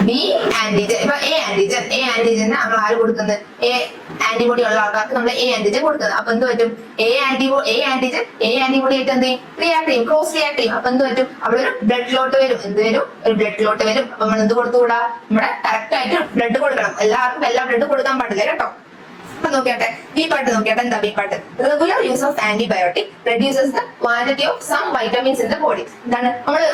ബി ആന്റിജൻ, ഇപ്പൊ എ ആന്റിജന് നമ്മൾ ആര് കൊടുക്കുന്നത്, എ ആന്റിബോഡി ഉള്ള ആൾക്കാർക്ക് നമ്മൾ എ ആന്റിജൻ കൊടുക്കുന്നത്. അപ്പൊ എന്ത് പറ്റും, എ ആന്റിജൻ എ ആന്റിബോഡി ആയിട്ട് എന്ത് ചെയ്യും, റിയാക്ട് ചെയ്യും, ക്രോസ് റിയാക്ട് ചെയ്യും. അപ്പൊ എന്ത് പറ്റും, അവിടെ ഒരു ബ്ലഡ് ക്ലോട്ട് വരും. എന്ത് വരും, ഒരു ബ്ലഡ് ക്ലോട്ട് വരും. അപ്പൊ നമ്മൾ എന്ത് കൊടുത്തുകൂടാ, നമ്മുടെ കറക്റ്റ് ആയിട്ട് ബ്ലഡ് കൊടുക്കണം. എല്ലാവർക്കും എല്ലാ ബ്ലഡ് കൊടുക്കാൻ പാടില്ല കേട്ടോ. അപ്പൊ നോക്കിയാട്ടെ, ബി പാർട്ട് നോക്കിയാട്ടെ. എന്താ B part, regular use of antibiotic reduces the quantity of some vitamins in the body. എന്താണ് നമ്മള്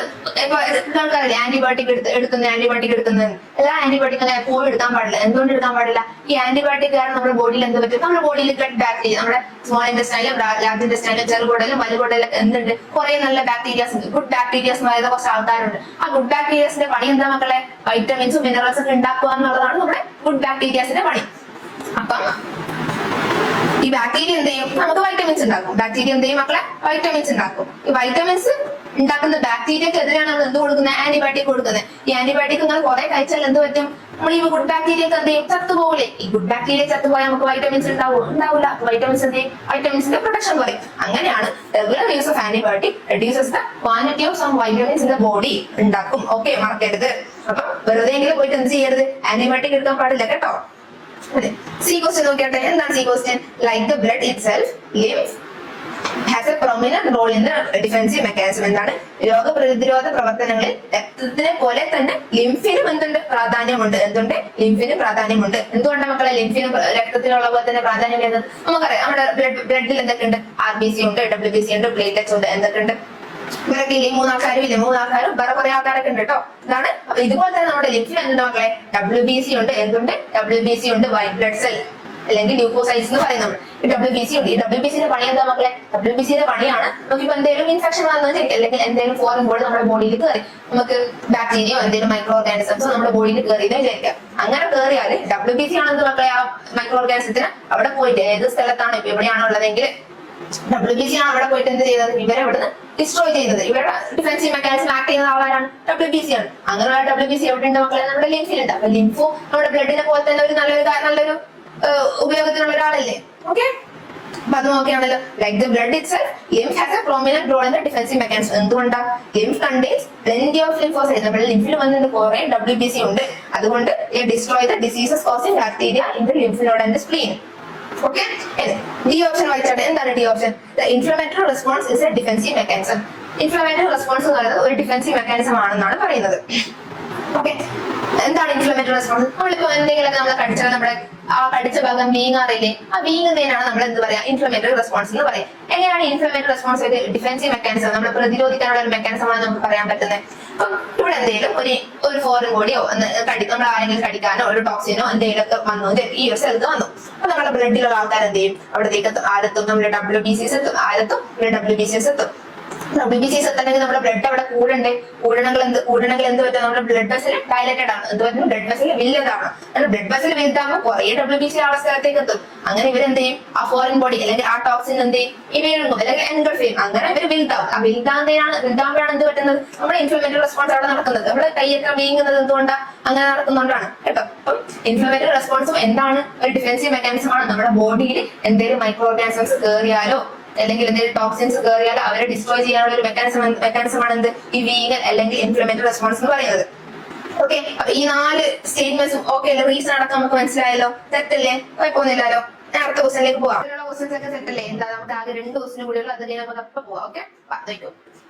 ഇപ്പൊ ആൾക്കാരല്ലേ ആന്റിബയോട്ടിക് എടുക്കുന്നത്, എല്ലാ ആന്റിബയോട്ടിക് എപ്പോഴും എടുക്കാൻ പാടില്ല. എന്തുകൊണ്ട് എടുക്കാൻ പാടില്ല, ഈ ആന്റിബയോട്ടിക് കാരണം നമ്മുടെ ബോഡിയിൽ എന്ത് പറ്റും, നമ്മുടെ ബോഡിയിൽ ഗഡ് ബാക്ടീരിയ, നമ്മുടെ സ്മോൾ ഇൻറ്റെസ്റ്റൈനിലും ലാർജ് ഇൻറ്റെസ്റ്റൈനിലും ചെറുകുടലും വലുകുടലും എന്തുണ്ട്, കുറെ നല്ല ബാക്ടീരിയാസ്, ഗുഡ് ബാക്ടീരിയാസ് എന്ന് പറയുന്ന കുറച്ച് ആൾക്കാരുണ്ട്. ആ ഗുഡ് ബാക്ടീരിയാസിന്റെ പണി എന്താ മക്കളെ, വൈറ്റമിൻസും മിനറൽസും ഒക്കെ ഉണ്ടാക്കുക എന്നുള്ളതാണ് നമ്മുടെ ഗുഡ് ബാക്ടീരിയാസിന്റെ പണി. അപ്പം ഈ ബാക്ടീരിയ എന്ത് ചെയ്യും, നമുക്ക് വൈറ്റമിൻസ് ഉണ്ടാക്കും. ബാക്ടീരിയ എന്ത് ചെയ്യും മക്കളെ, വൈറ്റമിൻസ് ഉണ്ടാക്കും. ഈ വൈറ്റമിൻസ് ഉണ്ടാക്കുന്ന ബാക്ടീരിയക്ക് എതിരെയാണ് നമ്മൾ എന്ത് കൊടുക്കുന്നത്, ആന്റിബയോട്ടിക് കൊടുക്കുന്നത്. ഈ ആന്റിബയോട്ടിക് നിങ്ങൾ കുറെ കഴിച്ചാൽ എന്ത് പറ്റും, നമ്മൾ ഈ ഗുഡ് ബാക്ടീരിയക്ക് എന്ത് ചെയ്യും, ചത്തുപോകില്ലേ. ഈ ഗുഡ് ബാക്ടീരിയ ചത്തുപോയാൽ നമുക്ക് വൈറ്റമിൻസ് ഉണ്ടാവില്ല. വൈറ്റമിൻസ് എന്ത് ചെയ്യും, വൈറ്റമിൻസിന്റെ പ്രൊട്ടക്ഷൻ പറയും. അങ്ങനെയാണ് regular use of antibiotic reduces the quantity of some vitamins in the body ഉണ്ടാക്കും. ഓക്കെ, മറക്കരുത്. അപ്പൊ വെറുതെ എങ്കിലും പോയിട്ട് എന്ത് ചെയ്യരുത്, ആന്റിബയോട്ടിക് എടുക്കാൻ പാടില്ല കേട്ടോ. സി ക്വസ്റ്റ്യൻ നോക്കിയാട്ടെ. എന്താണ് C question, like the blood itself lymph has a prominent role in the defensive mechanism. എന്താണ്, രോഗപ്രതിരോധ പ്രവർത്തനങ്ങളിൽ രക്തത്തിനെ പോലെ തന്നെ ലിംഫിനും എന്തുണ്ട്, പ്രാധാന്യമുണ്ട്. എന്തുണ്ട്, ലിംഫിന് പ്രാധാന്യമുണ്ട്. എന്തുകൊണ്ടാണ് മക്കളെ ലിംഫിനും രക്തത്തിലുള്ള പോലെ തന്നെ പ്രാധാന്യം വരുന്നത്, നമുക്കറിയാം. നമ്മുടെ ബ്ലഡിൽ എന്തൊക്കെയുണ്ട്, RBC ഉണ്ട്, WBC ഉണ്ട്, പ്ലേറ്റ്ലെറ്റ്സ് ഉണ്ട്. എന്തൊക്കെയുണ്ട്, ഇവരൊക്കെ ഇല്ലേ, മൂന്നാൾക്കാരും വേറെ കുറെ ആൾക്കാരൊക്കെ ഉണ്ട് കേട്ടോ. ഇതാണ്. അപ്പൊ ഇതുപോലെ തന്നെ നമ്മുടെ ലിംഫിൽ എന്തുണ്ട് മക്കളെ, WBC ഉണ്ട്. എന്തുണ്ട്, WBC ഉണ്ട്, വൈറ്റ് ബ്ലഡ് സെൽ അല്ലെങ്കിൽ ല്യൂക്കോസൈറ്റ്സ് എന്ന് പറയും നമ്മൾ. ഈ WBC ഉണ്ട്. ഈ WBCയുടെ പണി എന്താ മക്കളെ, WBCയുടെ പണിയാണ് നമുക്കിപ്പോ എന്തെങ്കിലും ഇൻഫെക്ഷൻ വന്നു അല്ലെങ്കിൽ എന്തെങ്കിലും ഫോറിൻ ബോഡി നമ്മുടെ ബോഡിയിൽ കയറി, നമുക്ക് ബാക്ടീരിയോ എന്തെങ്കിലും മൈക്രോ ഓർഗാനിസംസോ നമ്മുടെ ബോഡിയിൽ കയറിയെന്ന് വിചാരിക്കാം. അങ്ങനെ കയറിയാൽ WBC ആണെന്ന് മക്കളെ, ആ മൈക്രോ ഓർഗാനിസത്തിന് അവിടെ പോയിട്ട് ഏത് സ്ഥലത്താണ് ഇപ്പൊ എവിടെയാണോ ഉള്ളതെങ്കിൽ WBC ആണ് അവിടെ പോയിട്ട് എന്ത് ചെയ്തത്, ഇവരെ ഇവിടുന്ന് ഡിസ്ട്രോയ് ചെയ്തത്. ഇവരുടെ ഡിഫൻസീവ് മെക്കാനിസം ആക്ട് ചെയ്യുന്ന ആളാരാണ്, WBC ആണ്. അങ്ങനെയുള്ള WBC എവിടെ ഉണ്ട് മക്കളെ, നമ്മുടെ ലിംഫിലുണ്ട്. അപ്പൊ ലിംഫും നമ്മുടെ ബ്ലഡിനെ പോലെ തന്നെ ഒരു നല്ലൊരു ഉപയോഗത്തിനുള്ള ഒരാളല്ലേ. ഓക്കെ, അപ്പൊ അത് നോക്കിയാണല്ലോ. Like the blood itself, lymph has a prominent role in the defensive mechanism. എന്തുകൊണ്ടാ, lymph contains plenty of lymphocytes. നമ്മുടെ ലിംഫിൽ വന്നിട്ട് കുറെ WBC ഉണ്ട്. അതുകൊണ്ട് destroy the diseases causing bacteria in the lymph node and spleen. Okay, D option വായിച്ചാട്ടെ. എന്താണ് D option? The inflammatory response is a defensive mechanism. Inflammatory response എന്ന് പറയുന്നത് ഒരു ഡിഫൻസീവ് മെക്കാനിസം ആണെന്നാണ് പറയുന്നത്. ഓക്കെ, എന്താണ് ഇൻഫ്ലമേറ്ററി റെസ്പോൺസ്? നമ്മളിപ്പോ എന്തെങ്കിലുമൊക്കെ നമ്മൾ കടിച്ചാൽ നമ്മുടെ ആ കടിച്ച ഭാഗം വീങ്ങാറില്ലേ, ആ വീങ്ങുന്നതിനാണ് നമ്മൾ എന്ത് പറയാ, ഇൻഫ്ലമേറ്ററി റെസ്പോൺസ് എന്ന് പറയും. എങ്ങനെയാണ് ഇൻഫ്ലമേറ്ററി റെസ്പോൺസ് ഒരു ഡിഫൻസീവ് മെക്കാനിസം, നമ്മൾ പ്രതിരോധിക്കാനുള്ള ഒരു മെക്കാനിസം ആണ് നമുക്ക് പറയാൻ പറ്റുന്നത്? അപ്പം ഇവിടെ എന്തെങ്കിലും ഒരു ഫോറിൻ ബോഡിയോ നമ്മൾ ആരെങ്കിലും കടിക്കാനോ ഒരു ടോക്സിനോ എന്തെങ്കിലും ഒക്കെ വന്നു, ഈ ഒരു സ്ഥലത്ത് വന്നു. അപ്പൊ നമ്മുടെ ബ്ലഡിലുള്ള ആൾക്കാർ എന്ത് ചെയ്യും, അവിടത്തേക്ക് ആരത്തും നമ്മുടെ WBCs എത്തും, ആരത്തും WBCs എത്തും. WBCs എത്തണമെങ്കിൽ നമ്മുടെ ബ്ലഡ് അവിടെ കൂടണമെങ്കിൽ എന്ത് പറ്റും, നമ്മുടെ ബ്ലഡ് വെസൽ ഡയലേറ്റഡ് ആണ്. എന്ത് പറ്റും, ബ്ലഡ് വെസൽ വലുതാവണം. ബ്ലഡ് വെസൽ വലുതാകുമ്പോൾ കുറെ WBC ആ സ്ഥലത്തേക്ക് എത്തും. അങ്ങനെ ഇവരെന്ത് ചെയ്യും, ആ ഫോറിൻ ബോഡി അല്ലെങ്കിൽ ആ ടോക്സിൻ എന്ത് ചെയ്യും, ഇവയിലും അല്ലെങ്കിൽ എൻഗൾഫ് ചെയ്യും. അങ്ങനെ ഇവർ വലുതാവും. ആ വലുതാകുമ്പോഴാണ് എന്ത് പറ്റുന്നത്, നമ്മുടെ ഇൻഫ്ലമേറ്ററി റെസ്പോൺസ് അവിടെ നടക്കുന്നത്. നമ്മുടെ കൈയൊക്കെ വീങ്ങുന്നത് എന്തുകൊണ്ടാണ്, അങ്ങനെ നടക്കുന്നുണ്ടാണ് കേട്ടോ. അപ്പം ഇൻഫ്ലമേറ്ററി റെസ്പോൺസും എന്താണ്, ഒരു ഡിഫൻസീവ് മെക്കാനിസം ആണ്. നമ്മുടെ ബോഡിയിൽ എന്തെങ്കിലും മൈക്രോ ഓർഗാനിസംസ് കയറിയാലോ അല്ലെങ്കിൽ എന്തെങ്കിലും ടോക്സിൻസ് കയറിയാൽ അവരെ ഡിസ്ട്രോയ് ചെയ്യാനുള്ള ഒരു മെക്കാനിസം ആണ് എന്ത്, ഈ വീഗൻ അല്ലെങ്കിൽ ഇൻഫ്ലമേറ്ററി റെസ്പോൺസ് എന്ന് പറയുന്നത്. ഓക്കെ, അപ്പൊ ഈ 4 സ്റ്റേറ്റ്മെന്റ്സും ഓക്കെ അല്ലേ, റീസൺ അടക്കം നമുക്ക് മനസ്സിലായല്ലോ, തെറ്റല്ലേ, കുഴപ്പമൊന്നുമില്ലല്ലോ. ഞാൻ അടുത്ത ക്വസ്റ്റനിലേക്ക് പോവാം. ക്വസ്റ്റൻസ് ഒക്കെ സെറ്റല്ലേ, എന്താ നമുക്ക് ആകെ 2 ക്വസ്റ്റിനും കൂടിയുള്ളൂ, അത് കഴിഞ്ഞാൽ നമുക്ക് അപ്പൊ പോവാം. ഓക്കെ, നോക്കൂ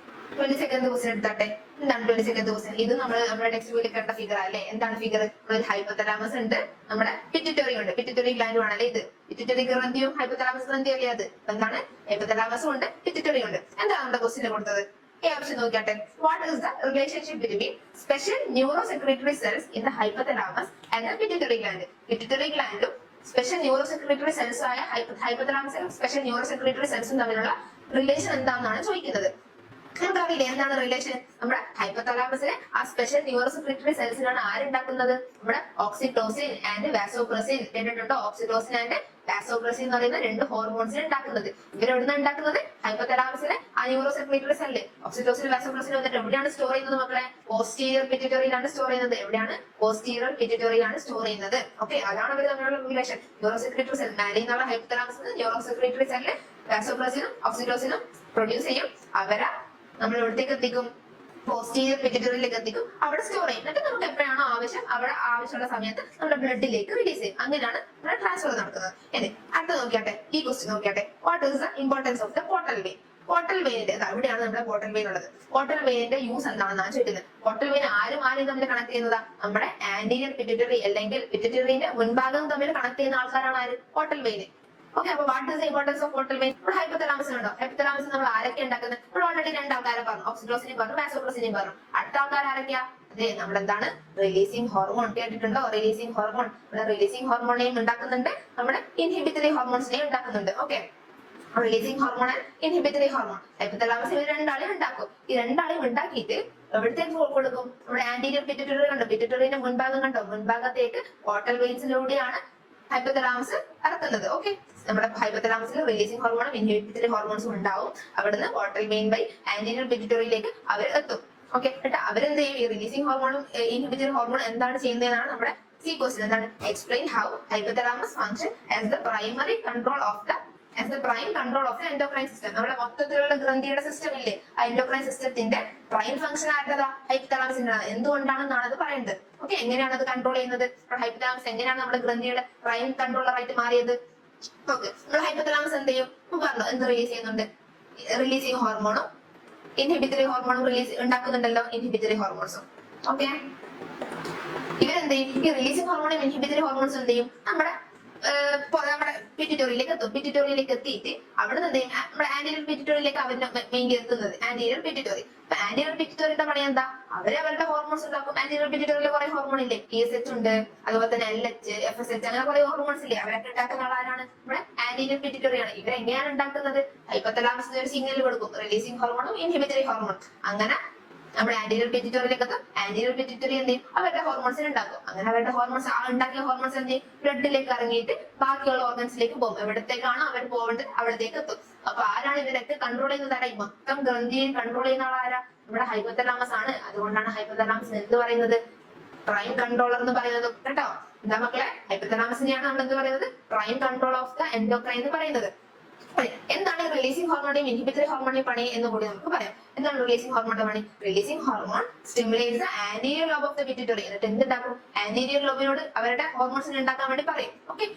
22nd ക്വസ്റ്റൻ എടുത്താട്ടെ. എന്താണ് 22nd ക്വസ്റ്റൻ? ഇത് നമ്മുടെ ടെക്സ്റ്റ് ബുക്കിൽ കണ്ട ഫിഗർ അല്ലേ. എന്താണ് ഫിഗർ? ഒരു ഹൈപ്പോതലാമസ് ഉണ്ട്, നമ്മുടെ പിറ്റ്യൂട്ടറി ഉണ്ട്, പിറ്റ്യൂട്ടറി ഗ്ലാൻഡും ആണല്ലേ ഇത്. പിറ്റ്യൂട്ടറി ഗ്രന്ഥിയും ഹൈപ്പോതലാമസ് ഗ്രന്ഥിയും അല്ലേ അത്. എന്താണ്, ഹൈപ്പോതലാമസും ഉണ്ട്, പിറ്റ്യൂട്ടറി ഉണ്ട്. എന്താണ് നമ്മുടെ ക്വസ്റ്റിന് കൊടുത്തത്? ഈ ഓപ്ഷൻ നോക്കിയാട്ടെ. What is the relationship between special neuro secretory cells in the hypothalamus and the pituitary gland? Pituitary ഗ്ലാൻഡും സ്പെഷ്യൽ ന്യൂറോ സെക്രട്ടറി സെൽസ് ആയ ഹൈപ്പോതലാമസും സ്പെഷ്യൽ ന്യൂറോ സെക്രട്ടറി സെൽസും തമ്മിലുള്ള റിലേഷൻ എന്താണെന്നാണ് ചോദിക്കുന്നത്. നമുക്കറിയില്ല എന്താണ് റിലേഷൻ. നമ്മുടെ ഹൈപ്പോതലാമസിലെ ആ സ്പെഷ്യൽ ന്യൂറോ സെക്രട്ടറി സെൽസിനാണ് ആരുണ്ടാക്കുന്നത്, നമ്മുടെ ഓക്സിറ്റോസിൻ ആൻഡ് വാസോപ്രസിൻ. കേട്ടിട്ടുണ്ടോ? ഓക്സിറ്റോസിൻ ആൻഡ് വാസോപ്രസിൻ എന്ന് പറയുന്ന 2 ഹോർമോൺസിനെ ഉണ്ടാക്കുന്നത്. ഇവരെവിടുന്ന ഉണ്ടാക്കുന്നത്? ഹൈപ്പോതലാമസിലെ ആ neuro secretory cell. Oxytocin vasopressin വന്നിട്ട് എവിടെയാണ് സ്റ്റോർ ചെയ്യുന്നത് മക്കളെ? പോസ്റ്റീരിയർ പിറ്റ്യൂട്ടറിയിലാണ് സ്റ്റോർ ചെയ്യുന്നത്. എവിടെയാണ്? പോസ്റ്റീരിയർ പിറ്റ്യൂട്ടറിയിലാണ് സ്റ്റോർ ചെയ്യുന്നത്. ഓക്കെ, അതാണ് അവർ തമ്മിലുള്ള റിലേഷൻ. ന്യൂറോ സെക്രട്ടറി സെൽ മാരി എന്നുള്ള ഹൈപ്പോതലാമസിൽ ന്യൂറോ സെക്രട്ടറി സെല്ല് വാസോപ്രസിനും ഓക്സിറ്റോസിനും പ്രൊഡ്യൂസ് ചെയ്യും. അവരെ നമ്മൾ എവിടത്തേക്ക് എത്തിക്കും? പോസ്റ്റീരിയർ പിറ്റ്യൂട്ടറിയിലേക്ക് എത്തിക്കും. അവിടെ സ്റ്റോർ ചെയ്യും. എന്നിട്ട് നമുക്ക് എപ്പോഴാണോ ആവശ്യം അവിടെ ആവശ്യമുള്ള സമയത്ത് നമ്മുടെ ബ്ലഡിലേക്ക് റിലീസ് ചെയ്യും. അങ്ങനെയാണ് നമ്മുടെ ട്രാൻസ്ഫർ നടക്കുന്നത്. ഇനി അടുത്ത നോക്കിയാട്ടെ, ഈ ക്വസ്റ്റ്യൻ നോക്കിയാട്ടെ. What is the importance of the portal vein? Portal വെയിനിന്റെ അവിടെയാണ് നമ്മുടെ പോർട്ടൽ വെയിൻ ഉള്ളത്. പോർട്ടൽ വെയിനിന്റെ യൂസ് എന്താണെന്നാണ് ചോദിക്കുന്നത്. പോർട്ടൽ വെയിൻ ആരും തമ്മിൽ കണക്ട് ചെയ്യുന്നതാ? നമ്മുടെ ആന്റീരിയർ പിറ്റ്യൂട്ടറി അല്ലെങ്കിൽ പിറ്റ്യൂട്ടറിന്റെ മുൻഭാഗം തമ്മിൽ കണക്ട് ചെയ്യുന്ന ആൾക്കാരാണ് ആര്? Portal vein. ഓക്കെ, അപ്പൊ what is the importance of portal vein? ഇവിടെ ഹൈപ്പോതലാമസിനുണ്ടോ? ഹൈപ്പോതലാമസിൽ നമ്മൾ ആരൊക്കെ ഉണ്ടാക്കുന്നത്? നമ്മൾ ഓൾറെഡി 2 ആൾക്കാരെ പറഞ്ഞു, ഓക്സിറ്റോസിനെയും പറഞ്ഞു, വാസോപ്രസിനെയും പറഞ്ഞു. അടുത്ത ആൾക്കാർ ആരൊക്കെയാ? അതെ, നമ്മളെന്താണ് റിലീസിംഗ് ഹോർമോൺ കേട്ടിട്ടുണ്ടോ? Releasing hormone. നമ്മുടെ റിലീസിംഗ് ഹോർമോണിനെയും ഉണ്ടാക്കുന്നുണ്ട്, നമ്മുടെ ഇൻഹിബിറ്ററി ഹോർമോൺസിനെയും ഉണ്ടാക്കുന്നുണ്ട്. Okay, releasing hormone inhibitory hormone hypothalamus ഇവർ 2 ആളെയും ഉണ്ടാക്കും. ഈ 2 ആളെയും ഉണ്ടാക്കിയിട്ട് എവിടത്തേക്ക് കൊടുക്കും? നമ്മുടെ ആന്റീരിയർ പിറ്റ്യൂട്ടറി കണ്ടോ? പിറ്റ്യൂട്ടറിന്റെ മുൻഭാഗം കണ്ടോ? മുൻഭാഗത്തേക്ക് പോർട്ടൽ വെയിൻസിലൂടെയാണ് ഹൈപ്പോതലാമസ് ഇറക്കുന്നത്. ഓക്കെ, നമ്മുടെ ഹൈപ്പോതലാമസിൽ റിലീസിംഗ് ഹോർമോണും ഇൻഹിബിറ്ററി ഹോർമോൺസും ഉണ്ടാവും. അവിടുന്ന് പോർട്ടൽ വെയിൻ ബൈ ആന്റീരിയർ പിറ്റ്യൂട്ടറിയിലേക്ക് അവർ എത്തും. ഓക്കെ, എന്നിട്ട് അവരെന്ത് ചെയ്യും? ഈ റിലീസിംഗ് ഹോർമോണും ഇൻഹിബിറ്ററി ഹോർമോൺ എന്താണ് ചെയ്യുന്നതെന്നാണ് നമ്മുടെ സി ക്വസ്റ്റ്യൻ. എന്താണ്? Explain how hypothalamus function as the primary control of the endocrine system. നമ്മുടെ മൊത്തത്തിലുള്ള ഗ്രന്ഥിയുടെ സിസ്റ്റം ഇല്ലേ, ആ എൻഡോക്രൈൻ സിസ്റ്റത്തിന്റെ പ്രൈം ഫംഗ്ഷൻ ആരുടേതാ? ഹൈപ്പോതലാമസിന്റെ. എന്തുകൊണ്ടാണെന്നാണ് അത് പറയുന്നത്. ഓക്കെ, എങ്ങനെയാണ് അത് കൺട്രോൾ ചെയ്യുന്നത്? ഹൈപ്പോതലാമസ് എങ്ങനെയാണ് നമ്മുടെ ഗ്രന്ഥിയുടെ പ്രൈം കൺട്രോളറായിട്ട് മാറിയത്? ഓക്കെ, നമ്മൾ ഹൈപ്പോതലാമസ് എന്ത് ചെയ്യും? പറഞ്ഞു, എന്ത് റിലീസ് ചെയ്യുന്നുണ്ട്? റിലീസിങ് ഹോർമോണും ഇൻഹിബിറ്ററി ഹോർമോണും റിലീസ് ഉണ്ടാക്കുന്നുണ്ടല്ലോ, ഇൻഹിബിറ്ററി ഹോർമോൺസും. ഓക്കെ, ഇവരെന്ത് ചെയ്യും? ഈ റിലീസിങ് ഹോർമോണും ഇൻഹിബിറ്ററി ഹോർമോൺസും എന്ത് ചെയ്യും? നമ്മുടെ പിറ്റ്യൂട്ടറിയിലേക്ക് എത്തും. പിറ്റ്യൂട്ടറിയിലേക്ക് എത്തിയിട്ട് അവിടെ നിന്ന് നമ്മുടെ ആന്റീരിയർ പിറ്റ്യൂട്ടറിയിലേക്ക് അവരുടെ മെയിൻ എത്തുന്നത് ആന്റീരിയർ പിറ്റ്യൂട്ടറി. അപ്പൊ ആന്റീരിയർ പിറ്റ്യൂട്ടറിയുടെ പണി എന്താ? അവരുടെ ഹോർമോൺസ് ഉണ്ടാക്കും. ആന്റീരിയർ പിറ്റ്യൂട്ടറിയിൽ കുറെ ഹോർമോൺ ഇല്ലേ, PSH ഉണ്ട്, അതുപോലെ തന്നെ LH, FSH, അങ്ങനെ കുറെ ഹോർമോൺസ് ഇല്ലേ. അവരൊക്കെ ഉണ്ടാക്കുന്ന ആളാരാണ്? നമ്മുടെ ആന്റീരിയർ പിറ്റ്യൂട്ടറിയാണ്. ഇവരെങ്ങനെയാണ് ഉണ്ടാക്കുന്നത്? ഹൈപ്പോതലാമസിന് ഒരു സിഗ്നൽ കൊടുക്കും, റിലീസിംഗ് ഹോർമോണും ഇൻഹിബിറ്ററി ഹോർമോൺ. അങ്ങനെ നമ്മുടെ ആന്റീരിയർ പിറ്റ്യൂട്ടറിയിലേക്ക് എത്തും. ആന്റീരിയർ പിറ്റ്യൂട്ടറി എന്ത് ചെയ്യും? അവരുടെ ഹോർമോൺസിനെ ഉണ്ടാക്കും. അങ്ങനെ അവരുടെ ഹോർമോൺസ് ഉണ്ടാക്കിയ ഹോർമോൺസ് എന്ത് ചെയ്യും? ബ്ലഡിലേക്ക് ഇറങ്ങിയിട്ട് ബാക്കിയുള്ള ഓർഗൻസിലേക്ക് പോകും. എവിടത്തേക്കാണോ അവർ പോകേണ്ടത് അവിടത്തേക്ക് എത്തും. അപ്പൊ ആരാണ് ഇവരൊക്കെ കൺട്രോൾ ചെയ്യുന്നത്? മൊത്തം ഗ്രന്ഥിയെ കൺട്രോൾ ചെയ്യുന്ന ആളാരാ? നമ്മുടെ ഹൈപ്പോതലാമസ് ആണ്. അതുകൊണ്ടാണ് ഹൈപ്പോതലാമസ് എന്ത് പറയുന്നത്? പ്രൈം കൺട്രോളർ എന്ന് പറയുന്നത് കേട്ടോ. എന്താ മക്കളെ? ഹൈപ്പോതലാമസിനെയാണ് നമ്മൾ എന്ത് പറയുന്നത്? Prime control of the endocrine എന്ന് പറയുന്നത്. എന്താണ് റിലീസിംഗ് ഹോർമോണിന്റെയും ഇൻഹിബിറ്ററി ഹോർമോണിന്റെയും പണി എന്ന് കൂടി നമുക്ക് പറയാം. എന്താണ് റിലീസിംഗ് ഹോർമോണിന്റെ പണി? Releasing hormone stimulates the anterior lobe of the pituitary. എന്നിട്ട് എന്തുണ്ടാക്കും? ആന്റീരിയർ ലോബിനോട് അവരുടെ ഹോർമോൺസിനെ ഉണ്ടാക്കാൻ വേണ്ടി പറയും. ഓക്കെ.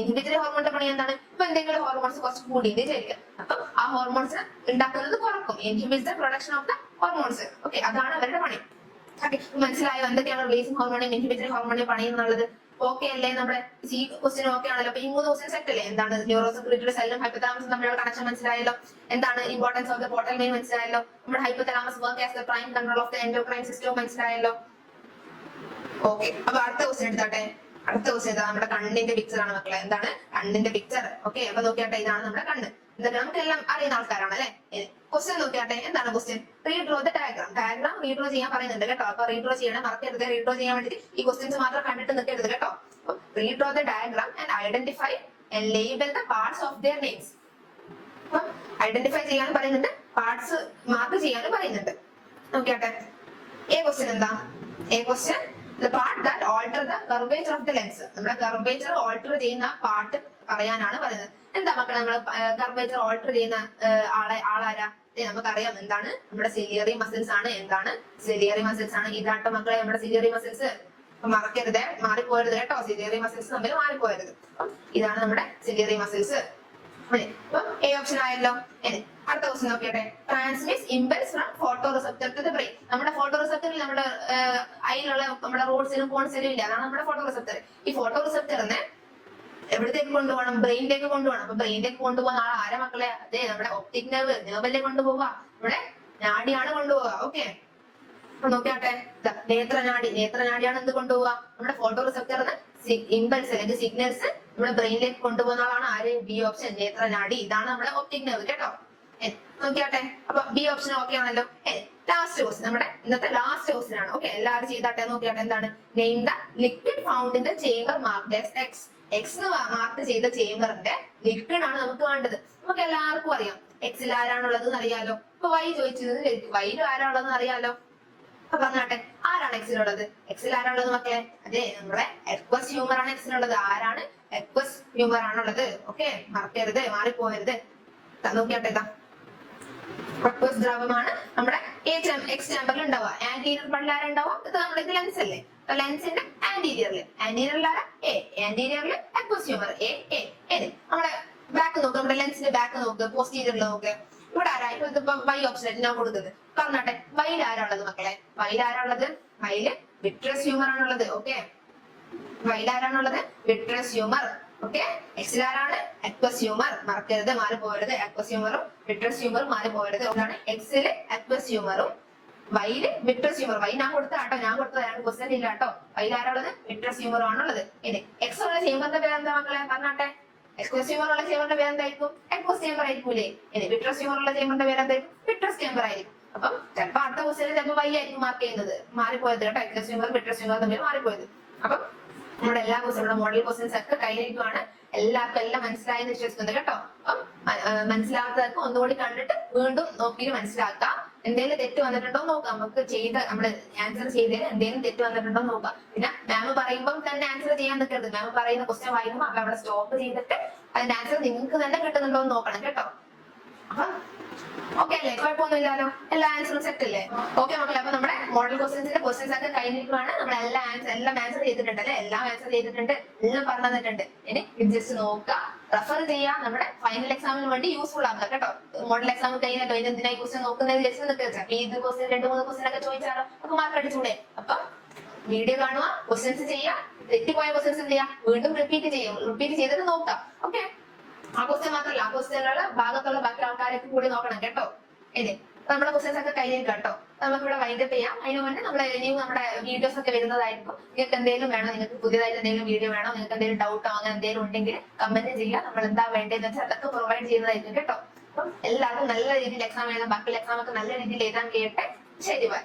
ഇൻഹിബിറ്ററി ഹോർമോണിന്റെ പണി എന്താണ്? ഇപ്പൊ എന്തെങ്കിലും ഹോർമോൺസ് കുറച്ച് കൂടിയിട്ട് വിചാരിക്കുക, അപ്പൊ ആ ഹോർമോൺസ് ഉണ്ടാക്കുന്നത് കുറക്കും. Inhibits the production of the hormones. Okay, അതാണ് അവരുടെ പണി. ഓക്കെ, മനസ്സിലായോ എന്തൊക്കെയാണ് റിലീസിംഗ് ഹോർമോണിന്റെയും ഇൻഹിബിറ്ററി ഹോർമോണിന്റെയും പണി എന്നുള്ളത്? ഓക്കെ അല്ലേ? നമ്മുടെ ഈ ക്വസ്റ്റ്യൻ ഓക്കെ ആണല്ലോ. അപ്പൊ ഈ 3 ക്വസ്റ്റ്യൻ സെറ്റ് അല്ലേ? എന്താണ് ന്യൂറോ സെക്രട്ടറി സെല്ലും ഹൈപ്പോതലാമസും തമ്മിലുള്ള കണക്ഷൻ മനസ്സിലായല്ലോ. എന്താണ് importance of the portal main മനസ്സിലായല്ലോ. നമ്മുടെ hypothalamus work as the prime control of the endocrine system മനസ്സിലായല്ലോ. ഓക്കെ, അപ്പൊ അടുത്ത ക്വസ്റ്റ്യൻ എടുത്തോട്ടെ. അടുത്ത ക്വസ്റ്റ്യൻ നമ്മുടെ കണ്ണിന്റെ പിക്ചർ ആണ് മക്കളെ. എന്താണ് കണ്ണിന്റെ പിക്ചർ? ഓക്കെ, അപ്പൊ നോക്കിയാട്ടെ, ഇതാണ് നമ്മുടെ കണ്ണ്. ഇതൊക്കെ നമുക്ക് എല്ലാം അറിയുന്ന ആൾക്കാരാണ് അല്ലെ. ക്വസ്റ്റ്യൻ നോക്കിയാട്ടെ, എന്താണ് question? Redraw the diagram. Diagram redraw ചെയ്യാൻ പറയുന്നുണ്ട് കേട്ടോ. അപ്പൊ റീഡ്രോ ചെയ്യണം, മറക്കരുത്. റീഡ്രോ ചെയ്യാൻ വേണ്ടിട്ട് ഈ ക്വസ്റ്റ്യൻസ് മാത്രം കണ്ടിട്ട് നിൽക്കരുത് കേട്ടോ. Redraw the diagram and identify and label the parts of their names. Identify ചെയ്യാനും പറയുന്നുണ്ട്, പാർട്സ് മാർക്ക് ചെയ്യാനും പറയുന്നുണ്ട്. നോക്കിയാട്ടെ, ക്വസ്റ്റ്യൻ എന്താ? Question the part that alter the curvature of the lens. നമ്മുടെ കർവേച്ചർ ഓൾട്ടർ ചെയ്യുന്ന പാർട്ട് പറയാനാണ് പറയുന്നത്. എന്താ മക്കളെ നമ്മൾ കർവേച്ചർ ഓൾട്ടർ ചെയ്യുന്ന ആളാരാ? നമുക്കറിയാം. എന്താണ്? നമ്മുടെ സിലിയറി മസിൽസ് ആണ്. എന്താണ്? സിലിയറി മസിൽസ് ആണ്. ഇതാട്ടോ മക്കളെ നമ്മുടെ സിലിയറി മസിൽസ്. മറക്കരുത്, മാറിപ്പോരുത് കേട്ടോ. സിലിയറി മസിൽസ് തമ്മിൽ മാറിപ്പോരുത്. ഇതാണ് നമ്മുടെ സിലിയറി മസിൽസ്. അപ്പൊ എ ഓപ്ഷൻ ആയല്ലോ. അടുത്ത ക്വസ്റ്റ്യൻ നോക്കിയട്ടെ. Transmits impulse from photoreceptor to the brain. നമ്മുടെ ഫോട്ടോ റിസപ്റ്ററിൽ നമ്മുടെ അതിലുള്ള നമ്മുടെ റോഡ്സിനും കോൺസിലും ഇല്ല. അതാണ് നമ്മുടെ ഫോട്ടോ റിസപ്റ്റർ. ഈ ഫോട്ടോ റിസപ്റ്ററിനെ എവിടത്തേക്ക് കൊണ്ടുപോകണം? ബ്രെയിനിലേക്ക് കൊണ്ടുപോകണം. അപ്പൊ ബ്രെയിനിലേക്ക് കൊണ്ടുപോകുന്ന ആരാ മക്കളെ? അതെ, നമ്മുടെ ഒപ്റ്റിക് നെർവ്, നെർവല്ലേ കൊണ്ടുപോവുക. നമ്മുടെ നാഡിയാണ് കൊണ്ടുപോവുക. ഓക്കെ, നോക്കിയാട്ടെ, നേത്രനാടി. നേത്രനാടിയാണ് എന്ത് കൊണ്ടുപോവുക? നമ്മുടെ ഫോട്ടോ റിസപ്റ്ററിന് ഇമ്പൾസ് അല്ലെങ്കിൽ സിഗ്നൽസ് നമ്മുടെ ബ്രെയിനിലേക്ക് കൊണ്ടുപോകുന്ന ആളാണ് ആര്? ബി ഓപ്ഷൻ, നേത്രനാടി. ഇതാണ് നമ്മുടെ ഒപ്റ്റിക് നെർവ് കേട്ടോ. നോക്കിയാട്ടെ, അപ്പൊ ബി ഓപ്ഷൻ ഓക്കെ ആണല്ലോ. ലാസ്റ്റ് ക്വസ്റ്റ്യൻ, നമ്മുടെ ഇന്നത്തെ ലാസ്റ്റ് ക്വസ്റ്റ്യൻ ആണ്. ഓക്കെ, എല്ലാവരും ചെയ്താട്ടെ. നോക്കിയാട്ടെ, എന്താണ്? Name the liquid found in the chamber marked as X. X mark ചെയ്ത ചേംബറിന്റെ ലിക്വിഡ് ആണ് നമുക്ക് വേണ്ടത്. നമുക്ക് എല്ലാവർക്കും അറിയാം എക്സിൽ ആരാണുള്ളത് എന്ന് അറിയാലോ. ഇപ്പൊ വൈ ചോദിച്ചത്, വൈയിലും ആരാണുള്ളതെന്ന് അറിയാലോ. അപ്പൊ പറഞ്ഞാട്ടെ, ആരാണ് എക്സിലുള്ളത്? എക്സിൽ ആരാണുള്ളത് മക്കളെ? അതെ, നമ്മുടെ എക്വസ് ഹ്യൂമർ ആണ് എക്സിലുള്ളത്. ആരാണ്? എക്വസ് ഹ്യൂമർ ആണുള്ളത്. ഓക്കെ, മറക്കരുത്, മാറിപ്പോകരുത്. നോക്കിയാട്ടെ, എക്വസ് ദ്രാവകമാണ് നമ്മുടെ എക്സ് ചേമ്പറിൽ ഉണ്ടാവുക. ആന്റീരിയർ ബണ്ടിൽ ആരാ ഉണ്ടാവുക? ഇത് നമ്മുടെ ഇത് ലെൻസ് അല്ലേ. ലെൻസിന്റെ ആന്റീരിയറിൽ ആരാ? എ. ആന്റീരിയറിൽ എക്വസ് ഹ്യൂമർ എ. നമ്മുടെ ബാക്ക് നോക്ക്, നമ്മുടെ ലെൻസിന്റെ ബാക്ക് നോക്ക്, പോസ്റ്റീരിയറിൽ നോക്ക്. ഇവിടെ ആരാ? ഇപ്പൊ വൈ ഓപ്ഷൻ ഞാൻ കൊടുക്കുന്നത്. പറഞ്ഞാട്ടെ, വൈയിൽ ആരാ ഉള്ളത് മക്കളെ? വൈയിൽ ആരാ ഉള്ളത്? വൈയില് വിട്രസ് ഹ്യൂമർ ആണുള്ളത്. ഓക്കെ, വൈയിൽ ആരാണുള്ളത്? Vitreous humour. ഓക്കെ, എക്സിൽ ആരാണ്? Aqueous humour. മറക്കരുത്, മാറിപ്പോകരുത്. എക്വസ് ഹ്യൂമറും വിട്രസ് ഹ്യൂമറും മാറിപ്പോകരുത്. അതാണ് എക്സില് എക്വസ് ഹ്യൂമറും വൈയില് വിട്രസ് ഹ്യൂമർ. വൈ ഞാൻ കൊടുത്താട്ടോ, ഞാൻ കൊടുത്തതാണ്, ക്വസ്റ്റ്യൻ ഇല്ല കേട്ടോ. വൈയിൽ ആരാളുള്ളത്? വിട്രസ് ഹ്യൂമറും ആണുള്ളത്. ഇനി എക്സ് ഉള്ള ചേമ്പറിന്റെ പേരെന്താ മക്കളെ? പറഞ്ഞാട്ടെ, എക്വസ് ഹ്യൂമർ ഉള്ള ചേമ്പറിന്റെ പേരെന്തായിരിക്കും? Aqueous chamber ആയിരിക്കൂലേ. ഇനി വിട്രസ് ഹ്യൂമർ ഉള്ള ചേമ്പറിന്റെ പേരെന്തായിരിക്കും? വിട്രസ് ചേമ്പർ ആയിരിക്കും. അപ്പം ചിലപ്പോ അടുത്ത ക്വസ്റ്റ്യൻ ചിലപ്പോൾ വൈ ആയിരിക്കും മാർക്ക് ചെയ്യുന്നത്. മാറിപ്പോയത് കേട്ടോ, എക്വസ് ഹ്യൂമർ വിട്രസ് ഹ്യൂമർ തമ്മിൽ മാറിപ്പോയത്. അപ്പം നമ്മുടെ എല്ലാ ക്വസ്റ്റ്യൻ, നമ്മുടെ മോഡൽ ക്വസ്റ്റ്യൻസ് ഒക്കെ കയ്യിലിരിക്കുവാണ്. എല്ലാവർക്കും എല്ലാം മനസ്സിലായെന്ന് വിശ്വസിക്കുന്നത് കേട്ടോ. അപ്പം മനസ്സിലാകാത്തവർക്ക് ഒന്നുകൂടി കണ്ടിട്ട് വീണ്ടും നോക്കിയിട്ട് മനസ്സിലാക്കാം. എന്തെങ്കിലും തെറ്റ് വന്നിട്ടുണ്ടോ നോക്കാം. നമുക്ക് നമ്മള് ആൻസർ ചെയ്തതിൽ എന്തെങ്കിലും തെറ്റ് വന്നിട്ടുണ്ടോ നോക്കാം. പിന്നെ മാം പറയുമ്പോൾ തന്നെ ആൻസർ ചെയ്യാൻ നിൽക്കരുത്. മാം പറയുന്ന ക്വസ്റ്റ്യൻ വായിക്കുമ്പോൾ അവിടെ സ്റ്റോപ്പ് ചെയ്തിട്ട് അതിന്റെ ആൻസർ നിങ്ങൾക്ക് തന്നെ കിട്ടുന്നുണ്ടോ എന്ന് നോക്കണം കേട്ടോ. അപ്പൊ ഓക്കെ അല്ലേ? കുഴപ്പമൊന്നുമില്ലല്ലോ. എല്ലാ ആൻസറും സെറ്റ് അല്ലേ? ഓക്കെ മക്കളെ, അപ്പൊ നമ്മുടെ മോഡൽ ക്വസ്റ്റ്യൻസിന്റെ ക്വസ്റ്റ്യൻസ് ഒക്കെ കഴിഞ്ഞിരിക്കുവാണ്. നമ്മൾ എല്ലാം ആൻസർ ചെയ്തിട്ടുണ്ട് അല്ലെ. എല്ലാം ആൻസർ ചെയ്തിട്ടുണ്ട്, എല്ലാം പറഞ്ഞു തന്നിട്ടുണ്ട്. ഇനി ഇത് ജസ്റ്റ് നോക്കുക, റെഫർ ചെയ്യാം. നമ്മുടെ ഫൈനൽ എക്സാമിന് വേണ്ടി യൂസ്ഫുൾ ആക്കുക കേട്ടോ. മോഡൽ എക്സാം കഴിഞ്ഞല്ലോ, എന്തിനായി ക്വസ്റ്റ്യൻ നോക്കുന്നത് ജസ്റ്റ് നിൽക്കുക. ഇത് ക്വസ്റ്റ്യൻ 2-3 ക്വസ്റ്റ്യൻ ഒക്കെ ചോദിച്ചാലോ നമുക്ക് മാർക്ക് അടിച്ചൂടെ? അപ്പൊ വീഡിയോ കാണുക, ക്വസ്റ്റ്യൻസ് ചെയ്യുക, തെറ്റിപ്പോയ ക്വസ്റ്റ്യൻസ് എന്ത് ചെയ്യുക? വീണ്ടും റിപ്പീറ്റ് ചെയ്തിട്ട് നോക്കാം. ഓക്കെ, ആ ക്വസ്റ്റ്യൻ മാത്രമല്ല, ആ ക്വസ്റ്റ്യനുള്ള ഭാഗത്തുള്ള ബാക്കി ആൾക്കാരൊക്കെ കൂടി നോക്കണം കേട്ടോ. ഇനി നമ്മുടെ ക്വസ്റ്റ്യൻസ് ഒക്കെ കഴിഞ്ഞിരിക്കും കേട്ടോ. നമുക്ക് ഇവിടെ വൈൻഡപ്പ് ചെയ്യാം. അതിന് മുന്നേ ഇനിയും നമ്മുടെ വീഡിയോസ് ഒക്കെ വരുന്നതായിരിക്കും. നിങ്ങൾക്ക് എന്തെങ്കിലും വേണോ, നിങ്ങൾക്ക് പുതിയതായിട്ട് എന്തെങ്കിലും വീഡിയോ വേണോ, നിങ്ങൾക്ക് എന്തെങ്കിലും ഡൗട്ടോ അങ്ങനെ എന്തെങ്കിലും ഉണ്ടെങ്കിൽ കമന്റ് ചെയ്യുക. നമ്മൾ എന്താ വേണ്ടതെന്ന് വെച്ചാൽ അതൊക്കെ പ്രൊവൈഡ് ചെയ്യുന്നതായിരിക്കും കേട്ടോ. അപ്പം എല്ലാവർക്കും നല്ല രീതിയിൽ എക്സാം എഴുതാം, ബാക്കിയുള്ള എക്സാം ഒക്കെ നല്ല രീതിയിൽ എഴുതാൻ കഴിയട്ടെ. ശരി ബൈ.